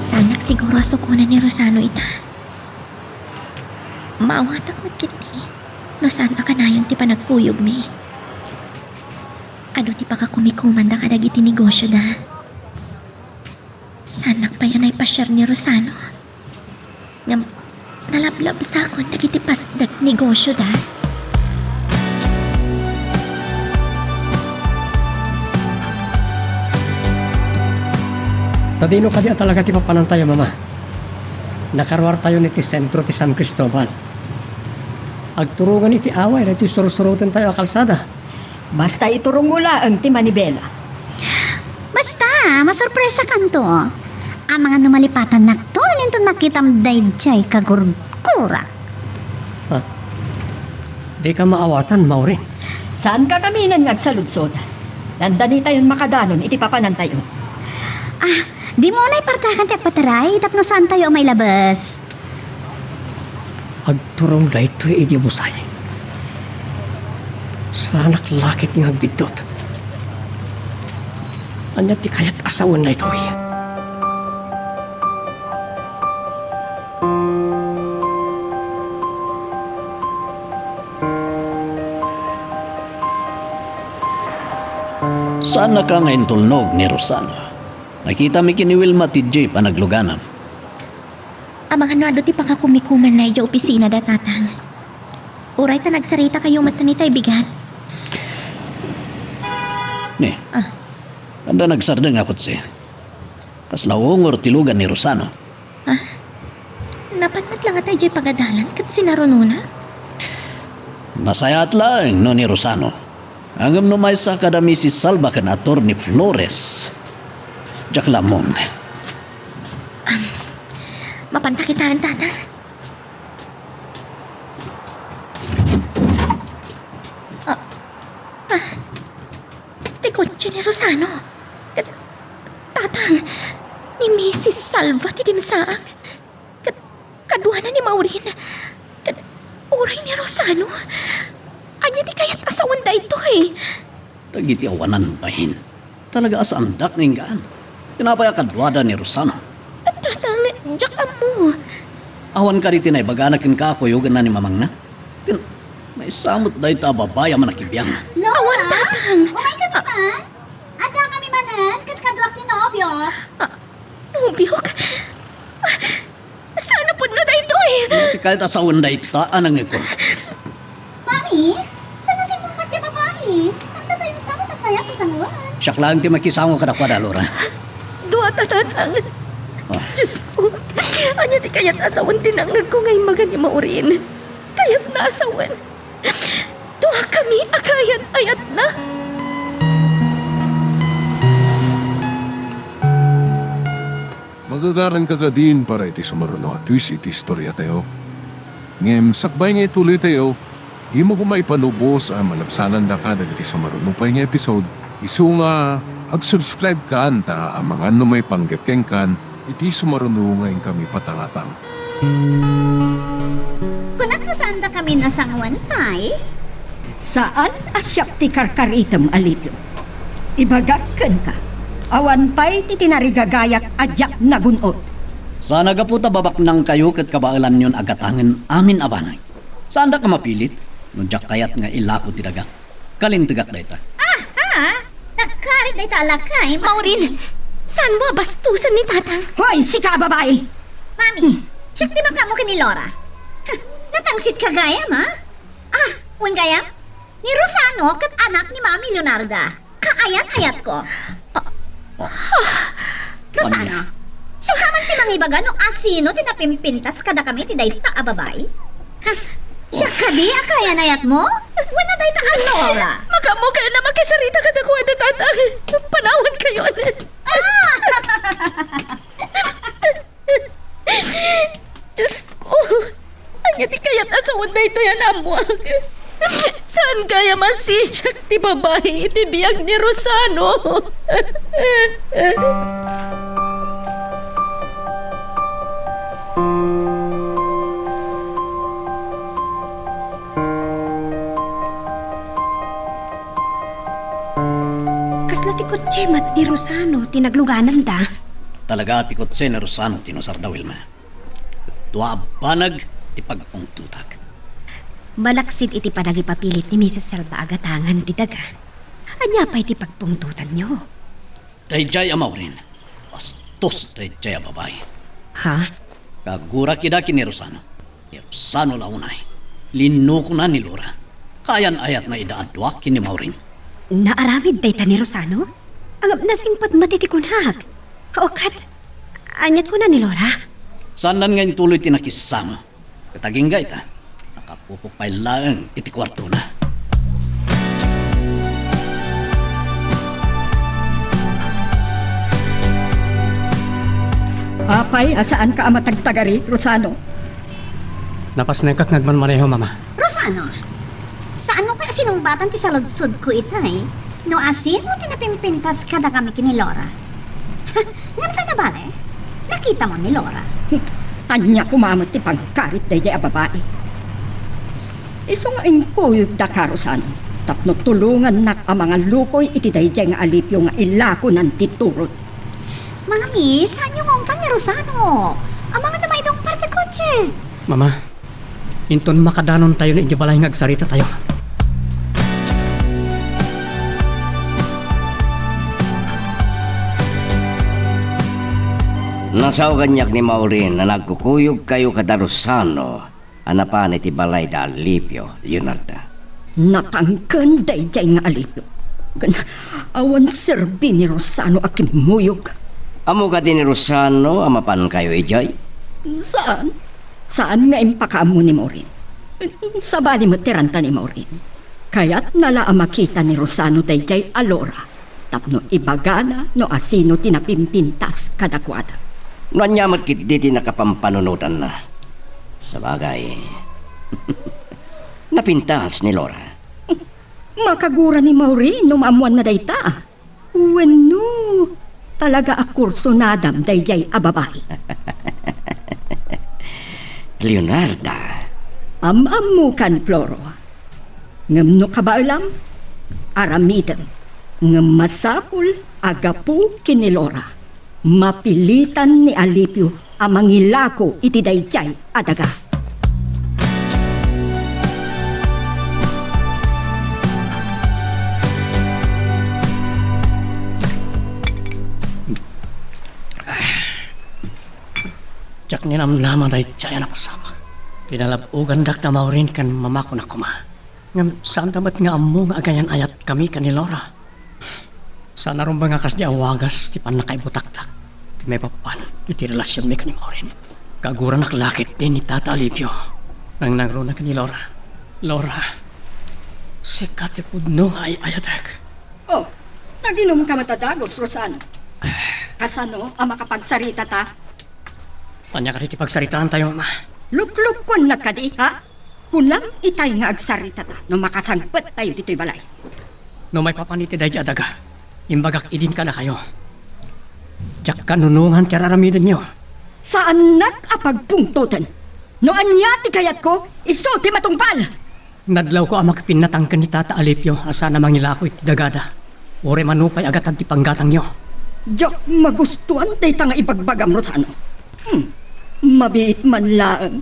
Sanak siguro sukunan ni Rosano ita. Maawatak magkiti. No saan makanayon ti panagkuyog mi. Ado ti pakakumikuman da kadag iti negosyo da. Sanak pa yan ay pasyar ni Rosano. Ngam nalablab sa akon dagiti pasdag negosyo da. Tadino ka di talaga ti papanantayo, mama. Nakarwar tayo ni ti sentro ti San Cristobal. Agturugan iti away na ti surusurutan tayo kalsada. Basta iturong mula ang ti Manibela. Basta, masurpresa kanto. Ang mga numalipatan nakto, ninton makitam dayjay kagurgura. Di ka maawatan, Maureen. Saan ka kaminan ngagsaludsod? Nandani tayon makadanon, iti papanan tayo. Di mo na ipartakan ti pataray, tapno saan tayo may labas. Agturong da ito iti busay. Sanak lakit ng agbidot. Anya ti kayat asawan na ito eh. Saan na ka ngayon tulnog ni Rosano? Nakita mi kini Wilma ti Jay panagluganan. Ang mga nado ti pakakumikuman na ija opisina da tatang. Uray ta nagsarita kayo mata ni tay bigat. Ni, anda nagsardeng akot siya. Tas lawongor tilugan ni Rosano. Napanat lang atay jay pagadalan kat sinarununa. Nasayat lang no ni Rosano. Angam no may sa kadami si Salva kan ator ni Flores. Jak lamong. Mapantakitaan tata. Tikotse ni Rosano. Tatang, ni Mrs. Salva titimsaang. Kaduana ni Maureen. Uray ni Rosano. Anya di kaya't asawan da ito eh. Tagiti awanan bahin. Talaga asandak ng gaan. Pinapaya kadwada ni Rosano. Tatang, jak mo. Awan ka riti na ibaganakin ka ako yugan na ni mamang na. May samot da ita babaya manakibiyang. Awan tatang. Umay ka naman. Ada kami manan, kadwak ni Nobyo. Nubiok. Sana po na da ito eh. Hindi kahit asawan da ita anang iko. Mami, sana si mong patya babae? Tanda tayo sama na kaya kasanguan. Siyak lang ti makisango ka na kwa Lora. Dua tatang. Diyos ko. Anya di kaya't asawan tinangag ko ngay magan ni Maureen. Kaya't naasawan. Dua kami akayan ayat na. Magagaran ka ka din para iti sumaruno at twist iti istorya tayo. Ngem, sakbay nga ituloy tayo, di mo kumaipanubos ang malapsanan da ka iti sumaruno pa yung episode. Isu nga, ag-subscribe ka anta ang mga may panggepkeng kan, iti sumaruno ngayon kami patangatang. Kung saan da kami nasanguan tay? Saan asyap ti karkaritam alipyo? Ibagakkan ka. Awan pa'y ti tinarigagayak adyak nagunot. Sana gaputa babak nang kayo kat kabailan yon agatangan amin abanay. Saan da ka mapilit? Nudyak kayat nga ilako ti daga. Kalintigak da ita. Nagkarit na italakay. Maureen, saan mo bastusan ni tatang? Hoy, sika babae! Mami, check di ba ka mo kini Laura? Natangsit ka gayam, ha? Un gayam? Ni Rosano kat anak ni Mami Leonarda. Kaayat-ayat ko. Rosano, sika man ti mangibaga no asino tinapimpintas kada kami ti dayta a babay? Siya ka di akayan-ayat mo? Wala dayta a Laura. Makamo kayo na makisarita ka na kuha na tatang. Panawan kayo. Diyos ko. Anya di kaya't asawan na ito yan amuag. Saan kaya masijak ti babae iti biyag ni Rosano? Kasla ti kotsemat ni Rosano, tinagluganan da. Talaga tikot si na Rosano tinusar daw Wilma. Tua banag ti pagpungtutak. Balaksid iti panagipapilit ni Mrs. Salva agatangan ti daga. Anya pa iti pagpungtutan nyo. Dayjay amawrin. Bastos dayjay a babay. Ha? Kagura kidaki ni Rosano. Rosano launay. Linuko na ni Laura. Kayan ayat na idaadwa kini Mauring. Naaramid dayta ni Rosano? Ang nasingpat matitikunhag. Okat, anyat ko na ni Laura. Sanan ngayon tuloy tinakisano. Kataging gaita. Nakapupukpay lang iti kwarto na. Apay, asaan ka amatagtagari, Rosano? Napas na kak nagmanmaneho, mama. Rosano, saan mo pa sinumbatan ti saludsod ko itay? No asin mo tinapimpintas kada kami kini Laura. Ngam sa nabale, nakita mo ni Laura. Anya kumamot ti pangkarit dayjay a babae. Iso nga ingkuyog da ka, Rosano. Tapno tulungan nak ang mga lukoy iti dayjay nga alipyo nga ilako ng titurot. Mami, saan yung ngongtan ni Rosano? Ang mga namay dong parte kotse. Mama, inton makadanon tayo ni balay ngagsarita tayo. Nasaw kanyak ni Maureen na nagkukuyog kayo kada Rosano Anapan iti balay da Alipio, Leonarda. Natangkan dayjay nga alipyo. Awan serbi ni Rosano akim muyog. Amo ka din ni Rosano, amapan kayo ijay? Saan? Saan nga impakaamo ni Maureen? Sa bali mo tiranta ni Maureen. Kaya't nala makita ni Rosano dayjay alora. Tapno ibagana no asino tinapimpintas kadakwada. Nanyamat kit di nakapampanunutan na. Sa bagay, napintas ni Laura. Makagura ni Maureen no maamuan na dayta. Wano, talaga akurso nadam dayjay ababay. Leonarda. Amamukan, Floro. Ngam no kabailam, aramitan. Ngam masapul, agapu kinilora. Mapilitan ni Alipio amang ilako iti dayjay adaga. Jak ni namnaman ay jaya na pasama. Pinalabugan dak na Maureen kan mamako na kuma. Ngam saan dapat nga amo nga agayan ayat kami kan ni Laura. Sana ron ba nga kas di awagas ti pan nakaibutaktak. Ti may papan iti relasyon mi kan ni Maureen. Kagura naklakit din ni Tata Alipio. Nang nagro na kan ni Laura. Laura, sikat ti pudno nga ay ayatak. Oh, naginom ka matadagos, Rosano. Kasano ang makapagsarita ta? Tanya ka iti pagsaritaan tayo, Mama. Luklukon na ka di, ha? Kunam itay nga agsarita ta no makasangpat tayo dito'y balay. No may papaniti dahi adaga. Imbagak idin ka na kayo. Jak kanunungan kararamidan nyo. Saan nag-apagpungtutan? No anyati kayat ko, iso ti matungpal! Nadlaw ko ang makapinatangkan ni Tata Alipio asa namang nilako iti dagada. Ore manupay agad ti panggatang nyo. Diyak magustuhan tayo nga ipagbagam, Rosano. Mabiit man laang.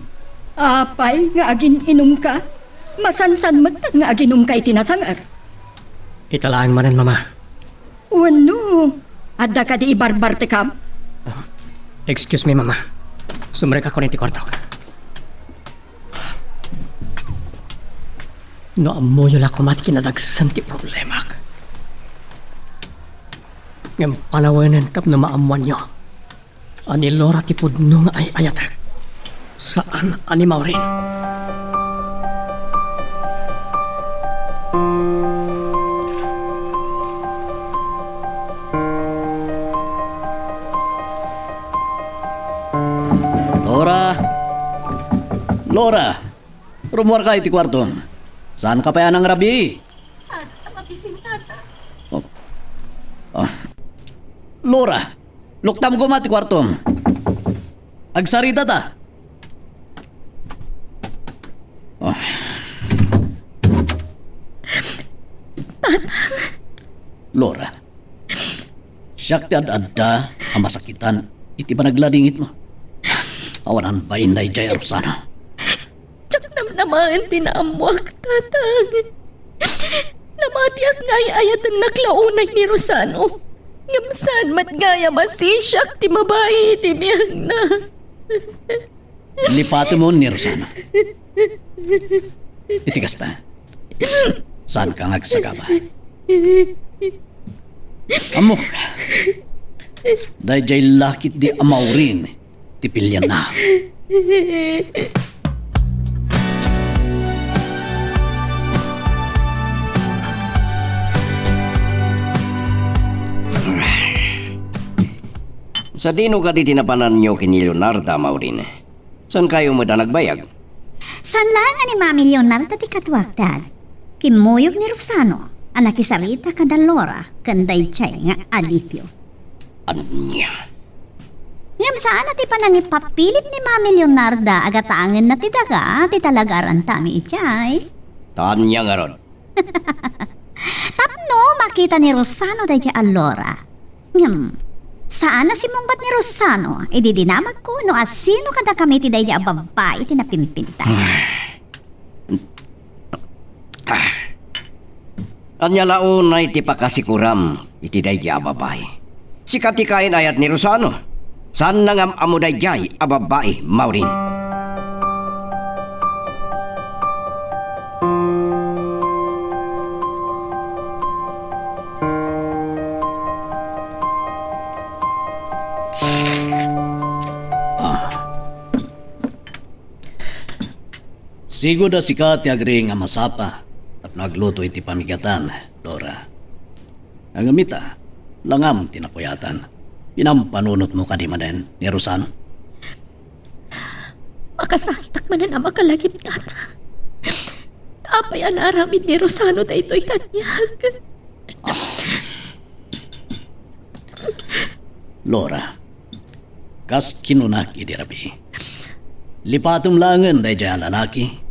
Apay nga agin inom ka. Masansan matag nga aginom ka itinasangar. Italaan manan, Mama. Wano? Adda ka di ibarbarte kam? Excuse me, Mama. Sumrek ako niti kwarto. No amo yun ako mati kinadagsan ti problema. Ngam panawanan tap na maamuan nyo. Ani Laura ti pudno nga ay ayatak. Saan ani Maureen? Laura! Laura! Rumuar ka iti kwarto. Saan ka pa yan ang rabi? Laura! Luktam ko mati kwarto. Agsarita ta. Laura. Siyak ti adda ang masakitan. Iti pa nagladingit mo. Awanan ba inday jay Rosana? Tsak naman tinaamuak tatang. Namati at ngay ayatan naklaunay ni Rosano. Ngamsan mat gaya masisyak ti mabayi ti biyag na. Lipati mo ni Rosana. Itigas na. Saan ka ngagsagabay? Amok. Dahil jay lakit di amaurin. Tipilyan na. Sa dino ka di tinapanan nyo kini Leonarda, Maureen? Saan kayo mo da nagbayag? San lang ni Mami Leonardo ti katwaktad. Kimuyog ni Rosano, anak isarita kada Laura, kanday chay nga Alipio. Anya? Ngam saan na ti panangipapilit ni Mami Leonarda agatangan na ti daga, ti talagaran tami ichay. Tanya nga ron. Tapno makita ni Rosano day chay Laura. Saan na si mungbat ni Rosano, ididinamag ko no asino kada kami ti day chay ababay ti napimpintas. Anya laon ay ti pakasikuram iti day ababay. Sikat ti kain ayat ni Rosano. Saan nangam amuday jay ababay, Maureen? Siguro da si Kati agri nga masapa at nagluto iti pamigatan, Dora. Ang gamita, langam tinapuyatan. Pinampanunot mo kadimaden ni Rosano. Makasakit akmanan ang makalagip tata. Apay ang aramid ni Rosano da ito'y kanyag. Lora, kas kinunaki di rabi. Lipatum langan day jaya lalaki,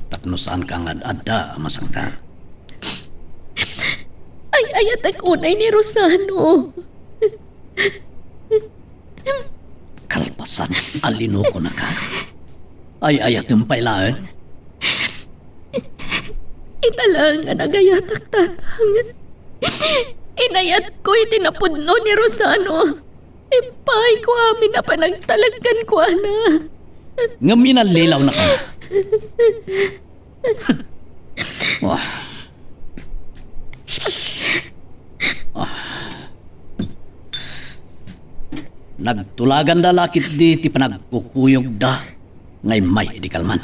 tapnusan kang ad-adda masaktan. Ay ayat ang unay ni Rosano. Kalpasan, alino ko na ka. Ay ayatum pailaan. Italang nga nagayatak tatang. Inayat ko itinapudno ni Rosano. Ipay ko amin na panagtalagkan ko ana. Nga minalilaw na ka. Wah. Nagtulagan da lakit di ti panagkukuyog da ngay may di kalman.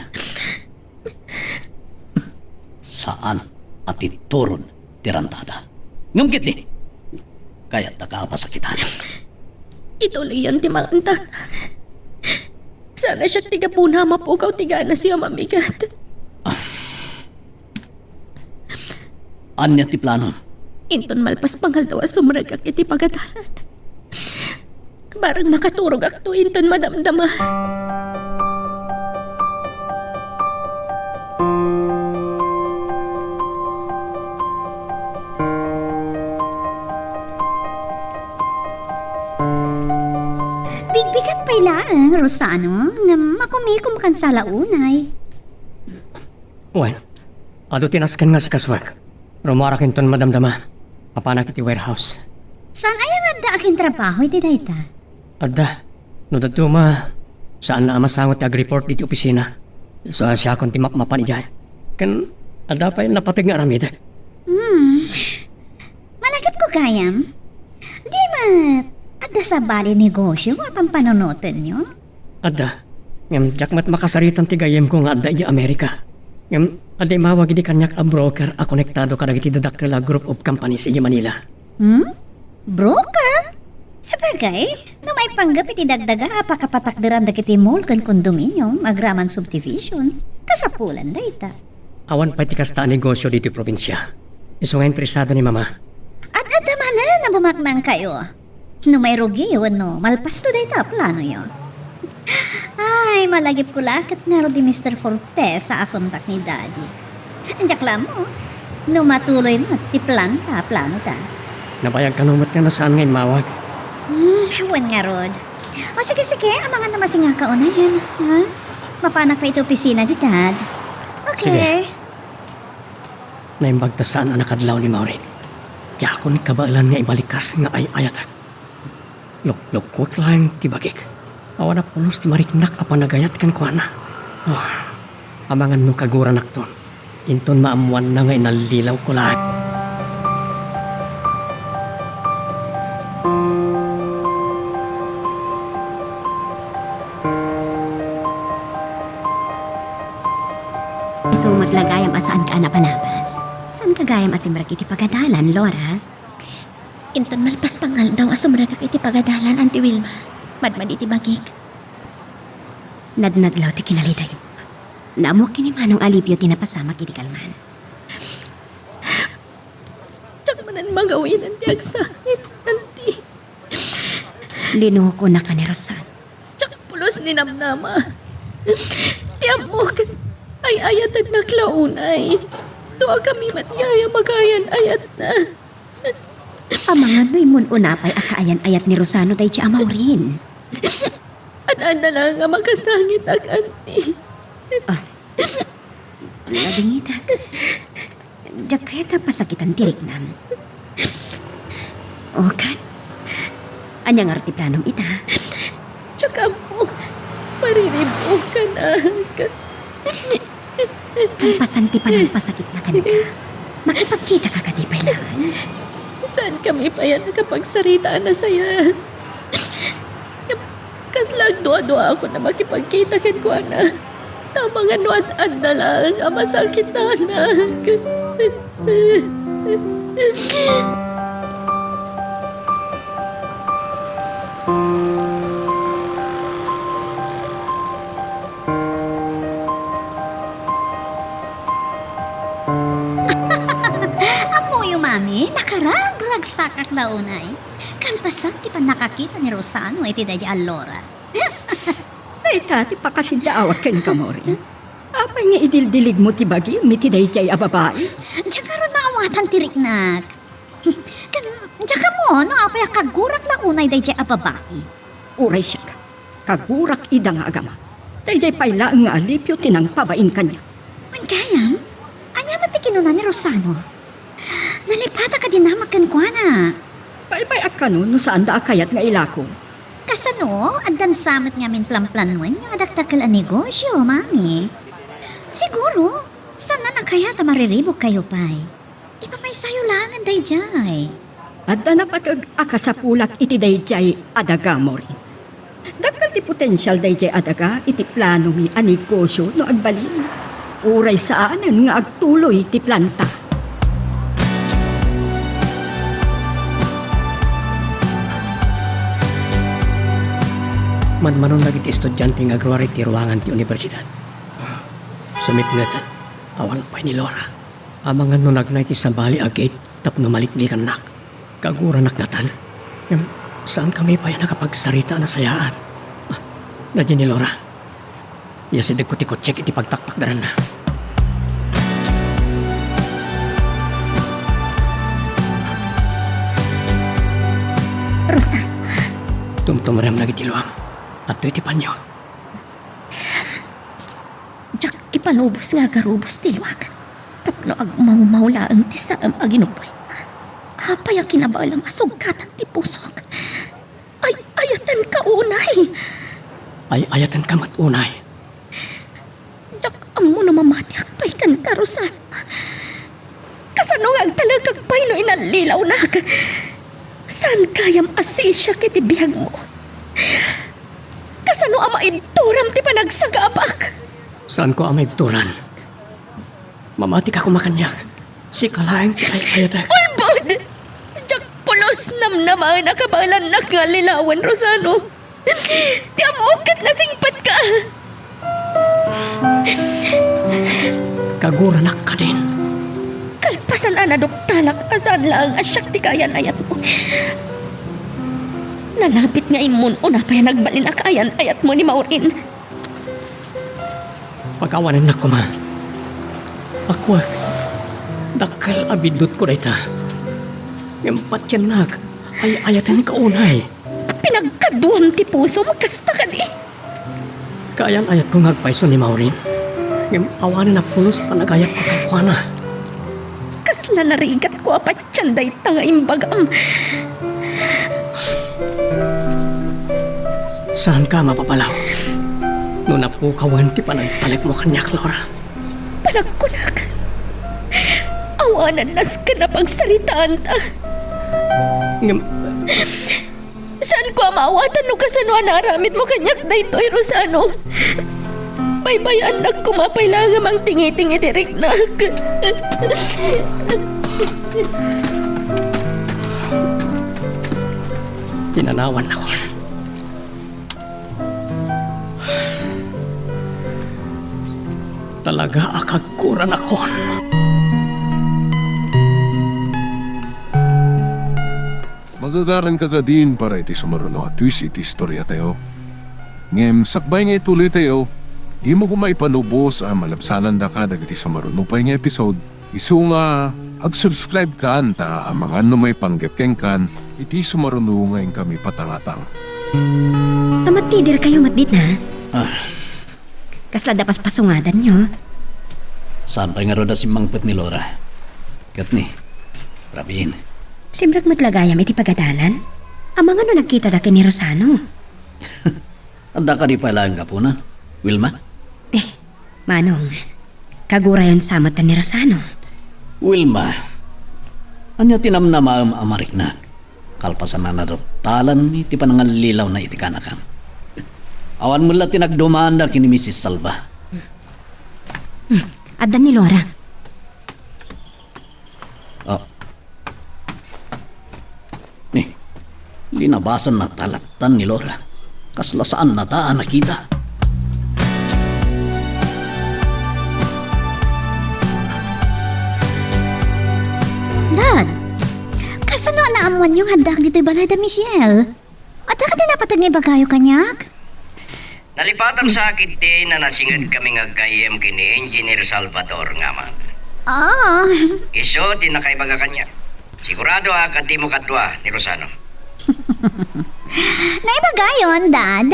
Saan at ituron tirantada. Ngamkit di. Kaya takapasakitan. Ituloy yan ti manganta. Sana siya tiga puna mapukaw tiga na siya mamigat. Anya ti plano? Inton malpas pangal daw sumragak iti pagadalan. Barang makaturog akto inton madamdama. Bigbigat pa ilang, Rosano, nga makumikom kan sa launay. Well, ado tinaskan nga si kaswak. Rumara kinton madamdama. Papanak iti warehouse. Saan ay ang anda aking trabaho, iti dayta? Adda, no datuma, saan na masangot ti ag-report diti opisina. So siya kon ti mapmapan ijay. Kan, adda pa yung napatig nga aramid. Malagip ko kayam. Di adda sa bali negosyo, apang panunutan nyo? Adda, ngam jakmat makasaritan ti gayem ko nga adda iti Amerika. Ngam, adda mawag iti kanyak a broker a konektado kadag iti dadakkel group of companies iti Manila. Broker? Sabagay, no may panggap iti dagdaga apakapatakderan da kiti mall kan kondominium, agraman subdivision, kasapulan dayta. Awan pa iti kasta negosyo dito probinsya. Iso nga interesado ni mama. At adamana na bumaknang kayo. No may rugi yun, no, malpas to dayta plano yun. Ay, malagip ko lakit nga ro di Mr. Fortes sa akontak ni Daddy. Andiyak lang mo, no matuloy mo, ti plan ka, plano ta. Nabayag ka numot nga na saan ngayon mawag. Hawan nga, Rod. O sige, amangan na masinga ka unahin, ha? Mapanak pa ito opisina di Dad. Okay. Naimbag ta saan ang nakadlaw ni Maureen. Kaya ako ni kabailan nga ibalikas nga ay ayatak. Luk-lukot lang tibagik. Awan na pulos ti mariknak apan nagayat kan ko na. Oh, amangan no kaguran akton. Inton maamuan na nga inalilaw ko lahat. So maglagayam asaan ka na palabas? Saan kagayam asimrag iti pagadalan, Laura? Inton malpas pangal daw asumragak iti pagadalan, Auntie Wilma. Madmad iti bagik. Nadnadlaw ti kinaliday mo. Naamok kini manong alipyo tinapasama kiti kalman. Tsaka manan magawin ang tiagsahit, Auntie. Linuho ko na ka ni Rosan. Tsaka pulos ni Namnama. Tiamok, ay ayat ang naklaunay. Tuwa kami matyaya magayan ayat na. Amangan no'y mununapay akaayan ayat ni Rosano day ti Amaurin. Anaan na lang nga makasangit ak, Auntie. Labingitak. Jaketa pasakitan tirik nam. O kat, anyang arti planom ita. Tsaka mo, mariribo ka na. Kalpasan ti palang pasakit na kanika. Makipagkita ka katipay lang. Saan kami pa yan nakapagsaritaan na saya? Kaslag dua-dua ako na makipagkita kan ko na. Tamang ano at na lang ang masakitanak. Amo yung mami, nakaragragsak na unay. Kalpasan ti pa nakakita ni Rosano iti dahi Allora. Ay, tati pa kasi daawat ken ka mo rin. Apay nga idildilig mo ti bagi, mitiday jay a babae. Diyan ka ron maawatan tiriknak. Diyan ka mo, no? Apay kagurak na unay dahi a babae. Uray siya ka. Kagurak ida nga agama. Dayjay payla nga alipyo tinang pabain kanya. Man kayam? Anya man ti kinuna ni Rosano? Nalipata ka din namakan kwa na. Pay ak kano no saan da akayat nga ilako. Kasano, andan samat nga min plan-planuan yung adaktakal ang negosyo, mami. Siguro, sana na kaya ta mariribok kayo, pay. Iba may sayo langan day jay. Adda na patag akasapulak iti dayjay adaga mo rin. Dakal ti potensyal dayjay adaga iti plano mi a negosyo no agbalin. Uray saanan nga agtuloy ti planta. Manmanon lagi ti estudyante nga agruari ti ruangan ti universidad. Sumipngatan, awan pa ni Laura. Amangan no nagnay ti sabali agit tapno maliklikan nak. Kagura naknatan. Saan kami pa yan nakapagsarita na sayaan? Nadyan ni Laura. Yasidag ko ti kotsek iti pagtaktakdaran na. Rosa, Tumtumaram lagi ti luam. At iti panyo. jak ipalubos nga garubos tilwag. Tapno ag maumaulaan ti saam aginupoy. Apay ang kinabalang asugkatan ti pusok. Ay, ayatan ka unay. Ay ayatan ka matunay. Jak amo na mamati akpay kan karusan. Kasano nga ang talagag pay no inalilaw nak. San kayam asisya kiti bihag mo? Kasano ang maibturam ti panagsagabak? Saan ko amay turan? Mamati ka kumakanyak. Si kalaeng ti ay ayatak. Ulbod! Jak pulos namnaman nakabalan na nga lilawan, Rosano. Ti amukat na singpat ka. Kaguranak ka din. Kalpasan anadok talak asan lang asyak ti kayan ayat mo. Nalapit nga imun una pa yan nagbalin akayan ayat mo ni Maureen. Pagkawanan na ko ma. Ako, dakal abidot ko dayta. Ngampat yan nak, ay ayatan ka unay. Pinagkaduham ti puso magkasta ka di. Kayan ayat ko ngagpaiso ni Maureen. Ngam awanan na pulos panagayat ko kakwana. Kasla narigat ko apat tiyanday tanga imbagam. Saan ka mapapalaw? No napukawan ti panagpalag mo kanyak, Laura. Panagkunak. Awanan nas ka na pagsaritaan ta. Ngam, Saan ko amawatan no kasano anaramid mo kanyak daytoy, Rosano? Baybayan nak kumapailangan ang tingi-tingi direk nak. tinanawan ako. Talaga akagkuran ako. Magagaran ka ka din para iti sumaruno at twist iti istorya tayo. Ngem, sakbay nga ituloy tayo, di mo kumaipanubos ang malabsanan da ka dagiti sumaruno pa nga episode. Isu nga, ag-subscribe ka anta ang mga ano may panggepkeng kan, iti sumaruno ngayon kami patangatang. Amatidir kayo matbit na. Ah, Kasla dapas pasungadan nyo. saan pa nga roda si Mangpet ni Laura? Kat ni, rabiin. Simrag matlagayam iti pagadalan. Amang ano nagkita daki ni Rosano. Anda ka di pala ang kapuna, Wilma? Manong, kagura yon samatan ni Rosano. Wilma, anya tinamnama amarik na. Kalpasan na talan mi ti panangalilaw na itikanakan. Awan mo la tinagdumanda kini Mrs. Salva. Adan ni Laura. Oh. Ni, linabasan na talatan ni Laura. Kaslasaan na taan nakita. Dad, kasano na amuan yung handak dito'y balada, Michelle? At saka din napatag nga ibagayo kanyak? Nalipatan sa akin din na nasingad kami nga gayem kini Engineer Salvador nga man. Ah, Iso, din na kaibaga kanya. Sigurado agad di mo katwa ni Rosano. naibagayon, Dad.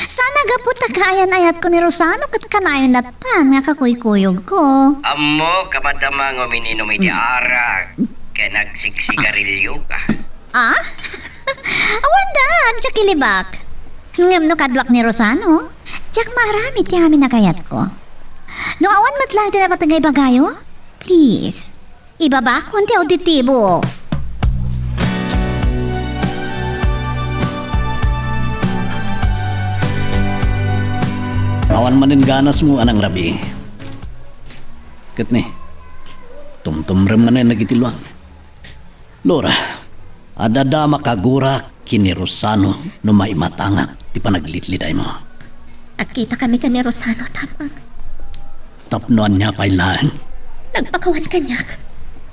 Sana gaputa kayan ayat ko ni Rosano kat kanayon natan nga kakuykuyog ko. Amo, kamadama ng umininom iti arak. Kaya nagsiksigarilyo ka. Ah? Awan, Dad, tsak kilibak. Ngam no kadwak ni Rosano, tsak marami ti amin nakayat ko. Nung awan matlang ti dapat nga ibagayo, please, ibaba ko ang auditibo. Awan manin ganas mo anang rabi. Kat ni, tumtumrem na nagitiluan. Laura, adada makagura kini Rosano no maimatanga ti panaglitliday mo. Nakita kami ka ni Rosano, tatang. Tapnoan niya pailaan. Nagpakawan kanyak.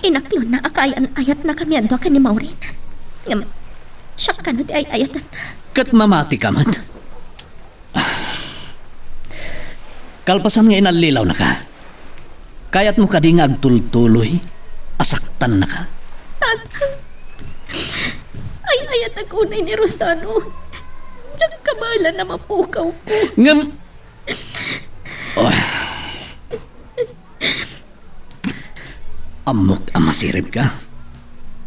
Inaklon na akayan ayat na kami ando ka ni Maureen. Ngam, siya ka no di ay ayatan. Kat mamati ka man. Kalpasan nga inalilaw na ka. Kaya't mo ka di nga agtultuloy. Asaktan na ka. Tatang, ay ayat agunay ni Rosano. Diyan kabala na mapukaw ko. Ngam... Oh. Amok ang masirip ka.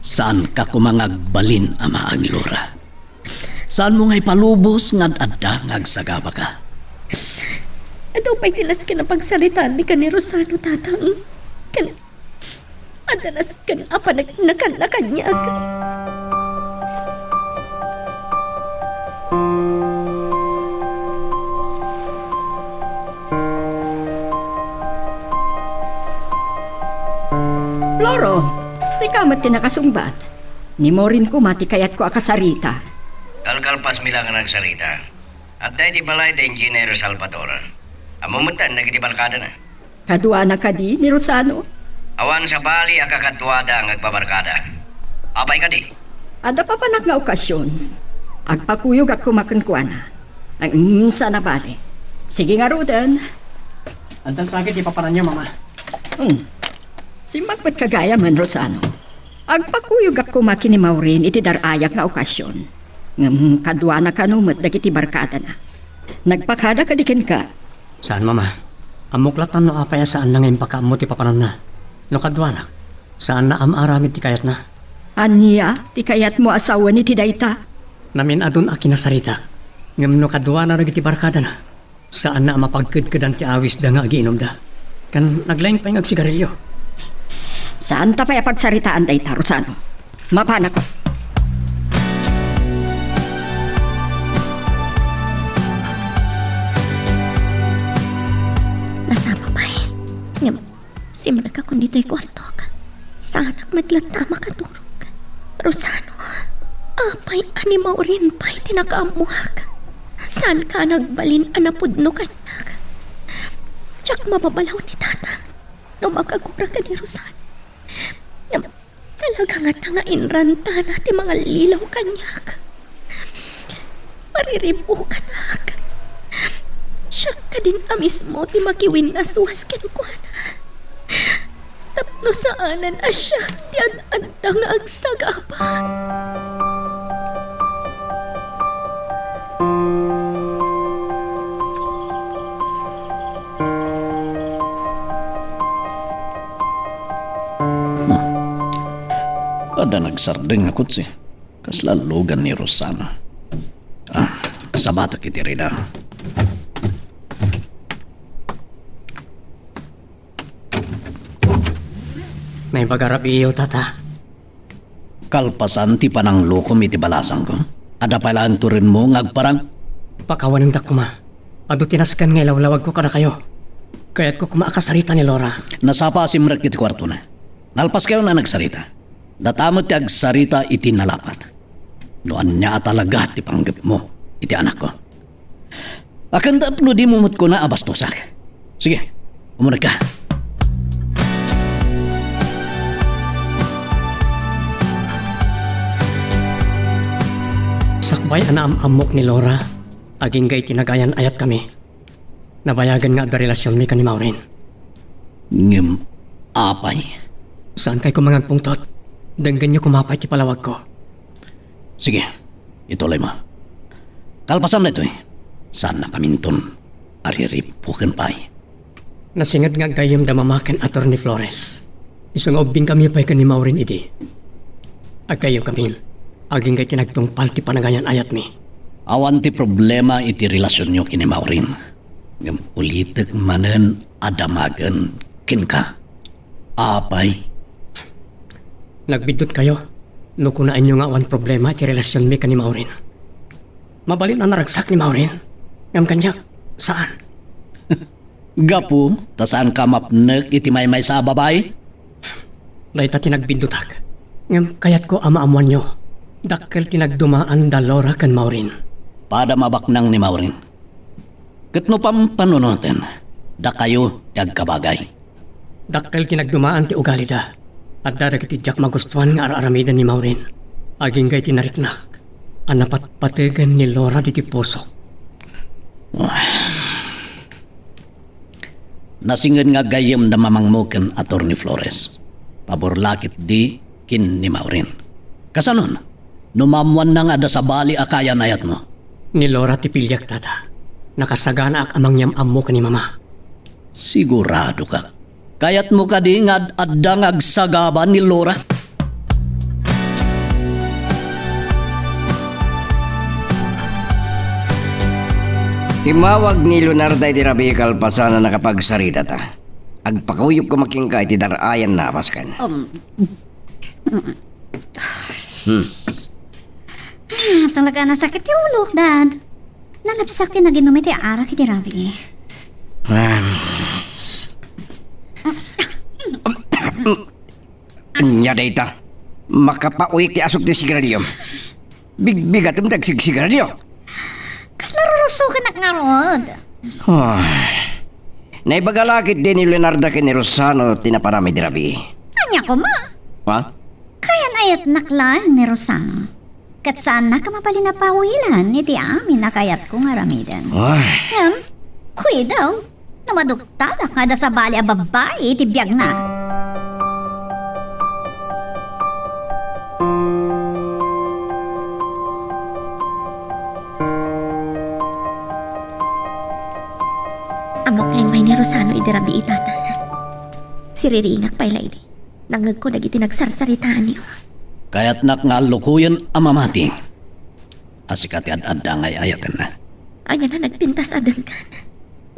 Saan ka kumangagbalin ama ang Laura? Saan mo nga'y palubos ngad adda ngagsagaba ka? Ado pa'y tinas ka na pagsalitaan mi ka ni Rosano, tatang. Adanas ka na apa nakanyag. Loro, sa ikamat tinakasumbat. Ni mo rin ko matikayat ko akasarita. Kalkalpas mi lang ang nagsarita. At dahil ti balay da Engineer Salvador. Amumutan, nagitibarkada na. Kadua na kadi ni Rosano. Awan sa bali akakatwada ang agbabarkada. Apay ka di. Ada pa panak nga okasyon. Agpakuyog at kumakankuana. Ang sa na bali. Sige nga Ruden. Andan sakit ipaparan niyo, Mama. Simbag ba't kagaya man, Rosano? Agpakuyog at kumaki ni Maureen iti darayak nga okasyon. Ngam kadwa na kanumat dagiti barkada na. Nagpakada kadikin ka. Saan, Mama? Amuklatan no apaya saan na ngayon pakaammo ti papanan na. No kadwana, saan na amaramid ti kayat na. Anya, ti kayat mo asawa ni Tidayta. Namin adun aki nasarita. Ngam no kadwana na ti barkada na. Saan na mapagkudkudan ti awis da nga agiinom da. Kan naglaing pa yung agsigarilyo. Saan ta pa pagsaritaan dayta, Rosano? Mapana ko. Nasama pa eh. Ngam, simra ka kung dito'y kwarto ka. Sana maglatama ka turog. Rosano, apay animaw rin pa'y tinakaamuhak. Saan ka nagbalin anapudno kanyak? Tsak mababalaw ni tatang. No makagura ka ni Rosano. Ngam, talaga nga tangain ranta na ti mga lilaw kanyak. Mariripo ka na. Siya ka din amis mo ti makiwin na suwaskin ko na. Tapno saanan asya ti an-andang agsagapa. Ada nagsardeng na kutsi. Kaslalugan ni Rosano. Sabata kiti rida. May pagarabi iyo, tata. Kalpasan ti panang lukom iti balasang ko. Ada pala ang turin mo ngagparang. Pakawan ng dakuma. Ado tinaskan nga lawlawag ko kada kayo. Kaya't ko kumakasarita ni Laura. Nasapa si Mrek iti kwarto na. Nalpas kayo na nagsarita. Datamot ti agsarita iti nalapat. Noan niya talaga ti panggap mo, iti anak ko. Akan tapno di mumut ko na abastosak. Sige, umunag ka. Sakbay anaam-amok ni Laura. Aging gay tinagayan ayat kami. Nabayagan nga da relasyon mi ka ni Maureen. Ngem, apay. Saan kay kumangang pungtot? Danggan niyo kumapay ti palawag ko. Sige, ituloy mo. Kalpasan na ito eh. Saan na kaminton? Ariripukin pa eh. Nasingad nga gayam da mamaken Atty. Flores. Isang obing kami pa'y ka ni Maureen idi. Agayam kami. Aging gay tinagtungpal ti panagayan ayat mi. Awan ti problema iti relasyon nyo kini Maureen. Ngem ulitek manen adamagen kin ka. Apay. Nagbidot kayo. No kunaan nyo nga awan problema iti relasyon mi ka ni Maureen. Mabalin na naragsak ni Maureen. Ngam kanya, saan? Gapu, tasaan ka mapnek iti may sa babay? Dahil ta tinagbidutak. Ngam kayat ko ama-amuan nyo. Dakkel tinagdumaan da Laura kan Maureen. Pada mabaknang ni Maureen. Katno pam panunutin, da kayo tiyag kabagay. Dakkel tinagdumaan ti ugali da. At darag ti Jack magustuhan nga aramidan ni Maureen. Aging gay tinariknak. Anapat patigan ni Laura di ti pusok. Nasingin nga gayem na mamangmuken Atty. Flores. Paborlakit di kin ni Maureen. Kasanon, numamuan na nga da sa bali akayan ayat mo. Ni Laura ti pilyak tata. Nakasagana ak amang yam ammo ka ni mama. Sigurado ka. Kayat mo ka di nga adang agsagaban ni Laura. Timawag ni Leonardo iti Rabi kalpasan na nakapagsarita ta. Agpakuyok ko makingka iti darayan na paskan. Talaga nasakit yung ulo, Dad. Nalapsak ti naginom iti ara kiti Rabi. Anya dayta. Makapauik ti asok ti sigarilyo. Bigbigat mo tagsigsigarilyo. Kas narurusukan na nga rod. Naibagalakit din ni Leonardo ni Rosano tinaparami di Rabi. Anya ko ma. Ha? Kayan ayat naklaan ni Rosano. Kat saan na ka mapali na pawilan, iti amin na kayat kong aramidan. Ngam, kuy daw, namadukta na kada sa bali a babae, iti biyag na. Amok kayong may ni Rosano idirabi itata. Siriringak pa'y lady. Nangag ko nagiti nagsarsaritaan niyo. Kaya't nak nga lukuyan ang mamati. Asikati ad-adda ngay ayatan na. Anya na nagpintas adan ka.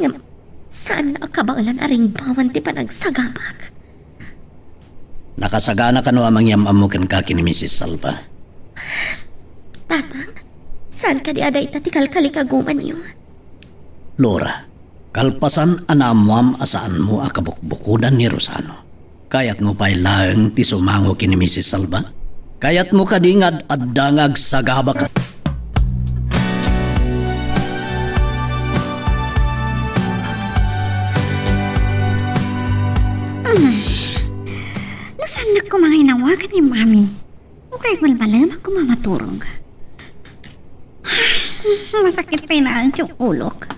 Ngam, saan na kabangalan aring bawan ti panagsagabak? Nakasagana ka no amang yamamukan ka kini Mrs. Salva. Tatang, saan ka di aday tatikal kalikaguman niyo? Laura, kalpasan anamwam asaan mo akabukbukudan ni Rosano. Kayat mo pa'y laeng ti sumango kini Mrs. Salva. Kayat mo kadingad at dangag sa gabak. Nasaan na ko mga inawagan ni Mami? Ukray malmalam ako mamaturong. Masakit pa inaan yung ulok.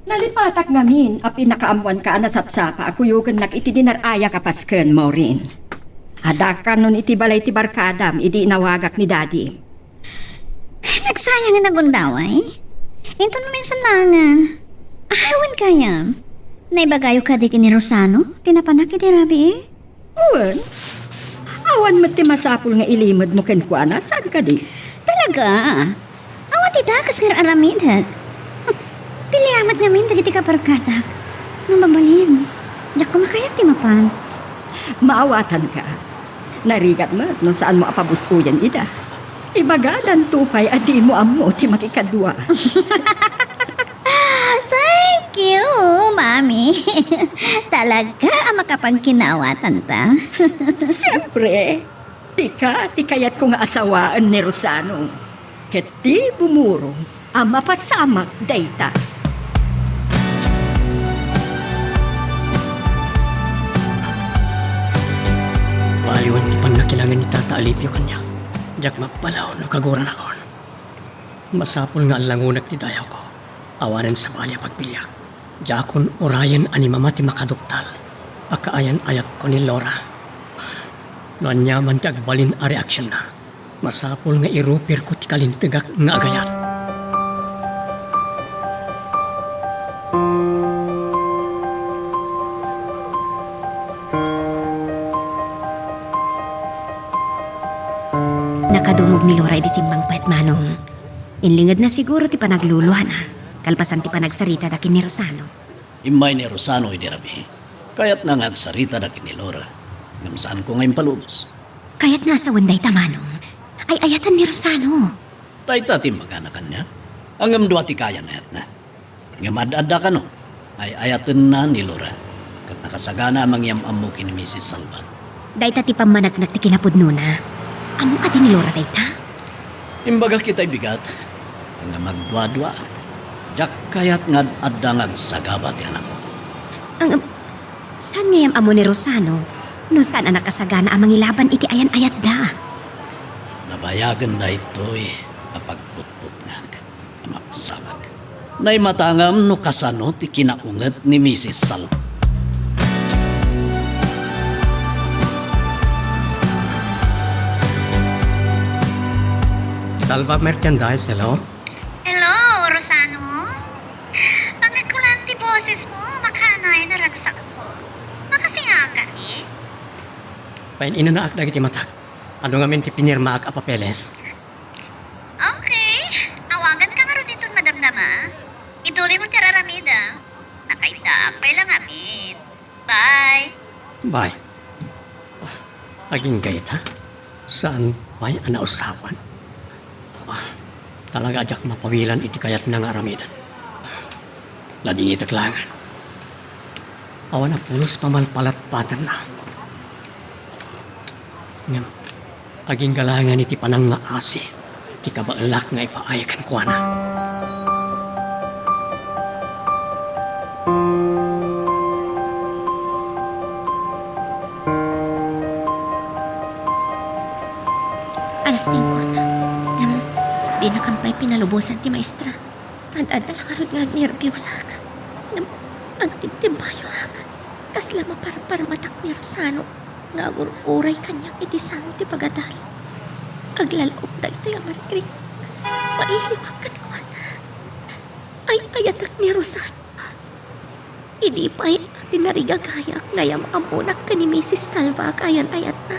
Nalipatak ngamin, a pinakaamuan ka na sapsapa, ako yugan iti dinaraya kapasken, Maureen. Adaka nun iti balay ti barkadam, idi inawagak ni Daddy. Nagsayang na nagundaway. Ito naman sa langan. Ahawan kayam. Naibagayo ka di ni Rosano? Tinapanak iti Rabi eh? Uwan, awan mo ti masapul nga ilimod mo kenkwana, saan ka di? Talaga? Awat itakas nga aramidhat. Piliamat namin dagiti kaparkatak. Nung babalin, diyak kumakayak ti mapan. Maawatan ka. Narigat mo no saan mo apabuskuyan ida. Ibagadan tupay at di mo amo ti makikadwa. Thank you, Ma. mami. Talaga ang makapagkinawatan ta. Siyempre, ti kayat ko nga asawaan ni Rosano. Ket di bumuro ang mapasamak dayta. Paaliwan ti pan na kailangan ni Tata Alipio kanya. Diyak mapalaw no kaguran ako. Masapol nga langunak ti dayaw ko. Awanan sa balya pagpilyak. Jakon orayan ani mama ti makaduktal. Akaayan ayat ko ni Laura. Noan nyaman ti agbalin a reaksyon na. Masapol nga irupir ko ti kalintigak nga agayat. Nakadumog ni Laura di simbang pet manong. Inlingad na siguro ti panagluluhan na. Kalpasan ti panagsarita dakin ni Rosano. Imay ni Rosano idirabi. Kaya't nga agsarita dakin ni Laura. Ngam saan ko ngayon palubos. Kaya't nga sa wanday tamanong, ay ayatan ni Rosano. Tayta ti maganakan niya. Ang amdwa ti kaya na yat na. Ngam ad-adda ka no. Ay ayatan na ni Laura. Kat nakasagana amang yam-amu kini Mrs. Salva. Dayta ti pamanagnak ti kinapudno na. Amo ka din ni Laura dayta? Imbaga kita'y bigat. Nga magdwa-dwa. Diyak kaya't nga adda ngagsagaba ti anak ko. Saan ngayam amo ni Rosano? No saan ang nakasagana ang mangilaban iti ayan-ayat da? Nabayagan na ito'y apagputputnag. Amapsamag. Nay matangam no kasano ti kinaunget ni Mrs. Salva. Salva Merchandise, hello? Hello, Rosano? Pagkakulang ti boses mo, makanay na ragsak ko. Makasinga ka ni? Pain inanaak dagiti matak. Ano nga min ti pinirmaak a papeles? Okay. Awagan ka nga ron dito, Madam Dama. Ituloy mo tiraramida. Nakaitapay lang amin. Bye. Bye. Aging gayit ha? Saan ba'y anausapan? Talaga ajak mapawilan iti kayat ng aramidan. Labing itaklangan. Awan na pulos pamalpalatpatan na. Ngam, aging galangan iti panang nga asi. Iti kabaalak nga ipaayakan ko na. Alas 5 na. Di nakampay pinalubusan ti maestra. Ad-adal karod nga nervyosak. Ang tibtibayo hak. Kasla maparpar matak ni Rosano. Nga uray kanyang itisang ti pagadal. Aglaloob da ito yung marikrik. Mailiwakan ko na. Ay ayatak ni Rosano. Idi pa'y tinarigagayak ngayam amunak ka ni Mrs. Salva kayan ayat na.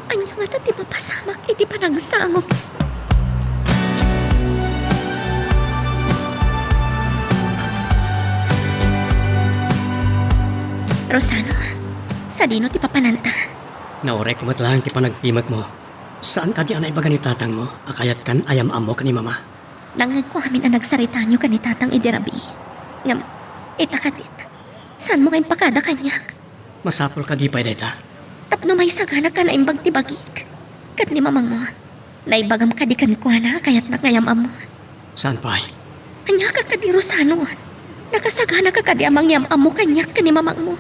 Anya nga ti mapasamak iti panagsangop. Rosano, sa dino ti papananta? Naurek mo lang ti panagtimat mo. Saan ka di anay baga ni tatang mo? Akayat kan ayam amo ka ni mama. Nangag ko amin ang nagsarita nyo ka ni tatang idirabi. Ngam, itakatin. Saan mo kayong pakada kanyak? Masapol ka di pa deta. Tapno may sagana ka na imbag ti bagik. Kat ni mamang mo, naibagam ka di kan ko na kayat na ngayam amo. Saan pa? Anya ka ka di Rosano. Nakasagana ka ka di amang yam amo kanyak ka ni mamang mo.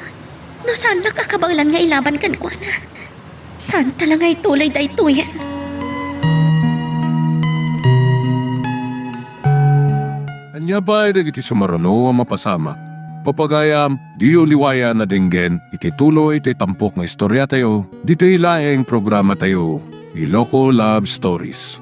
No saan nakakabanglan nga ilaban kan ko na. Saan talaga ituloy da ito yan? Anya ba iti sumarano ang mapasama? Papagayam, di uliwaya na dinggen, iti tuloy iti tampok nga istorya tayo, dito ilaeng programa tayo, Iloko Love Stories.